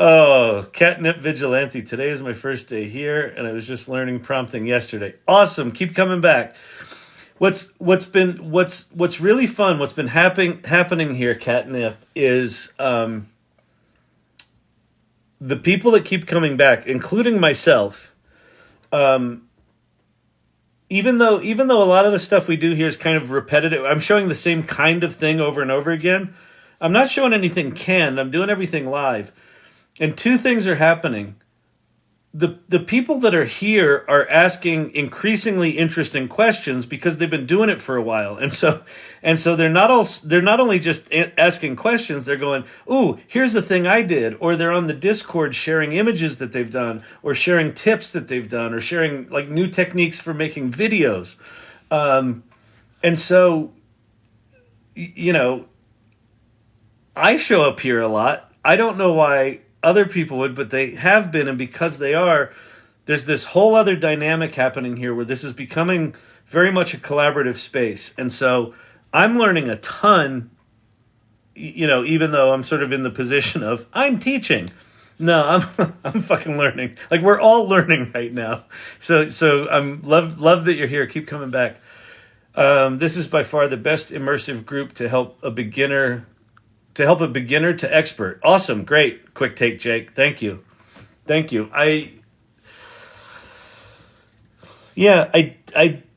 Oh, Catnip Vigilante. Today is my first day here, and I was just learning prompting yesterday. Awesome. Keep coming back. What's really fun, what's been happening here, Catnip, is the people that keep coming back, including myself. Even though a lot of the stuff we do here is kind of repetitive, I'm showing the same kind of thing over and over again. I'm not showing anything canned. I'm doing everything live. And two things are happening. The people that are here are asking increasingly interesting questions because they've been doing it for a while. And so they're not only just asking questions, they're going, "Ooh, here's the thing I did," or they're on the Discord sharing images that they've done, or sharing tips that they've done, or sharing like new techniques for making videos. And so, you know, I show up here a lot. I don't know why other people would, but they have been, and because they are, there's this whole other dynamic happening here where this is becoming very much a collaborative space. And so I'm learning a ton, you know, even though I'm sort of in the position of I'm teaching. No, I'm fucking learning. Like, we're all learning right now. So I'm love that you're here. Keep coming back. This is by far the best immersive group to help a beginner to expert. Awesome. Great. Quick take, Jake. Thank you. I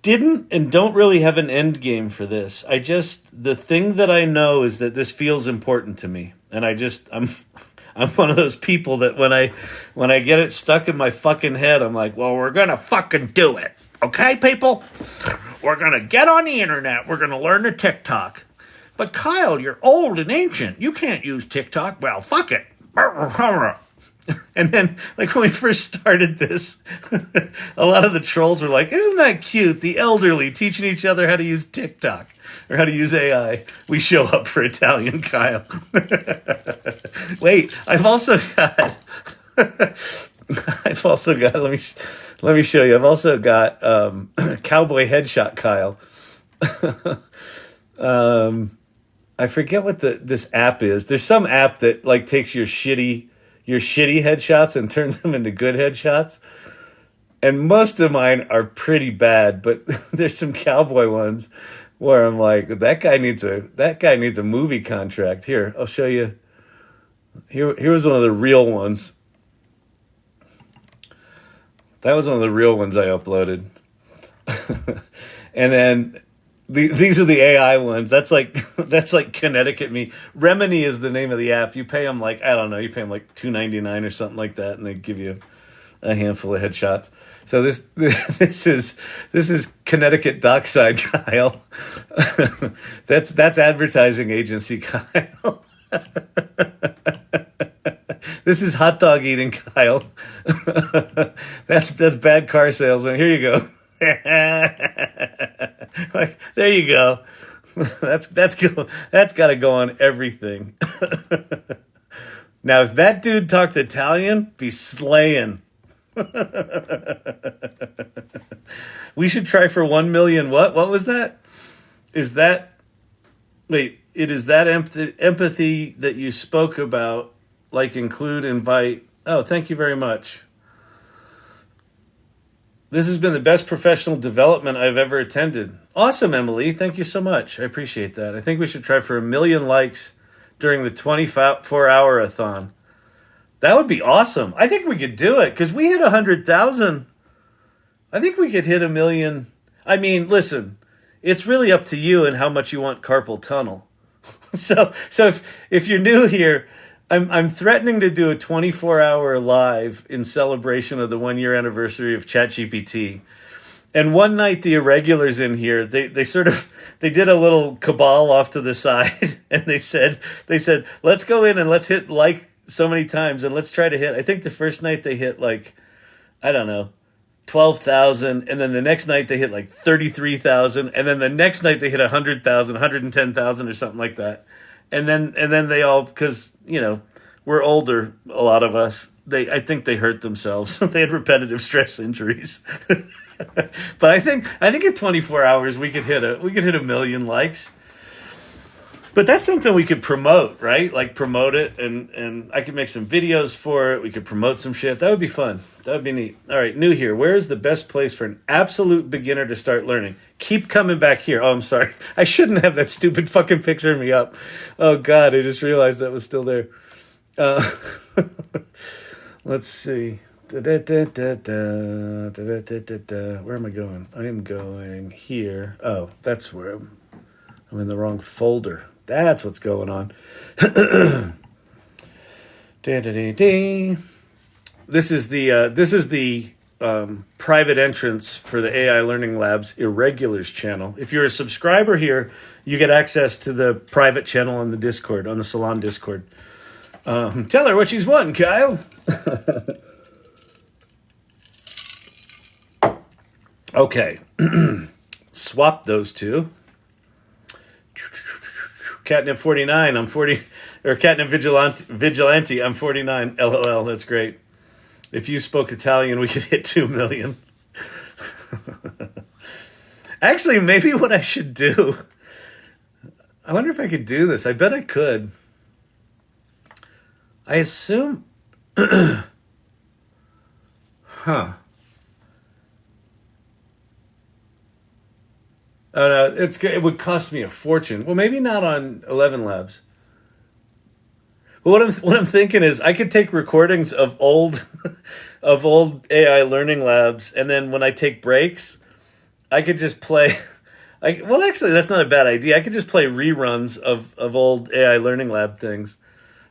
didn't and don't really have an end game for this. The thing that I know is that this feels important to me. And I'm one of those people that when I get it stuck in my fucking head, I'm like, well, we're going to fucking do it. Okay, people? We're going to get on the internet. We're going to learn the TikTok. But Kyle, you're old and ancient. You can't use TikTok. Well, fuck it. And then, like, when we first started this, a lot of the trolls were like, isn't that cute? The elderly teaching each other how to use TikTok or how to use AI. We show up for Italian Kyle. Wait, I've also got, let me show you. I've also got Cowboy Headshot Kyle. I forget what this app is. There's some app that like takes your shitty headshots and turns them into good headshots. And most of mine are pretty bad, but there's some cowboy ones where I'm like, that guy needs a movie contract. Here, I'll show you. Here was one of the real ones. That was one of the real ones I uploaded. And then these are the AI ones. That's like Connecticut me. Remini is the name of the app. You pay them like, I don't know, you pay them like $2.99 or something like that, and they give you a handful of headshots. So this is Connecticut Dockside Kyle. That's advertising agency Kyle. This is hot dog eating Kyle. That's bad car salesman. Here you go. Like, there you go. That's got to go on everything. Now, if that dude talked Italian, be slaying. We should try for 1 million. What was that? Is that? Wait, it is that empathy that you spoke about, like include, invite. Oh, thank you very much. This has been the best professional development I've ever attended. Awesome, Emily. Thank you so much. I appreciate that. I think we should try for 1 million likes during the 24-hour-a-thon. That would be awesome. I think we could do it because we hit 100,000. I think we could hit 1 million. I mean, listen, it's really up to you and how much you want carpal tunnel. So if you're new here, I'm threatening to do a 24-hour live in celebration of the 1-year anniversary of ChatGPT. And one night the irregulars in here, they did a little cabal off to the side and they said, let's go in and let's hit like so many times and let's try to hit. I think the first night they hit like, I don't know, 12,000, and then the next night they hit like 33,000, and then the next night they hit 100,000, 110,000 or something like that. And then they all, because, you know, we're older, a lot of us, I think they hurt themselves. They had repetitive stress injuries. But I think in 24 hours we could hit 1 million likes. But that's something we could promote, right? Like promote it, and I could make some videos for it. We could promote some shit. That would be fun. That would be neat. All right, new here. Where is the best place for an absolute beginner to start learning? Keep coming back here. Oh, I'm sorry. I shouldn't have that stupid fucking picture of me up. Oh, God, I just realized that was still there. Let's see. Where am I going? I am going here. Oh, that's where I'm in the wrong folder. That's what's going on. This is the private entrance for the AI Learning Labs Irregulars channel. If you're a subscriber here, you get access to the private channel on the Discord, on the Salon Discord. Tell her what she's won, Kyle. Okay. Swap those two. Catnip 49, I'm 40, or Catnip Vigilante, I'm 49, LOL, that's great. If you spoke Italian, we could hit 2 million. Actually, maybe what I should do, I wonder if I could do this. I bet I could. I assume, huh. Oh no, it would cost me a fortune. Well, maybe not on 11 Labs. But what I'm thinking is I could take recordings of old AI Learning Labs, and then when I take breaks, I could just play. Well, actually, that's not a bad idea. I could just play reruns of old AI Learning Lab things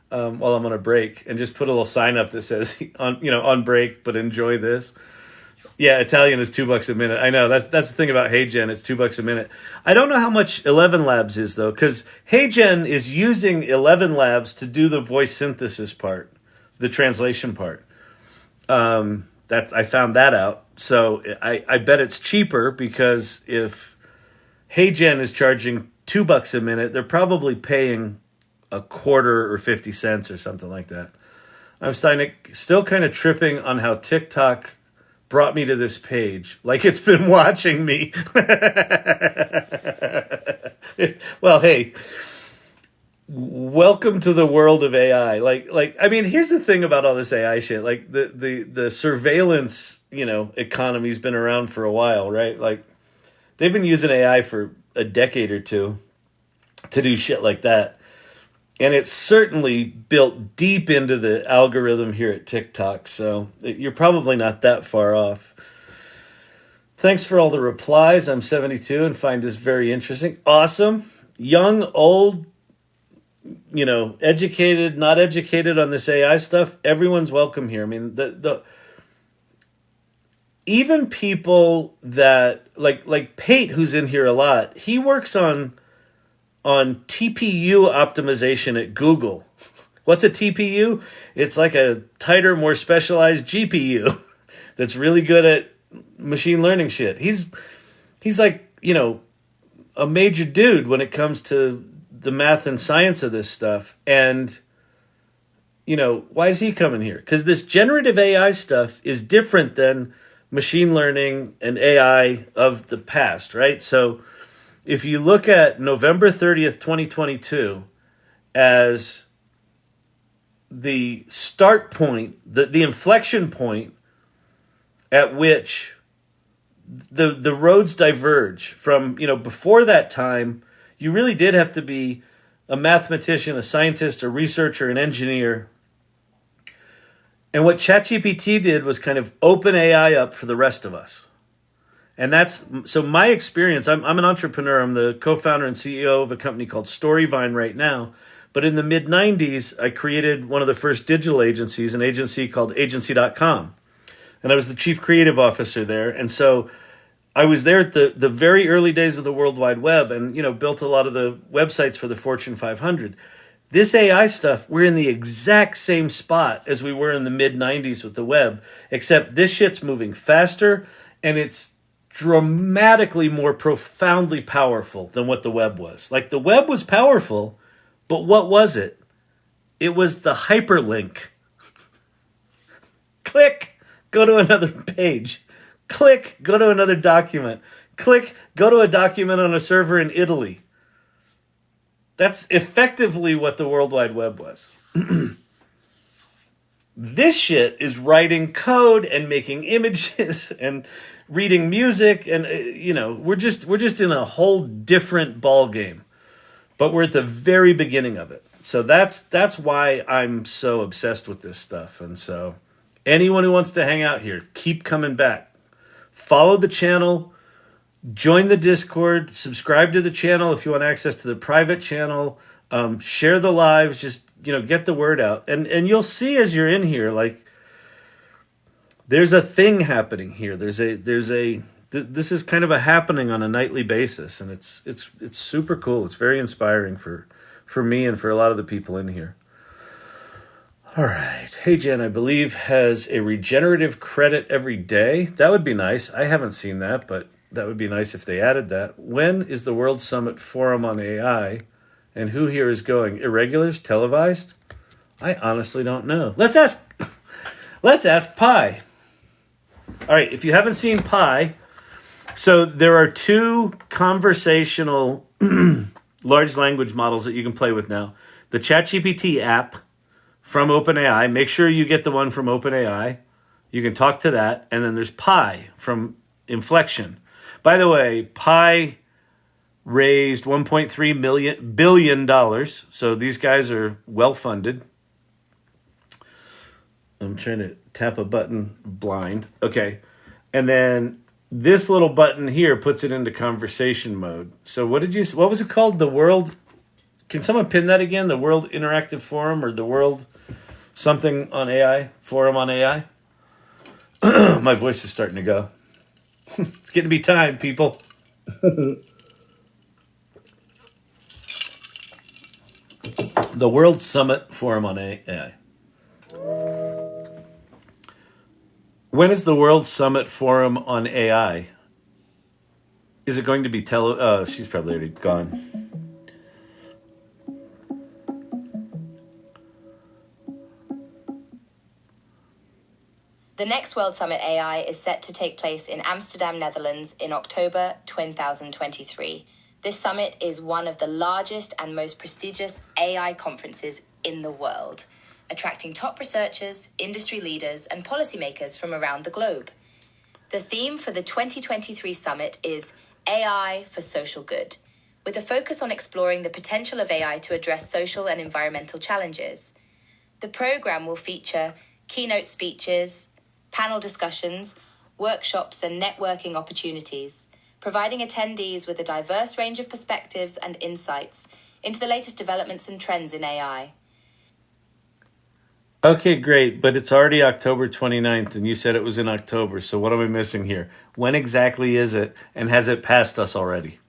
while I'm on a break, and just put a little sign up that says on break, but enjoy this. Yeah, Italian is $2 a minute. I know that's the thing about HeyGen. It's $2 a minute. I don't know how much 11 Labs is though, because HeyGen is using 11 Labs to do the voice synthesis part, the translation part. I found that out. So I bet it's cheaper because if HeyGen is charging $2 a minute, they're probably paying a quarter or 50 cents or something like that. I'm still kind of tripping on how TikTok brought me to this page, like it's been watching me. Well, hey, welcome to the world of AI. Like, I mean, here's the thing about all this AI shit. Like the surveillance, economy's been around for a while, right? Like they've been using AI for a decade or two to do shit like that. And it's certainly built deep into the algorithm here at TikTok, so you're probably not that far off. Thanks for all the replies. I'm 72 and find this very interesting. Awesome. Young, old, educated, not educated on this AI stuff. Everyone's welcome here. I mean, even people that, like Pate, who's in here a lot, he works on TPU optimization at Google. What's a TPU? It's like a tighter, more specialized GPU that's really good at machine learning shit. He's like, a major dude when it comes to the math and science of this stuff. And, why is he coming here? Because this generative AI stuff is different than machine learning and AI of the past, right? So if you look at November 30th, 2022 as the start point, the inflection point at which the roads diverge from, before that time, you really did have to be a mathematician, a scientist, a researcher, an engineer. And what ChatGPT did was kind of open AI up for the rest of us. And so my experience, I'm an entrepreneur. I'm the co-founder and CEO of a company called Storyvine right now. But in the mid-90s, I created one of the first digital agencies, an agency called agency.com. And I was the chief creative officer there. And so I was there at the very early days of the World Wide Web and, built a lot of the websites for the Fortune 500. This AI stuff, we're in the exact same spot as we were in the mid-90s with the web, except this shit's moving faster and it's dramatically more profoundly powerful than what the web was. Like, the web was powerful, but what was it? It was the hyperlink. Click, go to another page. Click, go to another document. Click, go to a document on a server in Italy. That's effectively what the World Wide Web was. This shit is writing code and making images and reading music, and we're just in a whole different ball game. But we're at the very beginning of it. So that's why I'm so obsessed with this stuff. And so anyone who wants to hang out here, keep coming back. Follow the channel. Join the Discord, subscribe to the channel if you want access to the private channel, share the lives, just, get the word out. And you'll see as you're in here, like, there's a thing happening here. This is kind of a happening on a nightly basis, and it's super cool. It's very inspiring for me and for a lot of the people in here. All right. Hey, Jen, I believe has a regenerative credit every day. That would be nice. I haven't seen that, but that would be nice if they added that. When is the World Summit Forum on AI? And who here is going? Irregulars? Televised? I honestly don't know. Let's ask Pi. All right, if you haven't seen Pi, so there are two conversational large language models that you can play with now. The ChatGPT app from OpenAI. Make sure you get the one from OpenAI. You can talk to that. And then there's Pi from Inflection. By the way, Pi raised $1.3 billion. So these guys are well-funded. I'm trying to tap a button blind. Okay. And then this little button here puts it into conversation mode. So what was it called? The World, can someone pin that again? The World Interactive Forum, or the World something on AI, Forum on AI? My voice is starting to go. It's getting to be time, people. The World Summit Forum on AI. When is the World Summit Forum on AI? Is it going to be she's probably already gone. The next World Summit AI is set to take place in Amsterdam, Netherlands in October 2023. This summit is one of the largest and most prestigious AI conferences in the world, attracting top researchers, industry leaders, and policymakers from around the globe. The theme for the 2023 summit is AI for Social Good, with a focus on exploring the potential of AI to address social and environmental challenges. The program will feature keynote speeches, panel discussions, workshops, and networking opportunities, providing attendees with a diverse range of perspectives and insights into the latest developments and trends in AI. Okay, great, but it's already October 29th, and you said it was in October, so what am I missing here? When exactly is it, and has it passed us already?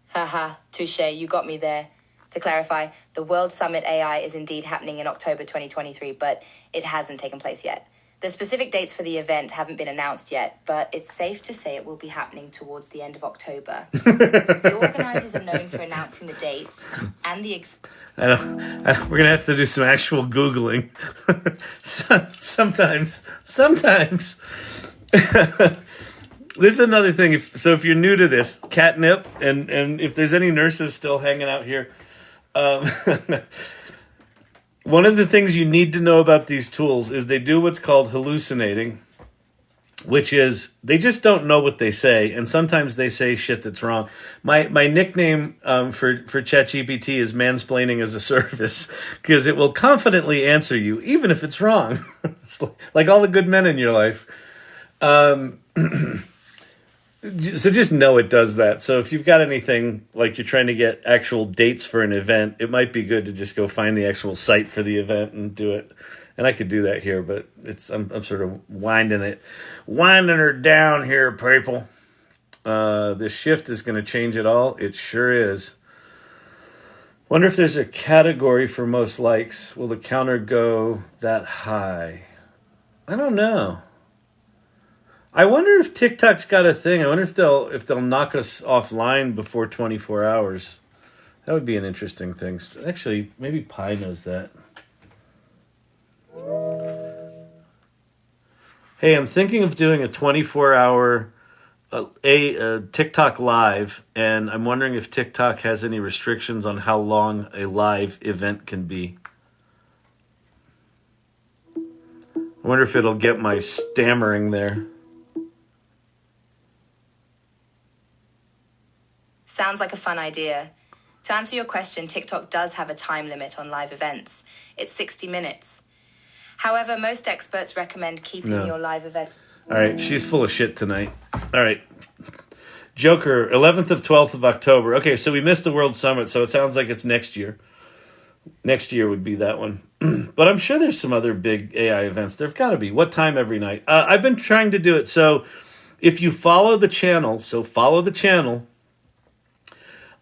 Haha, touche, you got me there. To clarify, the World Summit AI is indeed happening in October 2023, but it hasn't taken place yet. The specific dates for the event haven't been announced yet, but it's safe to say it will be happening towards the end of October. The organisers are known for announcing the dates and the... we're going to have to do some actual Googling. Sometimes. This is another thing. If you're new to this, catnip, and if there's any nurses still hanging out here, one of the things you need to know about these tools is they do what's called hallucinating, which is they just don't know what they say, and sometimes they say shit that's wrong. My nickname for ChatGPT is Mansplaining-As-A-Service, because it will confidently answer you, even if it's wrong. It's like all the good men in your life. So just know it does that. So if you've got anything, like you're trying to get actual dates for an event, it might be good to just go find the actual site for the event and do it. And I could do that here, but I'm sort of winding her down here, people. This shift is going to change it all. It sure is. Wonder if there's a category for most likes. Will the counter go that high? I don't know. I wonder if TikTok's got a thing. I wonder if they'll knock us offline before 24 hours. That would be an interesting thing. Actually, maybe Pi knows that. Hey, I'm thinking of doing a 24-hour a TikTok live, and I'm wondering if TikTok has any restrictions on how long a live event can be. I wonder if it'll get my stammering there. Sounds like a fun idea. To answer your question, TikTok does have a time limit on live events. It's 60 minutes. However, most experts recommend keeping your live event... All right, she's full of shit tonight. All right. Joker, 11th of 12th of October. Okay, so we missed the World Summit, so it sounds like it's next year. Next year would be that one. But I'm sure there's some other big AI events. There've got to be. What time every night? I've been trying to do it. So if you follow the channel,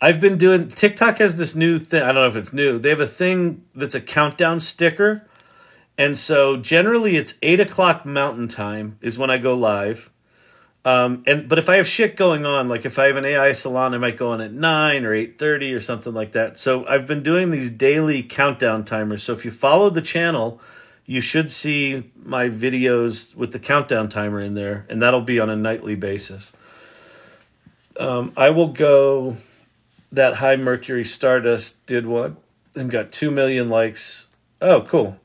I've been doing... TikTok has this new thing. I don't know if it's new. They have a thing that's a countdown sticker. And so generally it's 8 o'clock Mountain Time is when I go live. But if I have shit going on, like if I have an AI salon, I might go on at 9 or 8:30 or something like that. So I've been doing these daily countdown timers. So if you follow the channel, you should see my videos with the countdown timer in there. And that'll be on a nightly basis. I will go... That High Mercury Stardust did one and got 2 million likes. Oh, cool.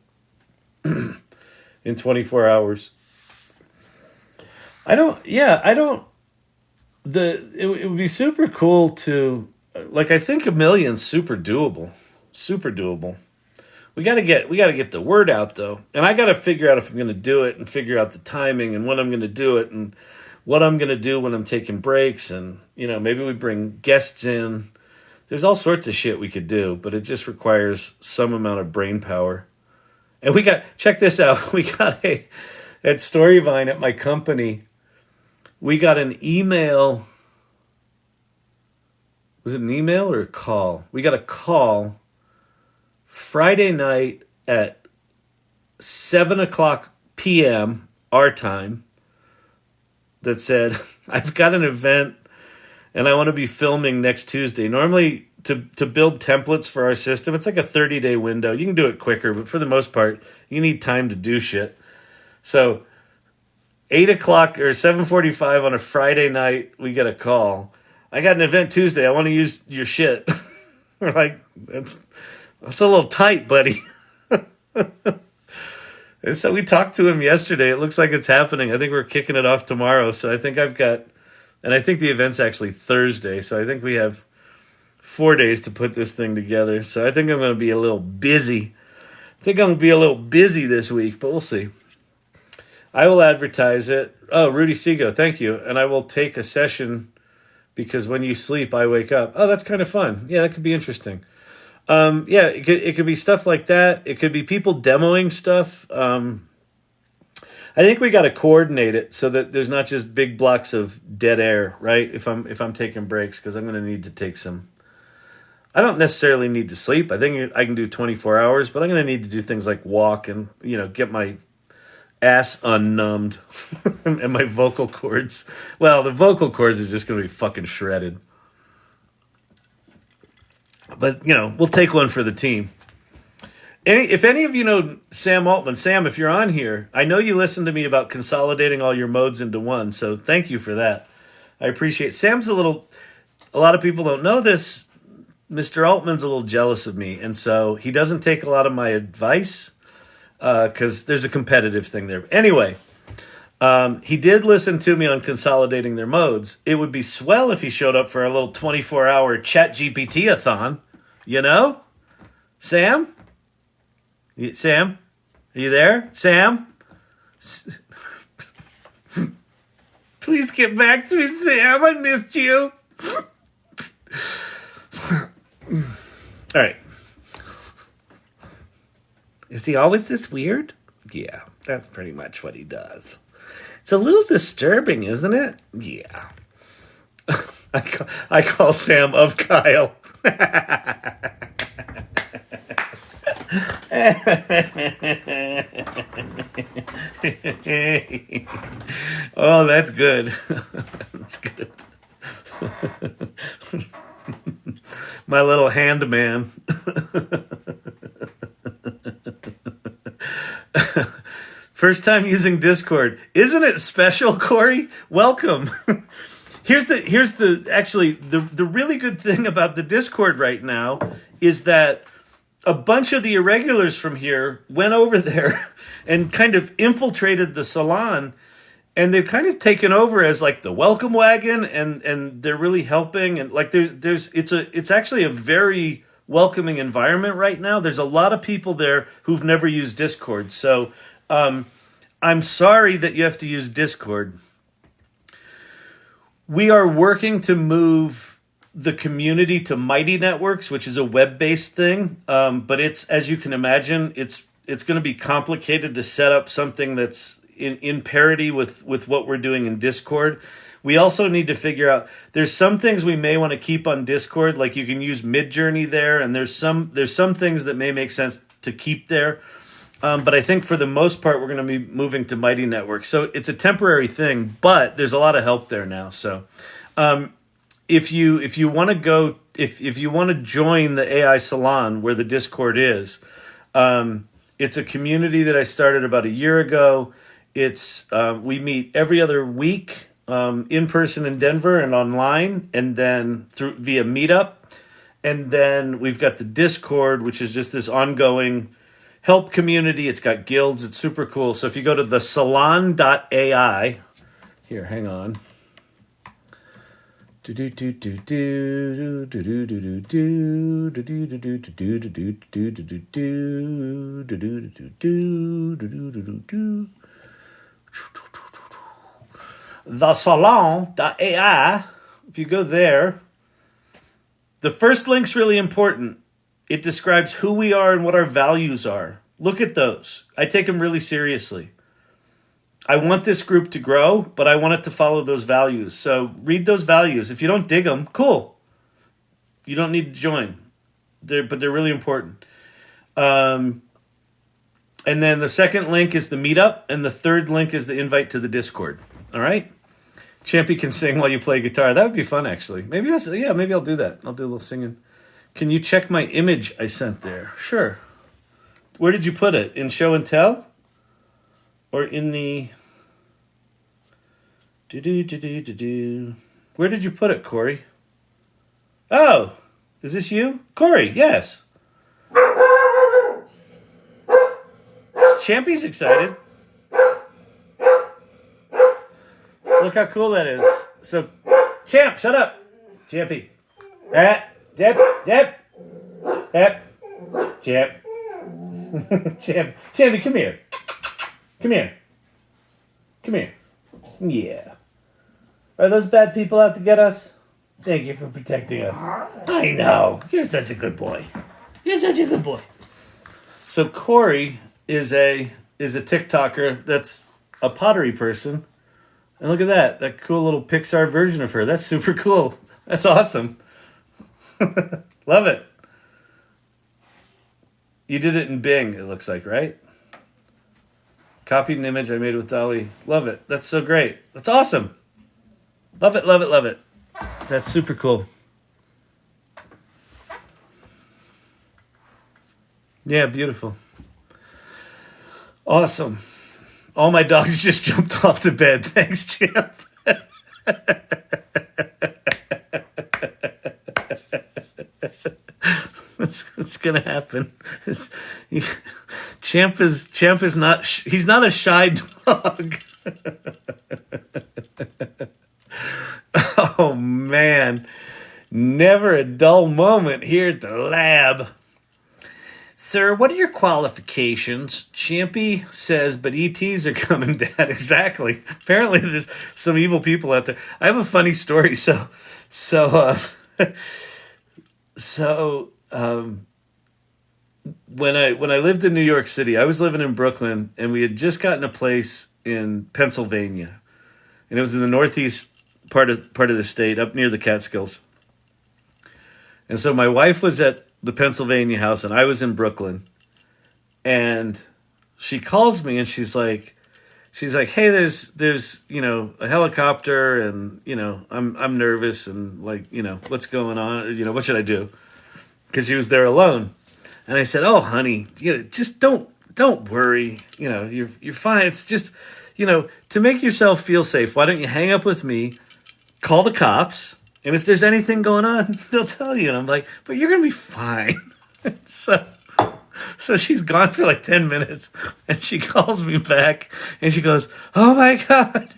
In 24 hours. It would be super cool to, like, I think 1 million's super doable. We got to get the word out though. And I got to figure out if I'm going to do it and figure out the timing and when I'm going to do it and what I'm going to do when I'm taking breaks. And, maybe we bring guests in. There's all sorts of shit we could do, but it just requires some amount of brain power. And check this out. We got at Storyvine at my company, we got an email. Was it an email or a call? We got a call Friday night at 7 o'clock p.m. our time that said, I've got an event and I want to be filming next Tuesday. Normally, to build templates for our system, it's like a 30-day window. You can do it quicker, but for the most part, you need time to do shit. So, 8 o'clock or 7:45 on a Friday night, we get a call. I got an event Tuesday. I want to use your shit. We're like, that's a little tight, buddy. And so we talked to him yesterday. It looks like it's happening. I think we're kicking it off tomorrow. So I think and I think the event's actually Thursday, so I think we have 4 days to put this thing together. So I think I'm going to be a little busy. This week, but we'll see. I will advertise it. Oh, Rudy Seago, thank you. And I will take a session because when you sleep, I wake up. Oh, that's kind of fun. Yeah, that could be interesting. It could be stuff like that. It could be people demoing stuff. I think we got to coordinate it so that there's not just big blocks of dead air, right? If I'm taking breaks, because I'm going to need to take some. I don't necessarily need to sleep. I think I can do 24 hours, but I'm going to need to do things like walk and get my ass unnumbed. And my vocal cords. Well, the vocal cords are just going to be fucking shredded. But, we'll take one for the team. If any of you know Sam Altman, Sam, if you're on here, I know you listened to me about consolidating all your modes into one, so thank you for that. I appreciate it. Sam's a lot of people don't know this. Mr. Altman's a little jealous of me, and so he doesn't take a lot of my advice because there's a competitive thing there. Anyway, he did listen to me on consolidating their modes. It would be swell if he showed up for a little 24-hour ChatGPT-a-thon, Sam? Sam? Are you there? Sam? Please get back to me, Sam. I missed you. All right. Is he always this weird? Yeah, that's pretty much what he does. It's a little disturbing, isn't it? Yeah. I call Sam of Kyle. Oh, that's good. That's good. My little hand man. First time using Discord. Isn't it special, Corey? Welcome. Here's the really good thing about the Discord right now is that a bunch of the irregulars from here went over there and kind of infiltrated the Salon, and they've kind of taken over as like the welcome wagon, and they're really helping, and like it's actually a very welcoming environment right now. There's a lot of people there who've never used Discord, so I'm sorry that you have to use Discord. We are working to move the community to Mighty Networks, which is a web-based thing. But it's, as you can imagine, it's going to be complicated to set up something that's in parity with what we're doing in Discord. We also need to figure out, there's some things we may want to keep on Discord, like you can use Midjourney there, and there's some things that may make sense to keep there. But I think for the most part, we're going to be moving to Mighty Networks. So it's a temporary thing, but there's a lot of help there now. So if you want to join the AI Salon where the Discord is, it's a community that I started about a year ago. It's we meet every other week in person in Denver and online, and then via Meetup, and then we've got the Discord, which is just this ongoing help community. It's got guilds. It's super cool. So if you go to the salon.ai, here, hang on. The Salon.ai, if you go there, the first link's really important. It describes who we are and what our values are. Look at those. I take them really seriously. I want this group to grow, but I want it to follow those values. So read those values. If you don't dig them, cool. You don't need to join. But they're really important. And then the second link is the meetup, and the third link is the invite to the Discord. All right? Champy can sing while you play guitar. That would be fun, actually. Maybe I'll do that. I'll do a little singing. Can you check my image I sent there? Sure. Where did you put it? In show and tell? Or in the... Where did you put it, Corey? Oh, is this you? Corey, yes. Champy's excited. Look how cool that is. So, Champ, shut up. Champy. Champ. Champy, come here. Come here. Yeah. Are those bad people out to get us? Thank you for protecting us. I know. You're such a good boy. So Corey is a TikToker that's a pottery person. And look at that cool little Pixar version of her. That's super cool. That's awesome. Love it. You did it in Bing, it looks like, right? Copied an image I made with DALL-E. Love it. That's so great. That's awesome. Love it, love it, love it. That's super cool. Yeah, beautiful. Awesome. All my dogs just jumped off the bed. Thanks, Champ. That's gonna happen. Champ is not. He's not a shy dog. Oh man, never a dull moment here at the lab. Sir, what are your qualifications? Champy says, but ETs are coming, Dad. Exactly. Apparently there's some evil people out there. I have a funny story. When I lived in New York City, I was living in Brooklyn, and we had just gotten a place in Pennsylvania. And it was in the northeast part of the state, up near the Catskills. And so my wife was at the Pennsylvania house, and I was in Brooklyn. And she calls me, and she's like, hey, there's a helicopter, and I'm nervous, and what's going on? What should I do? Because she was there alone. And I said, oh, honey, just don't worry. You're fine. It's just, to make yourself feel safe, why don't you hang up with me, call the cops, and if there's anything going on, they'll tell you. And I'm like, but you're going to be fine. So she's gone for like 10 minutes, and she calls me back, and she goes, oh, my God.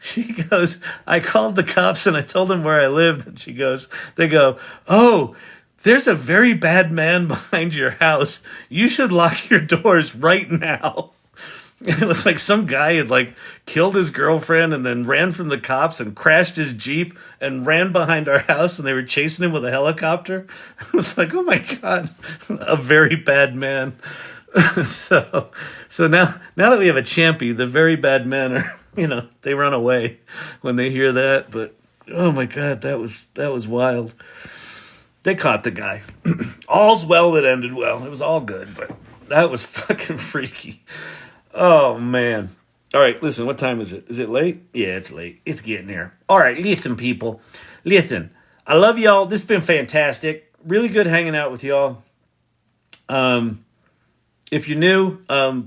She goes, I called the cops, and I told them where I lived. And they go, oh, there's a very bad man behind your house. You should lock your doors right now. And it was like some guy had killed his girlfriend and then ran from the cops and crashed his Jeep and ran behind our house, and they were chasing him with a helicopter. I was like, oh my God, a very bad man. So now that we have a champy, the very bad men are, they run away when they hear that. But oh my God, that was wild. They caught the guy. All's well that ended well. It was all good, but that was fucking freaky. Oh, man. All right, listen, what time is it? Is it late? Yeah, it's late. It's getting there. All right, listen, people. Listen, I love y'all. This has been fantastic. Really good hanging out with y'all. If you're new,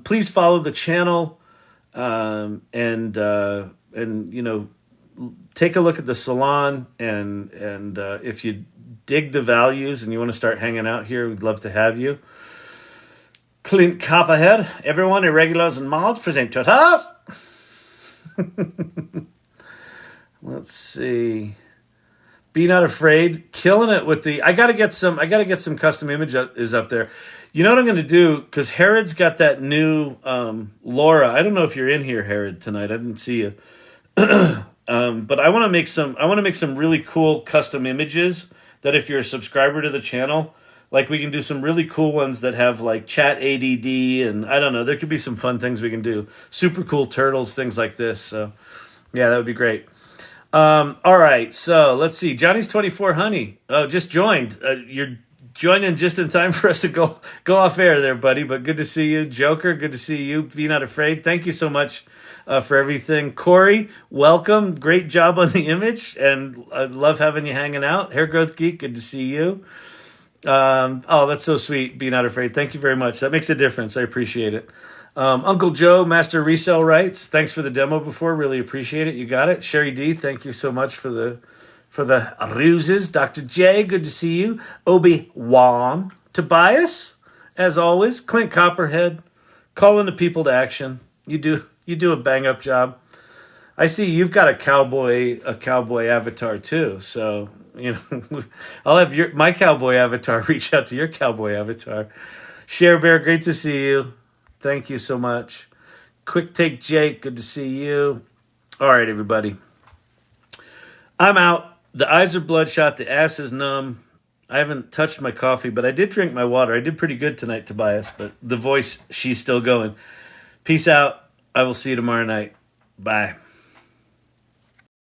please follow the channel and take a look at the Salon. And if you dig the values and you want to start hanging out here, we'd love to have you. Clint Copperhead, everyone, irregulars and mods, present to us. Let's see. Be Not Afraid, killing it with the. I gotta get some custom images up there. You know what I'm gonna do? Because Herod's got that new Laura. I don't know if you're in here, Herod, tonight. I didn't see you. But I want to make some really cool custom images that if you're a subscriber to the channel. We can do some really cool ones that have chat ADD, and I don't know, there could be some fun things we can do. Super cool turtles, things like this. So, yeah, that would be great. All right, so let's see. Johnny's 24 Honey. Oh, just joined. You're joining just in time for us to go off air there, buddy, but good to see you. Joker, good to see you. Be Not Afraid. Thank you so much for everything. Corey, welcome. Great job on the image, and I love having you hanging out. Hair Growth Geek, good to see you. Oh, that's so sweet. Be Not Afraid. Thank you very much. That makes a difference. I appreciate it. Uncle Joe, Master Resale Rights. Thanks for the demo before. Really appreciate it. You got it. Sherry D, thank you so much for the ruses. Dr. J, good to see you. Obi-Wan. Tobias, as always. Clint Copperhead, calling the people to action. You do a bang up job. I see you've got a cowboy avatar too. So, I'll have my cowboy avatar reach out to your cowboy avatar. Share Bear, great to see you. Thank you so much. Quick Take Jake, good to see you. All right, everybody. I'm out. The eyes are bloodshot. The ass is numb. I haven't touched my coffee, but I did drink my water. I did pretty good tonight, Tobias, but the voice, she's still going. Peace out. I will see you tomorrow night. Bye.